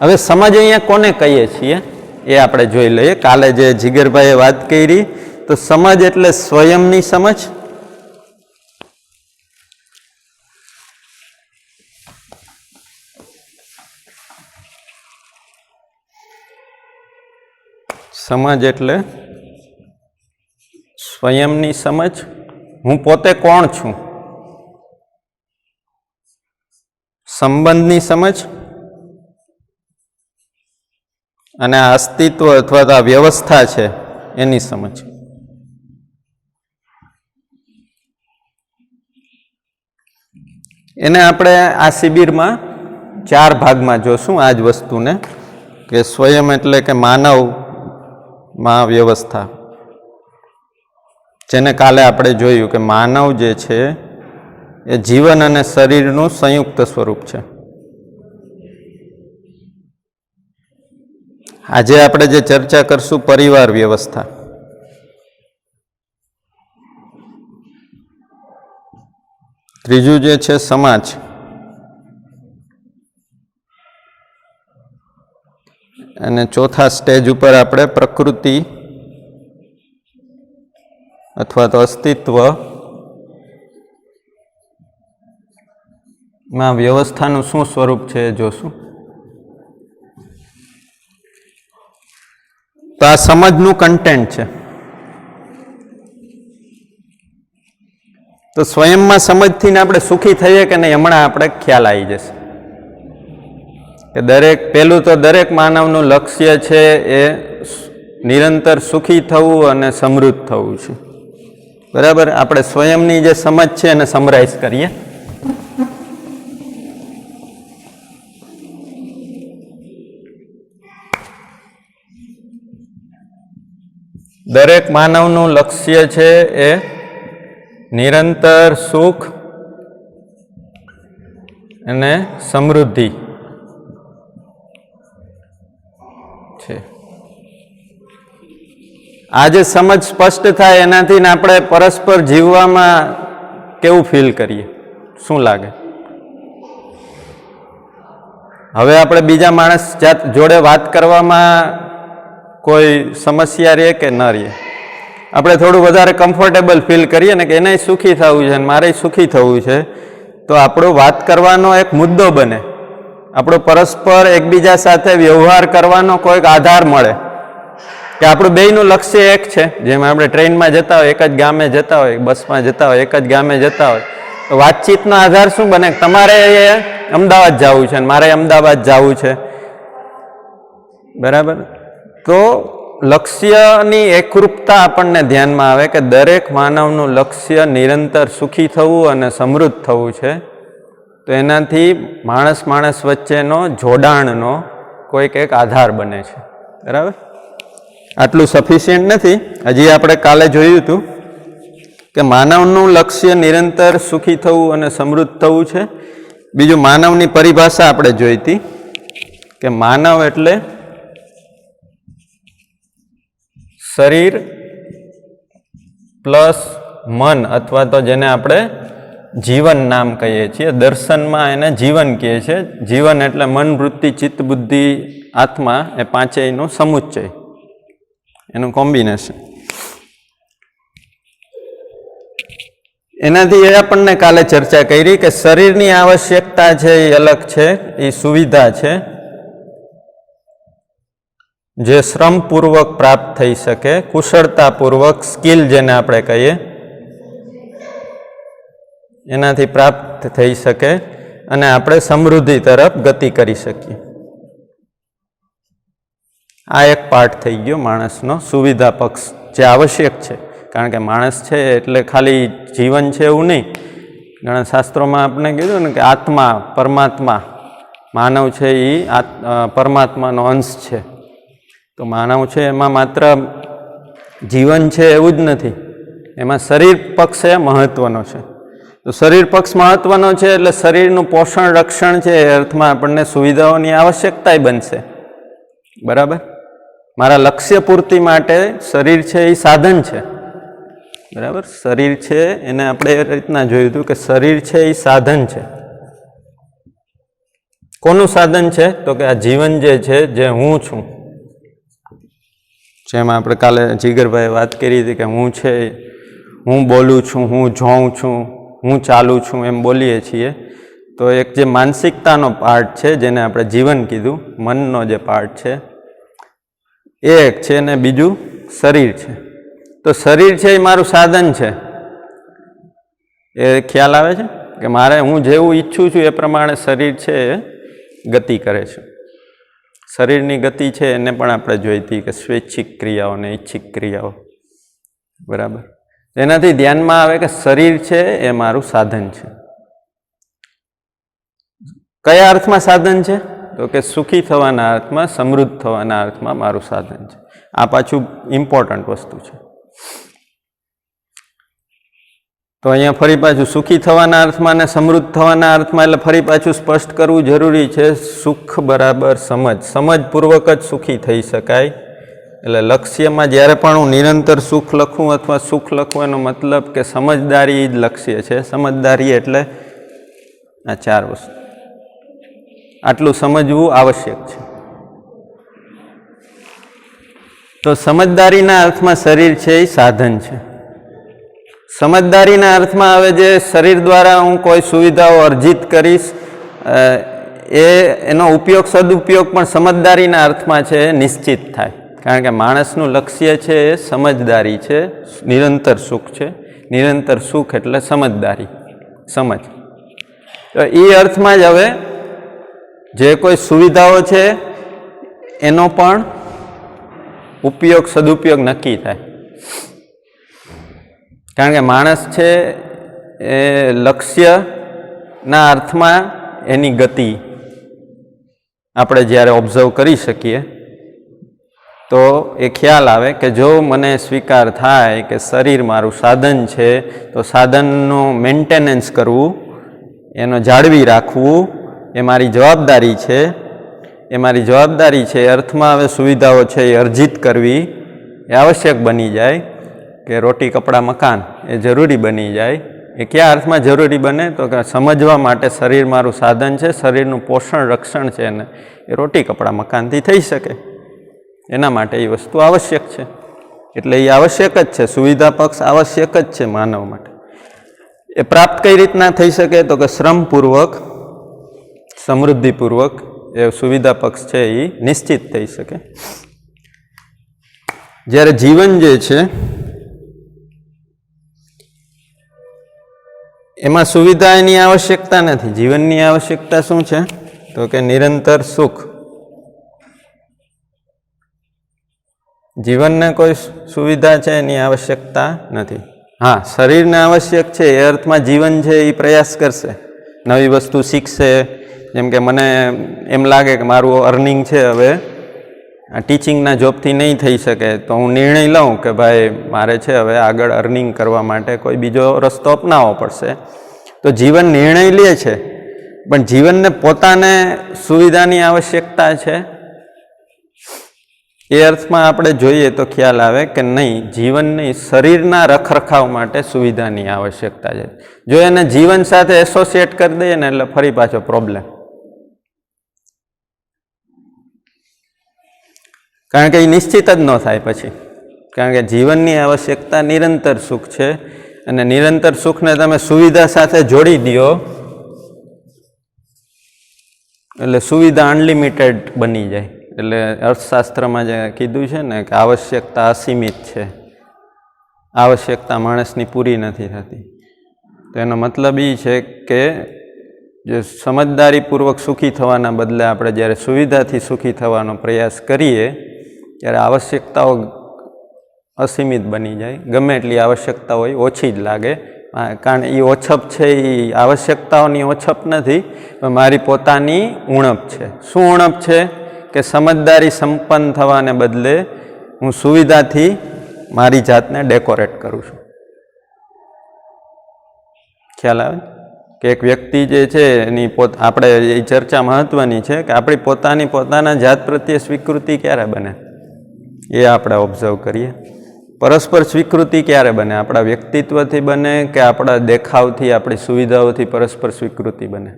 હવે સમજ અહીંયા કોને કહીએ છીએ એ આપણે જોઈ લઈએ. કાલે જે જીગરભાઈએ વાત કરી, તો સમજ એટલે સ્વયંની સમજ, સમજ એટલે સ્વયંની સમજ. હું પોતે કોણ છું, સંબંધની સમજ, અને આ અસ્તિત્વ અથવા તો આ વ્યવસ્થા છે એની સમજ. એને આપણે આ શિબિરમાં 4 ભાગમાં જોશું આ જ વસ્તુને, કે સ્વયં એટલે કે માનવમાં વ્યવસ્થા, જેને કાલે આપણે જોયું કે માનવ જે છે એ જીવન અને શરીરનું સંયુક્ત સ્વરૂપ છે. આજે આપણે જે ચર્ચા કરશું પરિવાર વ્યવસ્થા. ત્રીજું જે છે સમાજ, અને ચોથા સ્ટેજ ઉપર આપણે પ્રકૃતિ અથવા તો અસ્તિત્વ માં વ્યવસ્થાનું શું સ્વરૂપ છે એ જોશું. તો આ સમજનું કન્ટેન્ટ છે. તો સ્વયંમાં સમજથી આપણે સુખી થઈએ કે નહીં, હમણાં આપણે ખ્યાલ આવી જશે કે પહેલું તો દરેક માનવનું લક્ષ્ય છે એ નિરંતર સુખી થવું અને સમૃદ્ધ થવું છે. બરાબર. આપણે સ્વયંની જે સમજ છે એને સમરાઇઝ કરીએ. દરેક માનવનું લક્ષ્ય છે એ નિરંતર સુખ અને સમૃદ્ધિ છે. આ જે સમજ સ્પષ્ટ થાય એનાથી આપણે પરસ્પર જીવવામાં કેવું ફીલ કરીએ, શું લાગે? હવે આપણે બીજા માણસ જોડે વાત કરવામાં કોઈ સમસ્યા રહે કે ન રહે? આપણે થોડું વધારે કમ્ફર્ટેબલ ફીલ કરીએ ને કે એને સુખી થવું છે અને મારે સુખી થવું છે, તો આપણો વાત કરવાનો એક મુદ્દો બને, આપણો પરસ્પર એકબીજા સાથે વ્યવહાર કરવાનો કોઈક આધાર મળે કે આપણું બેયનું લક્ષ્ય એક છે. જેમ આપણે ટ્રેનમાં જતા હોય, એક જ ગામે જતા હોય, બસમાં જતા હોય, એક જ ગામે જતા હોય, તો વાતચીતનો આધાર શું બને? તમારે અમદાવાદ જવું છે અને મારે અમદાવાદ જવું છે. બરાબર. તો લક્ષ્યની એકરૂપતા આપણને ધ્યાનમાં આવે કે દરેક માનવનું લક્ષ્ય નિરંતર સુખી થવું અને સમૃદ્ધ થવું છે. તો એનાથી માણસ વચ્ચેનો જોડાણનો કોઈક એક આધાર બને છે. બરાબર. આટલું સફિશિયન્ટ નથી. હજી આપણે કાલે જોયું હતું કે માનવનું લક્ષ્ય નિરંતર સુખી થવું અને સમૃદ્ધ થવું છે. બીજું માનવની પરિભાષા આપણે જોઈ હતી કે માનવ એટલે શરીર પ્લસ મન, અથવા તો જેને આપણે જીવન નામ કહીએ છીએ. દર્શનમાં એને જીવન કહે છે. જીવન એટલે મન, વૃત્તિ, ચિત્ત, બુદ્ધિ, આત્મા, એ પાંચેયનું સમુચ્ચય, એનું કોમ્બિનેશન. એનાથી એ આપણને કાલે ચર્ચા કરી કે શરીરની આવશ્યકતા છે એ અલગ છે, એ સુવિધા છે જે શ્રમપૂર્વક પ્રાપ્ત થઈ શકે, કુશળતાપૂર્વક, સ્કિલ જેને આપણે કહીએ, એનાથી પ્રાપ્ત થઈ શકે અને આપણે સમૃદ્ધિ તરફ ગતિ કરી શકીએ. આ એક પાર્ટ થઈ ગયો માણસનો સુવિધા પક્ષ, જે આવશ્યક છે. કારણ કે માણસ છે એટલે ખાલી જીવન છે એવું નહીં. ઘણા શાસ્ત્રોમાં આપણે કીધું ને કે આત્મા, પરમાત્મા, માનવ છે એ પરમાત્માનો અંશ છે. તો માનવ છે એમાં માત્ર જીવન છે એવું જ નથી, એમાં શરીર પક્ષ એ મહત્વનો છે. તો શરીર પક્ષ મહત્વનો છે એટલે શરીરનું પોષણ, રક્ષણ છે એ અર્થમાં આપણને સુવિધાઓની આવશ્યકતા બનશે. બરાબર. મારા લક્ષ્ય પૂર્તિ માટે શરીર છે એ સાધન છે. બરાબર. શરીર છે એને આપણે એ રીતના જોયું હતું કે શરીર છે એ સાધન છે. કોનું સાધન છે? તો કે આ જીવન જે છે, જે હું છું, જેમાં આપણે કાલે જીગરભાઈએ વાત કરી હતી કે હું છે, હું બોલું છું, હું જોઉં છું, હું ચાલું છું, એમ બોલીએ છીએ. તો એક જે માનસિકતાનો પાર્ટ છે જેને આપણે જીવન કીધું, મનનો જે પાર્ટ છે એ એક છે, ને બીજું શરીર છે. તો શરીર છે એ મારું સાધન છે. એ ખ્યાલ આવે છે કે મારે હું જેવું ઈચ્છું છું એ પ્રમાણે શરીર છે એ ગતિ કરે છે. શરીરની ગતિ છે એને પણ આપણે જોઈ હતી કે સ્વૈચ્છિક ક્રિયાઓ અને ઈચ્છિક ક્રિયાઓ. બરાબર. એનાથી ધ્યાનમાં આવે કે શરીર છે એ મારું સાધન છે. કયા અર્થમાં સાધન છે? તો કે સુખી થવાના અર્થમાં, સમૃદ્ધ થવાના અર્થમાં મારું સાધન છે. આ પાછું ઇમ્પોર્ટન્ટ વસ્તુ છે. તો અહીંયા ફરી પાછું સુખી થવાના અર્થમાં અને સમૃદ્ધ થવાના અર્થમાં, એટલે ફરી પાછું સ્પષ્ટ કરવું જરૂરી છે. સુખ બરાબર સમજ, સમજપૂર્વક જ સુખી થઈ શકાય. એટલે લક્ષ્યમાં જ્યારે પણ હું નિરંતર સુખ લખું અથવા સુખ લખું, એનો મતલબ કે સમજદારી જ લક્ષ્ય છે. સમજદારી એટલે આ ચાર વસ્તુ, આટલું સમજવું આવશ્યક છે. તો સમજદારીના અર્થમાં શરીર છે એ સાધન છે. સમજદારીના અર્થમાં હવે જે શરીર દ્વારા હું કોઈ સુવિધાઓ અર્જિત કરીશ, એનો ઉપયોગ, સદુપયોગ પણ સમજદારીના અર્થમાં છે એ નિશ્ચિત થાય. કારણ કે માણસનું લક્ષ્ય છે એ સમજદારી છે, નિરંતર સુખ છે. નિરંતર સુખ એટલે સમજદારી, સમજ. તો એ અર્થમાં જ હવે જે કોઈ સુવિધાઓ છે એનો પણ ઉપયોગ સદુપયોગ નક્કી થાય. કારણ કે માણસ છે એ લક્ષ્યના અર્થમાં એની ગતિ આપણે જ્યારે ઓબ્ઝર્વ કરી શકીએ તો એ ખ્યાલ આવે કે જો મને સ્વીકાર થાય કે શરીર મારું સાધન છે તો સાધનનું મેન્ટેનન્સ કરવું, એનો જાળવી રાખવું એ મારી જવાબદારી છે. એ મારી જવાબદારી છે એ અર્થમાં હવે સુવિધાઓ છે એ અર્જિત કરવી એ આવશ્યક બની જાય કે રોટી કપડાં મકાન એ જરૂરી બની જાય. એ કયા અર્થમાં જરૂરી બને તો કે સમજવા માટે શરીર મારું સાધન છે, શરીરનું પોષણ રક્ષણ છે ને એ રોટી કપડાં મકાનથી થઈ શકે એના માટે એ વસ્તુ આવશ્યક છે. એટલે એ આવશ્યક જ છે, સુવિધા પક્ષ આવશ્યક જ છે માનવ માટે. એ પ્રાપ્ત કઈ રીતના થઈ શકે તો કે શ્રમપૂર્વક, સમૃદ્ધિપૂર્વક એ સુવિધા પક્ષ છે એ નિશ્ચિત થઈ શકે. જ્યારે જીવન જે છે એમાં સુવિધા એની આવશ્યકતા નથી. જીવનની આવશ્યકતા શું છે તો કે નિરંતર સુખ. જીવનને કોઈ સુવિધા છે એની આવશ્યકતા નથી. હા, શરીરને આવશ્યક છે એ અર્થમાં જીવન છે એ પ્રયાસ કરશે, નવી વસ્તુ શીખશે. જેમ કે મને એમ લાગે કે મારું અર્નિંગ છે હવે આ ટીચિંગના જોબથી નહીં થઈ શકે તો હું નિર્ણય લઉં કે ભાઈ મારે છે હવે આગળ અર્નિંગ કરવા માટે કોઈ બીજો રસ્તો અપનાવવો પડશે. તો જીવન નિર્ણય લે છે, પણ જીવનને પોતાને સુવિધાની આવશ્યકતા છે એ અર્થમાં આપણે જોઈએ તો ખ્યાલ આવે કે નહીં, જીવનની શરીરના રખરખાવ માટે સુવિધાની આવશ્યકતા છે. જો એને જીવન સાથે એસોસિએટ કરી દઈએ ને એટલે ફરી પાછો પ્રોબ્લેમ. કારણ કે એ નિશ્ચિત જ ન થાય પછી. કારણ કે જીવનની આવશ્યકતા નિરંતર સુખ છે અને નિરંતર સુખને તમે સુવિધા સાથે જોડી દો એટલે સુવિધા અનલિમિટેડ બની જાય. એટલે અર્થશાસ્ત્રમાં જે કીધું છે ને કે આવશ્યકતા અસીમિત છે, આવશ્યકતા માણસની પૂરી નથી થતી. તો એનો મતલબ એ છે કે જે સમજદારીપૂર્વક સુખી થવાના બદલે આપણે જ્યારે સુવિધાથી સુખી થવાનો પ્રયાસ કરીએ ત્યારે આવશ્યકતાઓ અસીમિત બની જાય. ગમે એટલી આવશ્યકતા હોય ઓછી જ લાગે. કારણ એ ઓછપ છે એ આવશ્યકતાઓની ઓછપ નથી, પણ મારી પોતાની ઉણપ છે. શું ઉણપ છે કે સમજદારી સંપન્ન થવાને બદલે હું સુવિધાથી મારી જાતને ડેકોરેટ કરું છું. ખ્યાલ આવે કે એક વ્યક્તિ જે છે એની આપણે એ ચર્ચા મહત્વની છે કે આપણી પોતાના જાત પ્રત્યે સ્વીકૃતિ ક્યારે બને એ આપણે ઓબ્ઝર્વ કરીએ. પરસ્પર સ્વીકૃતિ ક્યારે બને? આપણા વ્યક્તિત્વથી બને કે આપણા દેખાવથી, આપણી સુવિધાઓથી પરસ્પર સ્વીકૃતિ બને?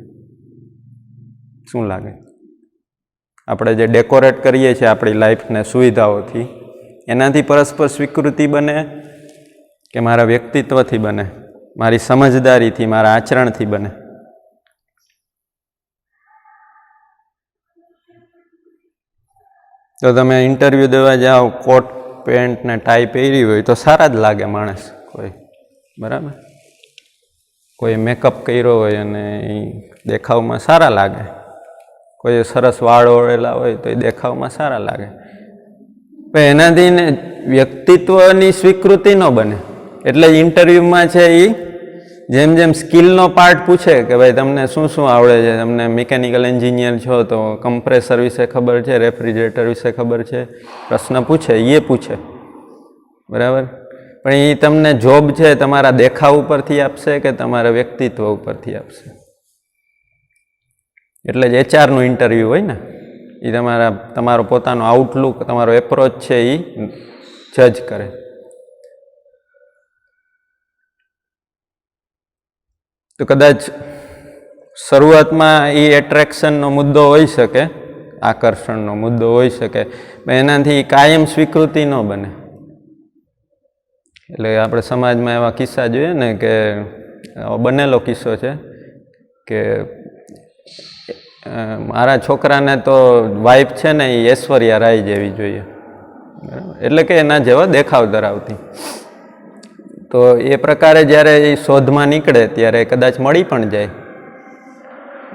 શું લાગે? આપણે જે ડેકોરેટ કરીએ છીએ આપણી લાઈફને સુવિધાઓથી, એનાથી પરસ્પર સ્વીકૃતિ બને કે મારા વ્યક્તિત્વથી બને, મારી સમજદારીથી, મારા આચરણથી બને? તો તમે ઇન્ટરવ્યૂ દેવા જાઓ, કોટ પેન્ટ ને ટાઈ પહેરી હોય તો સારા જ લાગે માણસ કોઈ, બરાબર? કોઈ મેકઅપ કર્યો હોય અને એ દેખાવમાં સારા લાગે, કોઈ સરસ વાળ ઓળેલા હોય તો એ દેખાવમાં સારા લાગે. પણ એનાથી ને વ્યક્તિત્વની સ્વીકૃતિ ન બને. એટલે ઇન્ટરવ્યૂમાં છે એ જેમ જેમ સ્કિલનો પાર્ટ પૂછે કે ભાઈ તમને શું શું આવડે છે, તમને મિકેનિકલ એન્જિનિયર છો તો કમ્પ્રેસર વિશે ખબર છે, રેફ્રિજરેટર વિશે ખબર છે, પ્રશ્ન પૂછે એ પૂછે, બરાબર? પણ એ તમને જોબ છે તમારા દેખાવ ઉપરથી આપશે કે તમારા વ્યક્તિત્વ ઉપરથી આપશે? એટલે જ એચઆરનું ઇન્ટરવ્યૂ હોય ને, એ તમારો પોતાનો આઉટલુક, તમારો એપ્રોચ છે એ જજ કરે. તો કદાચ શરૂઆતમાં એ એટ્રેક્શનનો મુદ્દો હોઈ શકે, આકર્ષણનો મુદ્દો હોઈ શકે, પણ એનાથી કાયમ સ્વીકૃતિ ન બને. એટલે આપણે સમાજમાં એવા કિસ્સા જોઈએ ને કે બનેલો કિસ્સો છે કે મારા છોકરાને તો વાઈફ છે ને એ ઐશ્વર્યા રાય જેવી જોઈએ, બરાબર? એટલે કે એના જેવા દેખાવ ધરાવતી. તો એ પ્રકારે જ્યારે એ શોધમાં નીકળે ત્યારે કદાચ મળી પણ જાય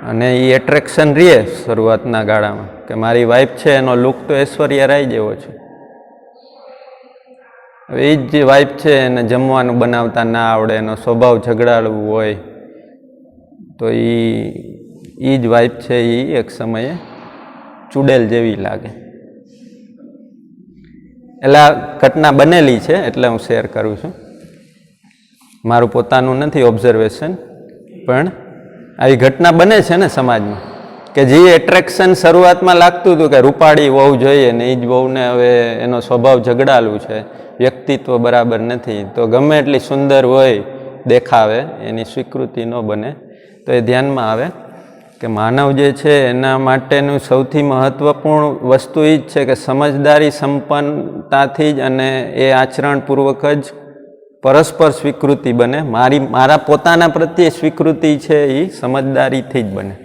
અને એ એટ્રેક્શન રહે શરૂઆતના ગાળામાં કે મારી વાઈફ છે એનો લુક તો ઐશ્વર્યા રાય જેવો છે. હવે એ જ જે વાઈફ છે એને જમવાનું બનાવતા ના આવડે, એનો સ્વભાવ ઝઘડાળું હોય, તો એ જ વાઈફ છે એ એક સમયે ચૂડેલ જેવી લાગે. એટલે આ ઘટના બનેલી છે એટલે હું શેર કરું છું, મારું પોતાનું નથી ઓબ્ઝર્વેશન, પણ આવી ઘટના બને છે ને સમાજમાં કે જે એટ્રેક્શન શરૂઆતમાં લાગતું હતું કે રૂપાળી વહુ જોઈએ ને એ જ વહુને હવે એનો સ્વભાવ ઝઘડાલું છે, વ્યક્તિત્વ બરાબર નથી, તો ગમે એટલી સુંદર હોય દેખાવે એની સ્વીકૃતિ ન બને. તો એ ધ્યાનમાં આવે કે માનવ જે છે એના માટેનું સૌથી મહત્ત્વપૂર્ણ વસ્તુ એ જ છે કે સમજદારી સંપન્નતાથી જ અને એ આચરણપૂર્વક જ પરસ્પર સ્વીકૃતિ બને. મારા પોતાના પ્રત્યે સ્વીકૃતિ છે એ સમજદારીથી જ બને.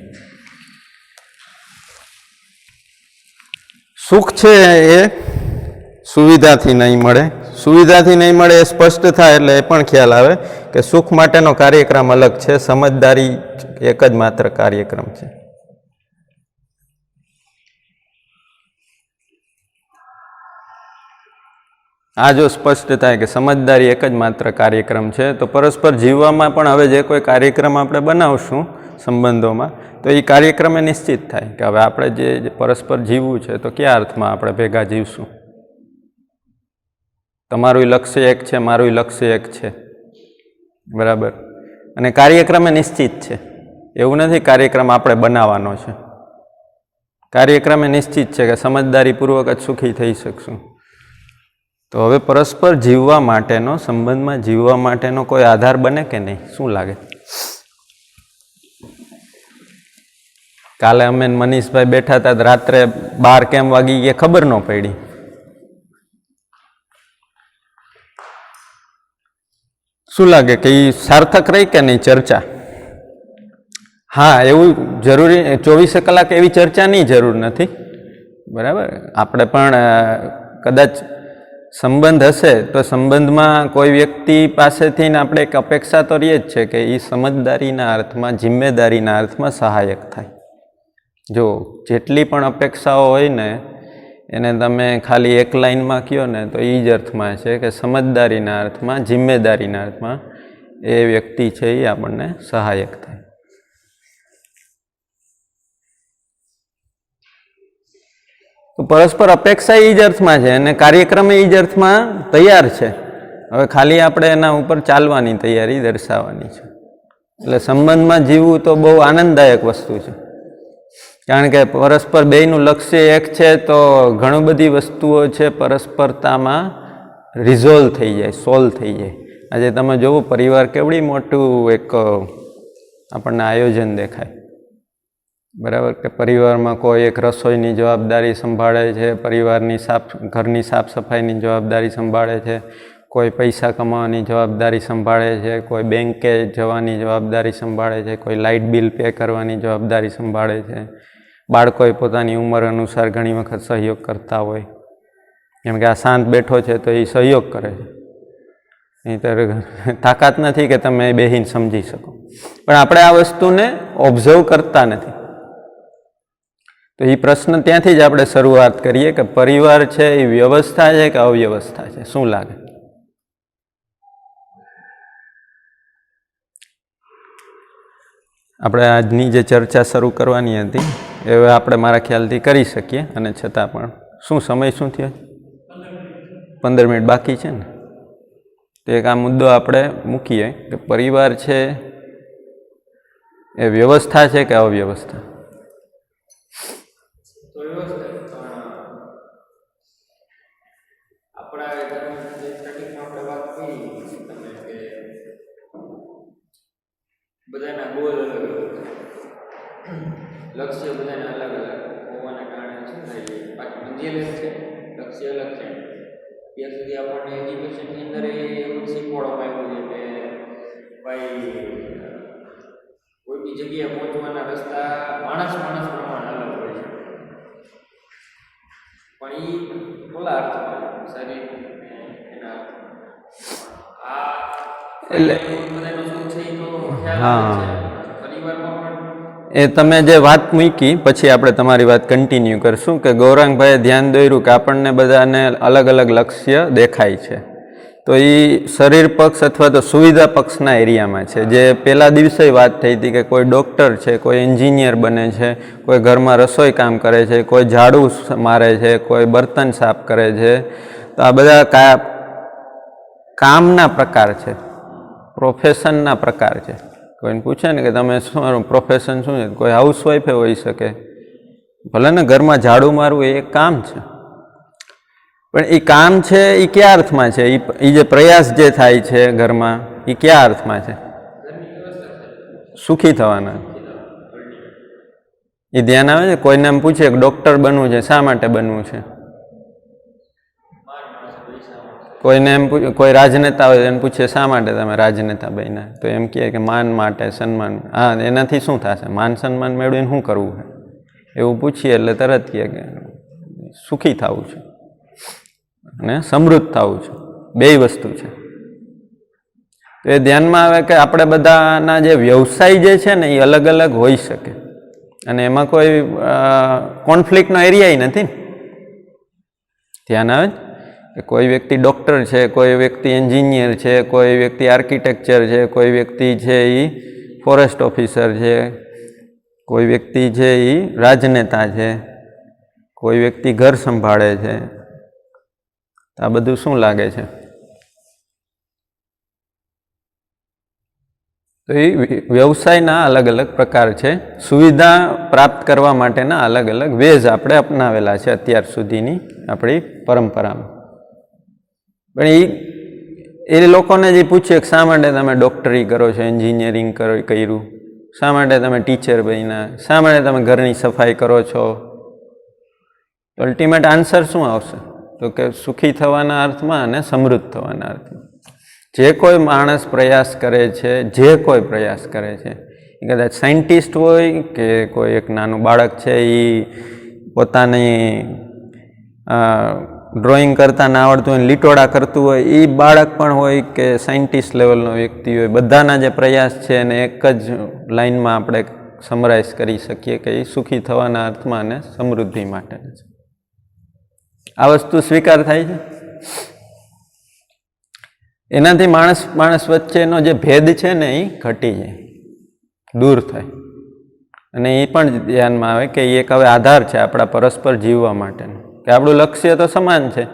સુખ છે એ સુવિધાથી નહીં મળે, સુવિધાથી નહીં મળે એ સ્પષ્ટ થાય એટલે એ પણ ખ્યાલ આવે કે સુખ માટેનો કાર્યક્રમ અલગ છે, સમજદારી એક જ માત્ર કાર્યક્રમ છે. આ જો સ્પષ્ટ થાય કે સમજદારી એક જ માત્ર કાર્યક્રમ છે, તો પરસ્પર જીવવામાં પણ હવે જે કોઈ કાર્યક્રમ આપણે બનાવશું સંબંધોમાં, તો એ કાર્યક્રમ એ નિશ્ચિત થાય કે હવે આપણે જે પરસ્પર જીવવું છે તો કયા અર્થમાં આપણે ભેગા જીવશું. તમારું લક્ષ્ય એક છે, મારું લક્ષ્ય એક છે, બરાબર. અને કાર્યક્રમ એ નિશ્ચિત છે, એવું નથી કાર્યક્રમ આપણે બનાવવાનો છે. કાર્યક્રમ એ નિશ્ચિત છે કે સમજદારીપૂર્વક જ સુખી થઈ શકશું. તો હવે પરસ્પર જીવવા માટેનો, સંબંધમાં જીવવા માટેનો કોઈ આધાર બને કે નહીં? શું લાગે? કાલે અમે મનીષભાઈ બેઠા હતા, રાત્રે 12 કેમ વાગી ગયા ખબર ન પડી. શું લાગે કે એ સાર્થક રહી કે નહીં ચર્ચા? હા, એવું જરૂરી 24 કલાક એવી ચર્ચાની જરૂર નથી, બરાબર. આપણે પણ કદાચ સંબંધ હશે તો સંબંધમાં કોઈ વ્યક્તિ પાસેથી આપણે એક અપેક્ષા તો રહી જ છે કે એ સમજદારીના અર્થમાં, જિમ્મેદારીના અર્થમાં સહાયક થાય. જો જેટલી પણ અપેક્ષાઓ હોય ને એને તમે ખાલી એક લાઈનમાં કહો ને તો એ જ અર્થમાં છે કે સમજદારીના અર્થમાં, જિમ્મેદારીના અર્થમાં એ વ્યક્તિ છે એ આપણને સહાયક થાય. તો પરસ્પર અપેક્ષા એ જ અર્થમાં છે અને કાર્યક્રમ એ જ અર્થમાં તૈયાર છે. હવે ખાલી આપણે એના ઉપર ચાલવાની તૈયારી દર્શાવવાની છે. એટલે સંબંધમાં જીવવું તો બહુ આનંદદાયક વસ્તુ છે, કારણ કે પરસ્પર બેયનું લક્ષ્ય એક છે, તો ઘણી બધી વસ્તુઓ છે પરસ્પરતામાં રિઝોલ્વ થઈ જાય, સોલ્વ થઈ જાય. આજે તમે જોવો પરિવાર કેવડી મોટું એક આપણને આયોજન દેખાય, બરાબર. કે પરિવારમાં કોઈ એક રસોઈની જવાબદારી સંભાળે છે, પરિવારની ઘરની સાફ સફાઈની જવાબદારી સંભાળે છે, કોઈ પૈસા કમાવાની જવાબદારી સંભાળે છે, કોઈ બેંકે જવાની જવાબદારી સંભાળે છે, કોઈ લાઇટ બિલ પે કરવાની જવાબદારી સંભાળે છે. બાળકોએ પોતાની ઉંમર અનુસાર ઘણી વખત સહયોગ કરતા હોય, જેમ કે આ શાંત બેઠો છે તો એ સહયોગ કરે છે, નહીંતર તાકાત નથી કે તમે બેહીને સમજી શકો. પણ આપણે આ વસ્તુને ઓબ્ઝર્વ કરતા નથી. તો એ પ્રશ્ન ત્યાંથી જ આપણે શરૂઆત કરીએ કે પરિવાર છે એ વ્યવસ્થા છે કે અવ્યવસ્થા છે? શું લાગે? આપણે આજની જે ચર્ચા શરૂ કરવાની હતી એ આપણે મારા ખ્યાલથી કરી શકીએ, અને છતાં પણ શું સમય શું થયો? 15 મિનિટ બાકી છે ને. તો એક આ મુદ્દો આપણે મૂકીએ કે પરિવાર છે એ વ્યવસ્થા છે કે અવ્યવસ્થા? બધાના ગોલ અલગ અલગ, લક્ષ્ય બધાના અલગ અલગ હોવાના કારણે શું થાય, બાકી મંજિલ એક છે, લક્ષ્ય અલગ છે. ત્યાં સુધી આપણને એજ્યુકેશનની અંદર એવું શીખવાડવામાં આવ્યું છે કે ભાઈ કોઈ બી જગ્યાએ પહોંચવાના રસ્તા માણસ પ્રમાણે અલગ હોય છે, પણ એ ખુલ્લા અર્થમાં શરીર એના આ એટલે બધાનો શું છે એ તો ખ્યાલ હા. આવે છે. પરિવારમાં પણ એ તમે જે વાત મૂકી પછી આપણે તમારી વાત કન્ટિન્યુ કરશું કે ગૌરાંગભાઈએ ધ્યાન દોર્યું કે આપણને બધાને અલગ અલગ લક્ષ્ય દેખાય છે, તો એ શરીર પક્ષ અથવા તો સુવિધા પક્ષના એરિયામાં છે. જે પહેલા દિવસે વાત થઈ હતી કે કોઈ ડૉક્ટર છે, કોઈ એન્જિનિયર બને છે, કોઈ ઘરમાં રસોઈ કામ કરે છે, કોઈ ઝાડુ મારે છે, કોઈ બર્તન સાફ કરે છે. તો આ બધા કામના પ્રકાર છે, પ્રોફેશનના પ્રકાર છે. કોઈને પૂછે ને કે તમે શું પ્રોફેશન શું છે, કોઈ હાઉસવાઈફે હોઈ શકે, ભલે ને ઘરમાં ઝાડુ મારવું એ એક કામ છે, પણ એ કામ છે એ કયા અર્થમાં છે, એ જે પ્રયાસ જે થાય છે ઘરમાં એ કયા અર્થમાં છે? સુખી થવાના. એ ધ્યાન આવે છે? કોઈને એમ પૂછે કે ડૉક્ટર બનવું છે, શા માટે બનવું છે? કોઈને એમ પૂછે, કોઈ રાજનેતા હોય એને પૂછે શા માટે તમે રાજનેતા બન્યા, તો એમ કહે કે માન માટે, સન્માન. હા, એનાથી શું થશે? માન સન્માન મેળવીને શું કરવું છે? એવું પૂછીએ એટલે તરત કહે કે સુખી થવું છે અને સમૃદ્ધ થવું છે, બેય વસ્તુ છે. તો એ ધ્યાનમાં આવે કે આપણે બધાના જે વ્યવસાય જે છે ને એ અલગ અલગ હોઈ શકે અને એમાં કોઈ કોન્ફ્લિક્ટનો એરિયા નથી. ધ્યાન આવે કે કોઈ વ્યક્તિ ડૉક્ટર છે, કોઈ વ્યક્તિ એન્જિનિયર છે, કોઈ વ્યક્તિ આર્કિટેક્ચર છે, કોઈ વ્યક્તિ છે એ ફોરેસ્ટ ઓફિસર છે, કોઈ વ્યક્તિ છે એ રાજનેતા છે, કોઈ વ્યક્તિ ઘર સંભાળે છે. આ બધું શું લાગે છે? તો એ વ્યવસાયના અલગ અલગ પ્રકાર છે, સુવિધા પ્રાપ્ત કરવા માટેના અલગ અલગ વેઝ આપણે અપનાવેલા છે અત્યાર સુધીની આપણી પરંપરામાં. પણ એ લોકોને જે પૂછીએ કે શા માટે તમે ડૉક્ટરી કરો છો, એન્જિનિયરિંગ કર્યું, શા માટે તમે ટીચર બન્યા, શા માટે તમે ઘરની સફાઈ કરો છો, અલ્ટિમેટ આન્સર શું આવશે? તો કે સુખી થવાના અર્થમાં અને સમૃદ્ધ થવાના અર્થમાં. જે કોઈ માણસ પ્રયાસ કરે છે, જે કોઈ પ્રયાસ કરે છે, એ કદાચ સાયન્ટિસ્ટ હોય કે કોઈ એક નાનું બાળક છે એ પોતાની ડ્રોઈંગ કરતા ના આવડતું હોય, લીટોડા કરતું હોય, એ બાળક પણ હોય કે સાયન્ટિસ્ટ લેવલનો વ્યક્તિ હોય, બધાના જે પ્રયાસ છે એને એક જ લાઇનમાં આપણે સમરાઇઝ કરી શકીએ કે એ સુખી થવાના અર્થમાં અને સમૃદ્ધિ માટે છે. આ વસ્તુ સ્વીકાર થાય છે. એનાથી માણસ વચ્ચેનો જે ભેદ છે ને એ ઘટી જાય, દૂર થાય. અને એ પણ ધ્યાનમાં આવે કે એ એક હવે આધાર છે આપણા પરસ્પર જીવવા માટેનો, કે આપણું લક્ષ્ય તો સમાન છે.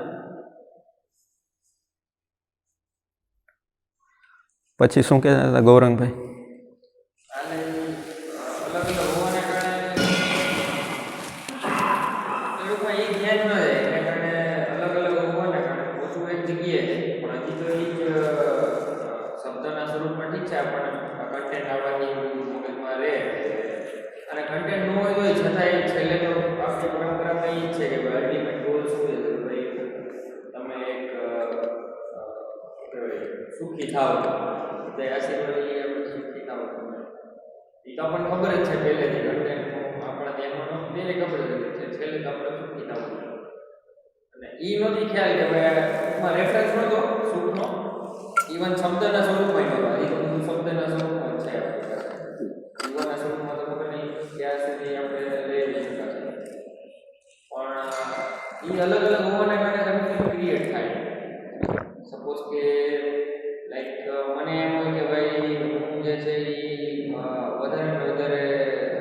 પછી શું કહેતા હતા ગૌરંગભાઈ? સુખી થાવ તે આશીર્વાદ સુખી થાવ એ તો આપણને ખબર જ છે પહેલેથી કન્ટેન્ટ આપણા ધ્યાનમાં તેને ખબર જ છે છેલ્લે તો આપણે સુખી થાવ અને એ નથી ખ્યાલ કે ભાઈ ટૂંકમાં રેફરન્સ નતો સુખનો ઇવન શબ્દના સ્વરૂપમાં નહોતા. એ તો બધું શબ્દના સ્વરૂપમાં જ છે આપણી પાસે. જીવનના સ્વરૂપમાં તો ખબર નહીં ક્યાં સુધી આપણે લઈ શકાશે, પણ એ અલગ અલગ હોવાને કારણે કન્ફ્લિક્ટ ક્રિએટ થાય. સપોઝ કે લાઈક મને એમ હોય કે ભાઈ હું જે છે એ વધારે ને વધારે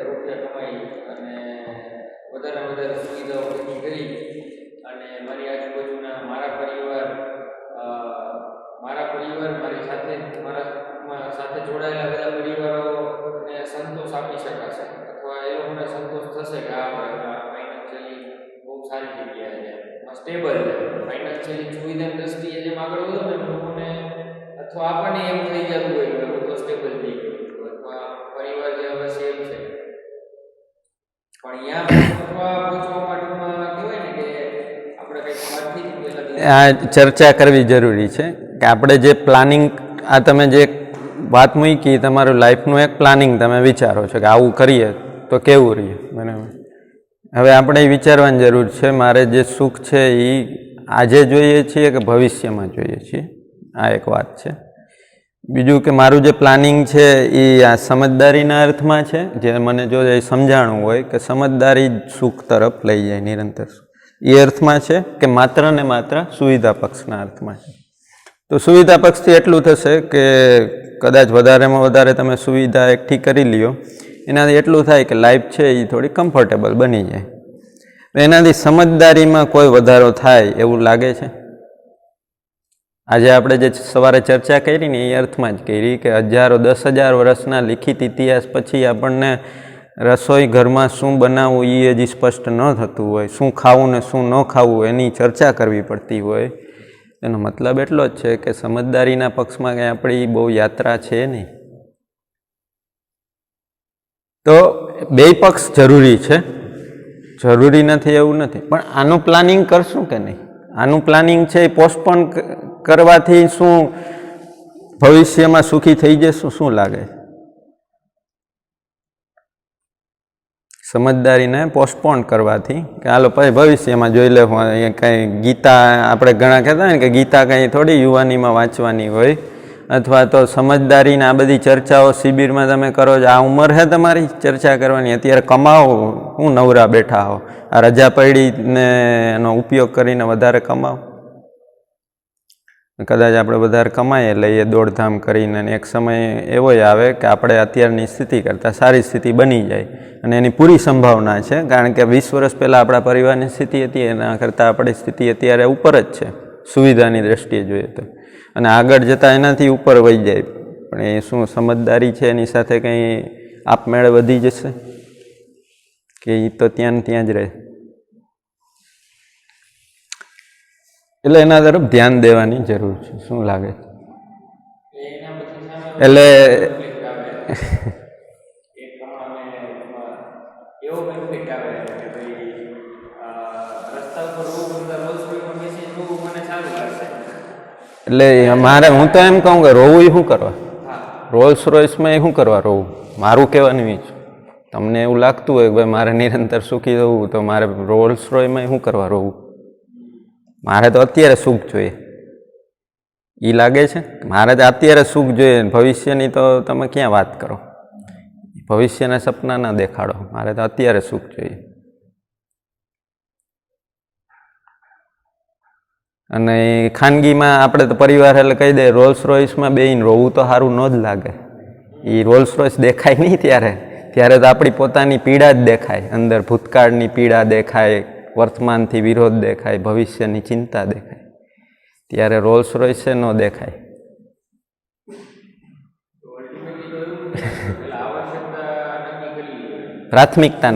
રૂપિયા કમાઈ અને વધારે સુવિધાઓ ભેગી કરી અને મારી આજુબાજુના મારા પરિવાર મારી સાથે જોડાયેલા બધા પરિવારોને સંતોષ આપી શકાશે અથવા એ લોકોને સંતોષ થશે કે આ ફાઇનાન્શિયલી બહુ સારી જગ્યાએ છે, સ્ટેબલ છે, ફાઇનાન્શિયલી સુવિધાની દ્રષ્ટિએ જેમ આગળ વધો ને લોકોને અથવા આપણને એમ થઈ જતું હોય કે હું તો સ્ટેબલ થઈ ગયું અથવા પરિવાર જે હવે સેફ છે. પણ અહીંયા પહોંચવા માટેમાં કહેવાય ને કે આપણે કંઈક સ્વાર્થી આ ચર્ચા કરવી જરૂરી છે કે આપણે જે પ્લાનિંગ, આ તમે જે વાત મૂકી તમારું લાઈફનું એક પ્લાનિંગ તમે વિચારો છો કે આવું કરીએ તો કેવું રહીએ, બરાબર. હવે આપણે એ વિચારવાની જરૂર છે મારે જે સુખ છે એ આજે જોઈએ છીએ કે ભવિષ્યમાં જોઈએ છીએ, આ એક વાત છે. બીજું કે મારું જે પ્લાનિંગ છે એ આ સમજદારીના અર્થમાં છે, જે મને જો એ સમજાણું હોય કે સમજદારી જ સુખ તરફ લઈ જાય નિરંતર, એ અર્થમાં છે કે માત્ર ને માત્ર સુવિધા પક્ષના અર્થમાં છે. તો સુવિધા પક્ષથી એટલું થશે કે કદાચ વધારેમાં વધારે તમે સુવિધા એકઠી કરી લ્યો, એનાથી એટલું થાય કે લાઈફ છે એ થોડી કમ્ફર્ટેબલ બની જાય. એનાથી સમજદારીમાં કોઈ વધારો થાય એવું લાગે છે? આજે આપણે જે સવારે ચર્ચા કરી ને એ અર્થમાં જ કરી કે 10,000 વર્ષના લિખિત ઇતિહાસ પછી આપણને રસોઈ ઘરમાં શું બનાવવું એ હજી સ્પષ્ટ ન થતું હોય, શું ખાવું ને શું ન ખાવું એની ચર્ચા કરવી પડતી હોય, એનો મતલબ એટલો જ છે કે સમજદારીના પક્ષમાં કંઈ આપણી બહુ યાત્રા છે નહીં. તો બેય પક્ષ જરૂરી છે, જરૂરી નથી એવું નથી, પણ આનું પ્લાનિંગ કરશું કે નહીં? આનું પ્લાનિંગ છે એ પોસ્ટપોન કરવાથી શું ભવિષ્યમાં સુખી થઈ જશું? શું લાગે? સમજદારીને પોસ્ટપોન કરવાથી કે હાલો પછી ભવિષ્યમાં જોઈ લે. કંઈ ગીતા આપણે ઘણા કહેતા હોય ને કે ગીતા કંઈ થોડી યુવાનીમાં વાંચવાની હોય, અથવા તો સમજદારીને આ બધી ચર્ચાઓ શિબિરમાં તમે કરો છો, આ ઉંમર છે તમારી ચર્ચા કરવાની, અત્યારે કમાવો, હું નવરા બેઠા હો, આ રજા પડીને એનો ઉપયોગ કરીને વધારે કમાવો. કદાચ આપણે વધારે કમાઈએ લઈએ દોડધામ કરીને, એક સમય એવો આવે કે આપણે અત્યારની સ્થિતિ કરતાં સારી સ્થિતિ બની જાય, અને એની પૂરી સંભાવના છે, કારણ કે 20 વર્ષ પહેલાં આપણા પરિવારની સ્થિતિ હતી એના કરતાં આપણી સ્થિતિ અત્યારે ઉપર જ છે સુવિધાની દ્રષ્ટિએ જોઈએ તો, અને આગળ જતાં એનાથી ઉપર વહી જાય. પણ એ શું સમજદારી છે એની સાથે કંઈ આપમેળે વધી જશે કે એ તો ત્યાં જ રહે? એટલે એના તરફ ધ્યાન દેવાની જરૂર છે. શું લાગે? એટલે એટલે મારે હું તો એમ કહું કે રોવું શું કરવા? રોલ્સ રોયસમાં એ શું કરવા રોવું? મારું કહેવાનું જ. તમને એવું લાગતું હોય કે ભાઈ મારે નિરંતર સુખી થવું તો મારે રોલ્સ રોયમાં શું કરવા રોવું? મારે તો અત્યારે સુખ જોઈએ. એ લાગે છે મારે તો અત્યારે સુખ જોઈએ, ભવિષ્યની તો તમે ક્યાં વાત કરો? ભવિષ્યના સપના ના દેખાડો, મારે તો અત્યારે સુખ જોઈએ. અને ખાનગીમાં આપણે તો પરિવાર એટલે કહી દે રોલ્સ રોયસમાં બેહીને રોવું તો સારું ન જ લાગે. એ રોલ્સ રોયસ દેખાય નહીં ત્યારે તો આપણી પોતાની પીડા જ દેખાય, અંદર ભૂતકાળની પીડા દેખાય, વર્તમાનથી વિરોધ દેખાય, ભવિષ્યની ચિંતા દેખાય. ત્યારે રોલ્સ રોયસ ન દેખાય. પ્રાથમિકતા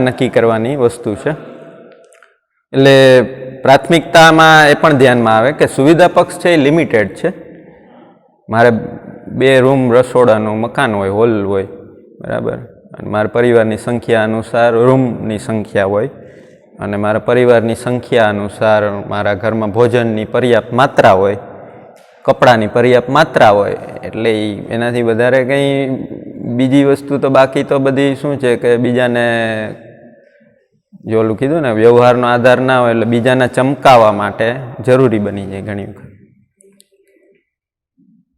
નક્કી કરવાની વસ્તુ છે. એટલે પ્રાથમિકતામાં એ પણ ધ્યાનમાં આવે કે સુવિધા પક્ષ છે એ લિમિટેડ છે. મારે 2 રૂમ રસોડાનું મકાન હોય, હોલ હોય, બરાબર, અને મારા પરિવારની સંખ્યા અનુસાર રૂમની સંખ્યા હોય, અને મારા પરિવારની સંખ્યા અનુસાર મારા ઘરમાં ભોજનની પર્યાપ્ત માત્રા હોય, કપડાની પર્યાપ્ત માત્રા હોય. એટલે એનાથી વધારે કંઈ બીજી વસ્તુ તો બાકી તો બધી શું છે કે બીજાને જો ઓલું કીધું ને વ્યવહારનો આધાર ના હોય એટલે બીજાને ચમકાવવા માટે જરૂરી બની જાય. ઘણી વખત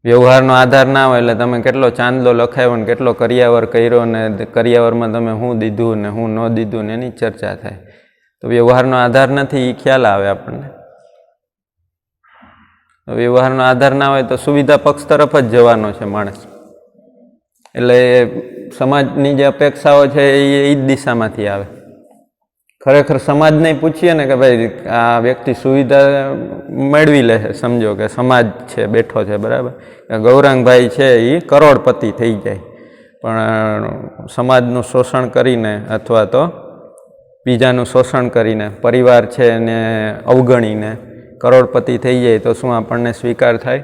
વ્યવહારનો આધાર ના હોય એટલે તમે કેટલો ચાંદલો લખાયો ને કેટલો કરિયાવર કર્યો ને કરિયાવરમાં તમે શું દીધું ને શું ન દીધું ને એની ચર્ચા થાય. તો વ્યવહારનો આધાર નથી એ ખ્યાલ આવે આપણને. વ્યવહારનો આધાર ના હોય તો સુવિધા પક્ષ તરફ જ જવાનો છે માણસ. એટલે સમાજની જે અપેક્ષાઓ છે એ જ દિશામાંથી આવે. ખરેખર સમાજને પૂછીએ ને કે ભાઈ આ વ્યક્તિ સુવિધા મેળવી લે છે, સમજો કે સમાજ છે બેઠો છે, બરાબર, ગૌરાંગભાઈ છે એ કરોડપતિ થઈ જાય, પણ સમાજનું શોષણ કરીને અથવા તો બીજાનું શોષણ કરીને પરિવાર છે એને અવગણીને કરોડપતિ થઈ જાય તો શું આપણને સ્વીકાર થાય?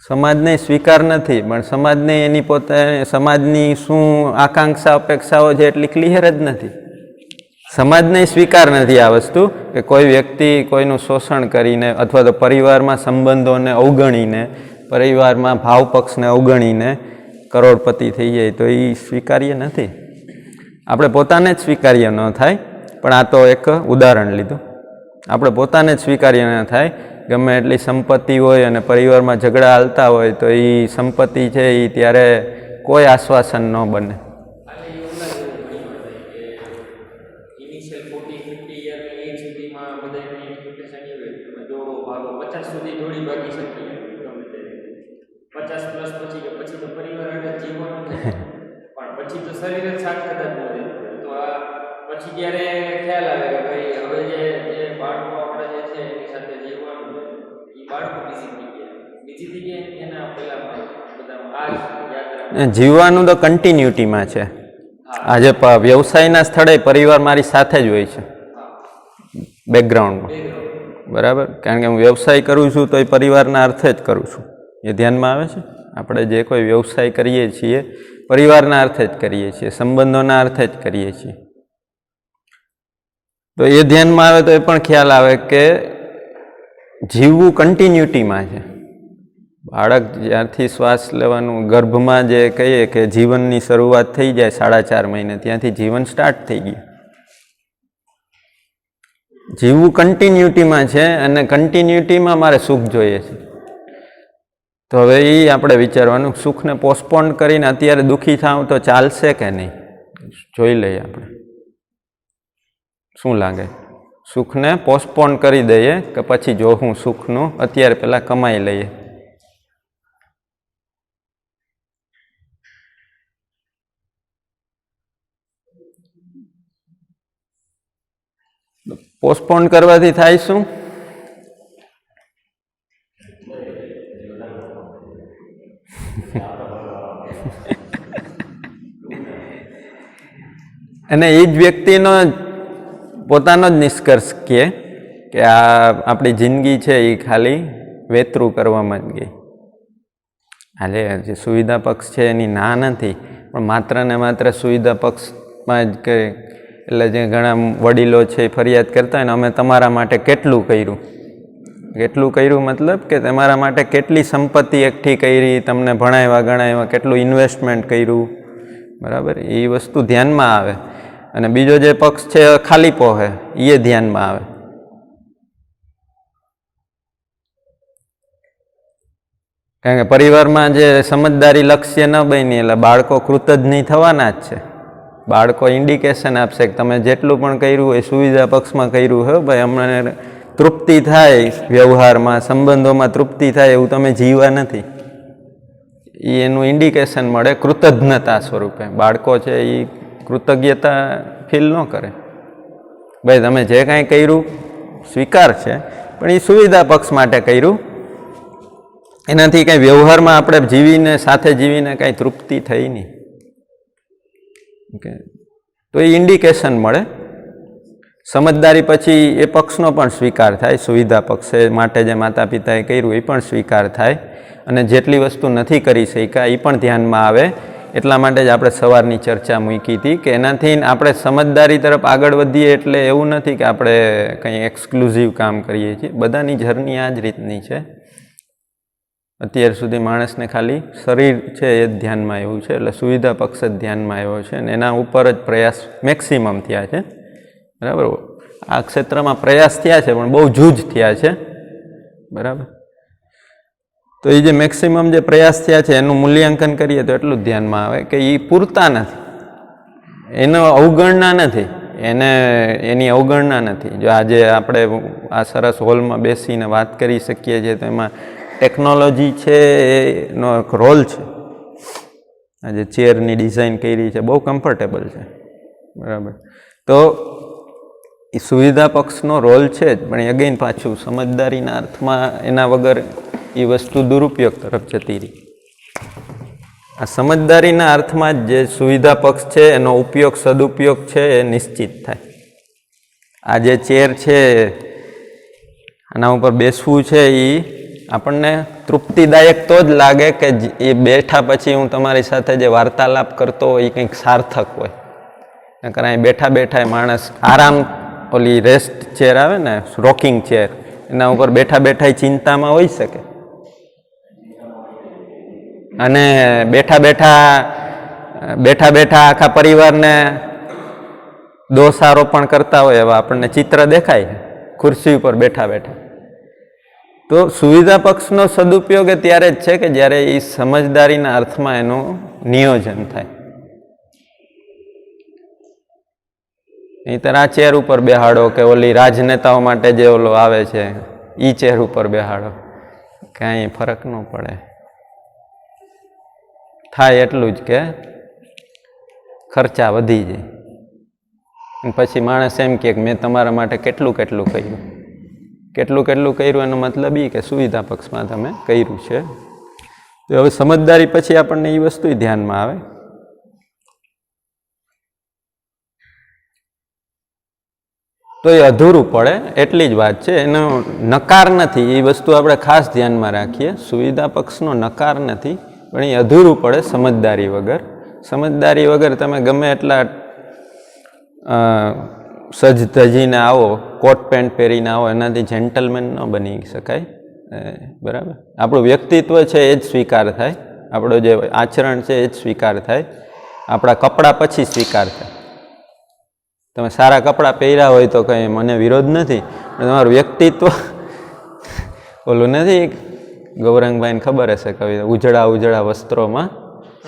સમાજને સ્વીકાર નથી, પણ સમાજને એની પોતે સમાજની શું આકાંક્ષા અપેક્ષાઓ છે એટલી ક્લિયર જ નથી. સમાજને સ્વીકાર નથી આ વસ્તુ કે કોઈ વ્યક્તિ કોઈનું શોષણ કરીને અથવા તો પરિવારમાં સંબંધોને અવગણીને, પરિવારમાં ભાવ પક્ષને અવગણીને કરોડપતિ થઈ જાય તો એ સ્વીકાર્ય નથી. આપણે પોતાને જ સ્વીકાર્ય ન થાય, પણ આ તો એક ઉદાહરણ લીધું. આપણે પોતાને જ સ્વીકાર્ય ન થાય ગમે એટલી સંપત્તિ હોય અને પરિવારમાં ઝઘડા હાલતા હોય તો એ સંપત્તિ છે એ ત્યારે કોઈ આશ્વાસન ન બને. ઇનિશિયલ 40-50 યરની એજ સુધીમાં બધાની એક્સપેક્ટેશન એવી હોય તમે દોડો ભાગો 50 સુધી દોડી ભાગી શકીએ ગમે તે 50 પ્લસ પછી તો પરિવાર એટલે જીવવાનું પણ પછી તો શરીર જ સાથ કદાચ બોલે તો આ પછી ત્યારે ખ્યાલ આવે કે ભાઈ હવે જે બાળકો આપણે જે છે એની સાથે જીવવાનું એ બાળકો બીજી થઈ ગયા એના પેલા બધા આ યાત્રા જીવવાનું તો કન્ટિન્યુટીમાં છે. આજે વ્યવસાયના સ્થળે પરિવાર મારી સાથે જ હોય છે બેકગ્રાઉન્ડમાં, બરાબર. કારણ કે હું વ્યવસાય કરું છું તો એ પરિવારના અર્થે જ કરું છું. એ ધ્યાનમાં આવે છે. આપણે જે કોઈ વ્યવસાય કરીએ છીએ પરિવારના અર્થે જ કરીએ છીએ, સંબંધોના અર્થે જ કરીએ છીએ. તો એ ધ્યાનમાં આવે તો એ પણ ખ્યાલ આવે કે જીવવું કન્ટિન્યુટીમાં છે. બાળક જ્યારથી શ્વાસ લેવાનું ગર્ભમાં જે કહીએ કે જીવનની શરૂઆત થઈ જાય 4.5 મહિને ત્યાંથી જીવન સ્ટાર્ટ થઈ ગયું. જીવવું કન્ટિન્યુટીમાં છે અને કન્ટિન્યુટીમાં મારે સુખ જોઈએ છે. તો હવે એ આપણે વિચારવાનું, સુખને પોસ્ટપોન કરીને અત્યારે દુઃખી થાવ તો ચાલશે કે નહીં, જોઈ લઈએ આપણે. શું લાગે? સુખને પોસ્ટપોન કરી દઈએ કે પછી જો હું સુખનું અત્યારે પહેલાં કમાઈ લઈએ. પોસ્ટપોન કરવાથી થાય શું? અને એ જ વ્યક્તિનો પોતાનો જ નિષ્કર્ષ કહે કે આ આપણી જિંદગી છે એ ખાલી વેતરું કરવામાં જ ગઈ. હાલે જે સુવિધા પક્ષ છે એની ના નથી, પણ માત્ર ને માત્ર સુવિધા પક્ષમાં જ કે એટલે જે ઘણા વડીલો છે એ ફરિયાદ કરતા હોય ને અમે તમારા માટે કેટલું કર્યું. કેટલું કર્યું મતલબ કે તમારા માટે કેટલી સંપત્તિ એકઠી કરી, તમને ભણાવ્યા ગણાવ્યા, કેટલું ઇન્વેસ્ટમેન્ટ કર્યું, બરાબર. એ વસ્તુ ધ્યાનમાં આવે. અને બીજો જે પક્ષ છે ખાલી પોહે એ ધ્યાનમાં આવે. કારણ કે પરિવારમાં જે સમજદારી લક્ષ્ય ન બની એટલે બાળકો કૃતજ્ઞ થવાના જ છે. બાળકો ઇન્ડિકેશન આપશે કે તમે જેટલું પણ કર્યું એ સુવિધા પક્ષમાં કર્યું હોય ભાઈ, અમને તૃપ્તિ થાય વ્યવહારમાં, સંબંધોમાં તૃપ્તિ થાય એવું તમે જીવા નથી. એ એનું ઇન્ડિકેશન મળે કૃતજ્ઞતા સ્વરૂપે. બાળકો છે એ કૃતજ્ઞતા ફીલ ન કરે. ભાઈ તમે જે કાંઈ કર્યું સ્વીકાર છે, પણ એ સુવિધા પક્ષ માટે કર્યું, એનાથી કંઈ વ્યવહારમાં આપણે જીવીને સાથે જીવીને કાંઈ તૃપ્તિ થઈ નહીં. ઓકે, તો એ ઇન્ડિકેશન મળે. સમજદારી પછી એ પક્ષનો પણ સ્વીકાર થાય, સુવિધા પક્ષે માટે જે માતા પિતાએ કર્યું એ પણ સ્વીકાર થાય, અને જેટલી વસ્તુ નથી કરી શક્યા એ પણ ધ્યાનમાં આવે. એટલા માટે જ આપણે સવારની ચર્ચા મૂકી હતી કે એનાથી આપણે સમજદારી તરફ આગળ વધીએ એટલે એવું નથી કે આપણે કંઈ એક્સક્લુઝિવ કામ કરીએ છીએ. બધાની જર્ની આ જ રીતની છે. અત્યાર સુધી માણસને ખાલી શરીર છે એ જ ધ્યાનમાં આવ્યું છે, એટલે સુવિધા પક્ષ જ ધ્યાનમાં આવ્યો છે અને એના ઉપર જ પ્રયાસ મેક્સિમમ થયા છે, બરાબર. આ ક્ષેત્રમાં પ્રયાસ થયા છે પણ બહુ જૂજ થયા છે, બરાબર. તો એ જે મેક્સિમમ જે પ્રયાસ થયા છે એનું મૂલ્યાંકન કરીએ તો એટલું જ ધ્યાનમાં આવે કે એ પૂરતા નથી, એનો અવગણના નથી, એની અવગણના નથી. જો આજે આપણે આ સરસ હોલમાં બેસીને વાત કરી શકીએ છીએ તો એમાં ટેકનોલોજી છે એનો એક રોલ છે. આજે ચેરની ડિઝાઇન કરી છે, બહુ કમ્ફર્ટેબલ છે, બરાબર. તો એ સુવિધા પક્ષનો રોલ છે જ, પણ અગેન પાછું સમજદારીના અર્થમાં એના વગર એ વસ્તુ દુરુપયોગ તરફ જતી રહી. આ સમજદારીના અર્થમાં જ જે સુવિધા પક્ષ છે એનો ઉપયોગ સદુપયોગ છે એ નિશ્ચિત થાય. આ જે ચેર છે આના ઉપર બેસવું છે એ આપણને તૃપ્તિદાયક તો જ લાગે કે એ બેઠા પછી હું તમારી સાથે જે વાર્તાલાપ કરતો હોય એ કંઈક સાર્થક હોય. નકર અહીં બેઠા બેઠા માણસ આરામ, ઓલી રેસ્ટ ચેર આવે ને રોકિંગ ચેર, એના ઉપર બેઠા બેઠા ચિંતામાં હોઈ શકે, અને બેઠા બેઠા આખા પરિવારને દોષારોપણ કરતા હોય એવા આપણને ચિત્ર દેખાય ખુરશી ઉપર બેઠા બેઠા. તો સુવિધા પક્ષનો સદુપયોગ ત્યારે જ છે કે જ્યારે એ સમજદારીના અર્થમાં એનું નિયોજન થાય. નહીંતર આ ચેર ઉપર બેહાડો કે ઓલી રાજનેતાઓ માટે જે ઓલો આવે છે એ ચેર ઉપર બેહાડો, કાંઈ ફરક ન પડે. થાય એટલું જ કે ખર્ચા વધી જાય. અને પછી માણસ એમ કે મેં તમારા માટે કેટલું કેટલું કર્યું. કેટલું કેટલું કર્યું એનો મતલબ એ કે સુવિધા પક્ષમાં તમે કર્યું છે. તો હવે સમજદારી પછી આપણને એ વસ્તુ ધ્યાનમાં આવે. તો એ અધૂરું પડે એટલી જ વાત છે. એનો નકાર નથી, એ વસ્તુ આપણે ખાસ ધ્યાનમાં રાખીએ. સુવિધા પક્ષનો નકાર નથી, પણ એ અધૂરું પડે સમજદારી વગર. સમજદારી વગર તમે ગમે એટલા સજ ધજીને આવો, કોટ પેન્ટ પહેરીને આવો, એનાથી જેન્ટલમેન ન બની શકાય. બરાબર, આપણું વ્યક્તિત્વ છે એ જ સ્વીકાર થાય, આપણો જે આચરણ છે એ જ સ્વીકાર થાય, આપણા કપડાં પછી સ્વીકાર થાય. તમે સારા કપડાં પહેર્યા હોય તો કંઈ મને વિરોધ નથી, તમારું વ્યક્તિત્વ ઓલું નથી. ગૌરંગભાઈને ખબર હશે કવિતા, ઉજળા ઉજળા વસ્ત્રોમાં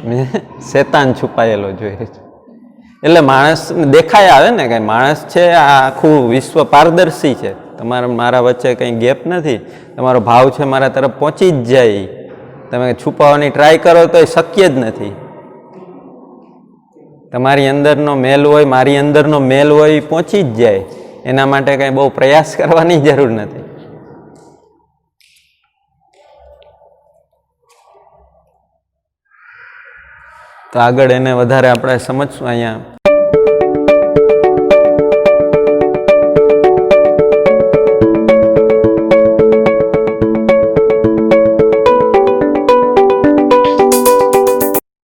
મેં શેતાન છુપાયેલો જોઈએ છે. એટલે માણસ દેખાય આવે ને, કંઈ માણસ છે આ આખું વિશ્વ પારદર્શી છે. તમારા મારા વચ્ચે કંઈ ગેપ નથી, તમારો ભાવ છે મારા તરફ પહોંચી જ જાય. તમે છુપાવવાની ટ્રાય કરો તો એ શક્ય જ નથી. તમારી અંદરનો મેલ હોય, મારી અંદરનો મેલ હોય એ પહોંચી જ જાય. એના માટે કંઈ બહુ પ્રયાસ કરવાની જરૂર નથી. તો આગળ એને વધારે આપણે સમજશું. અહીંયા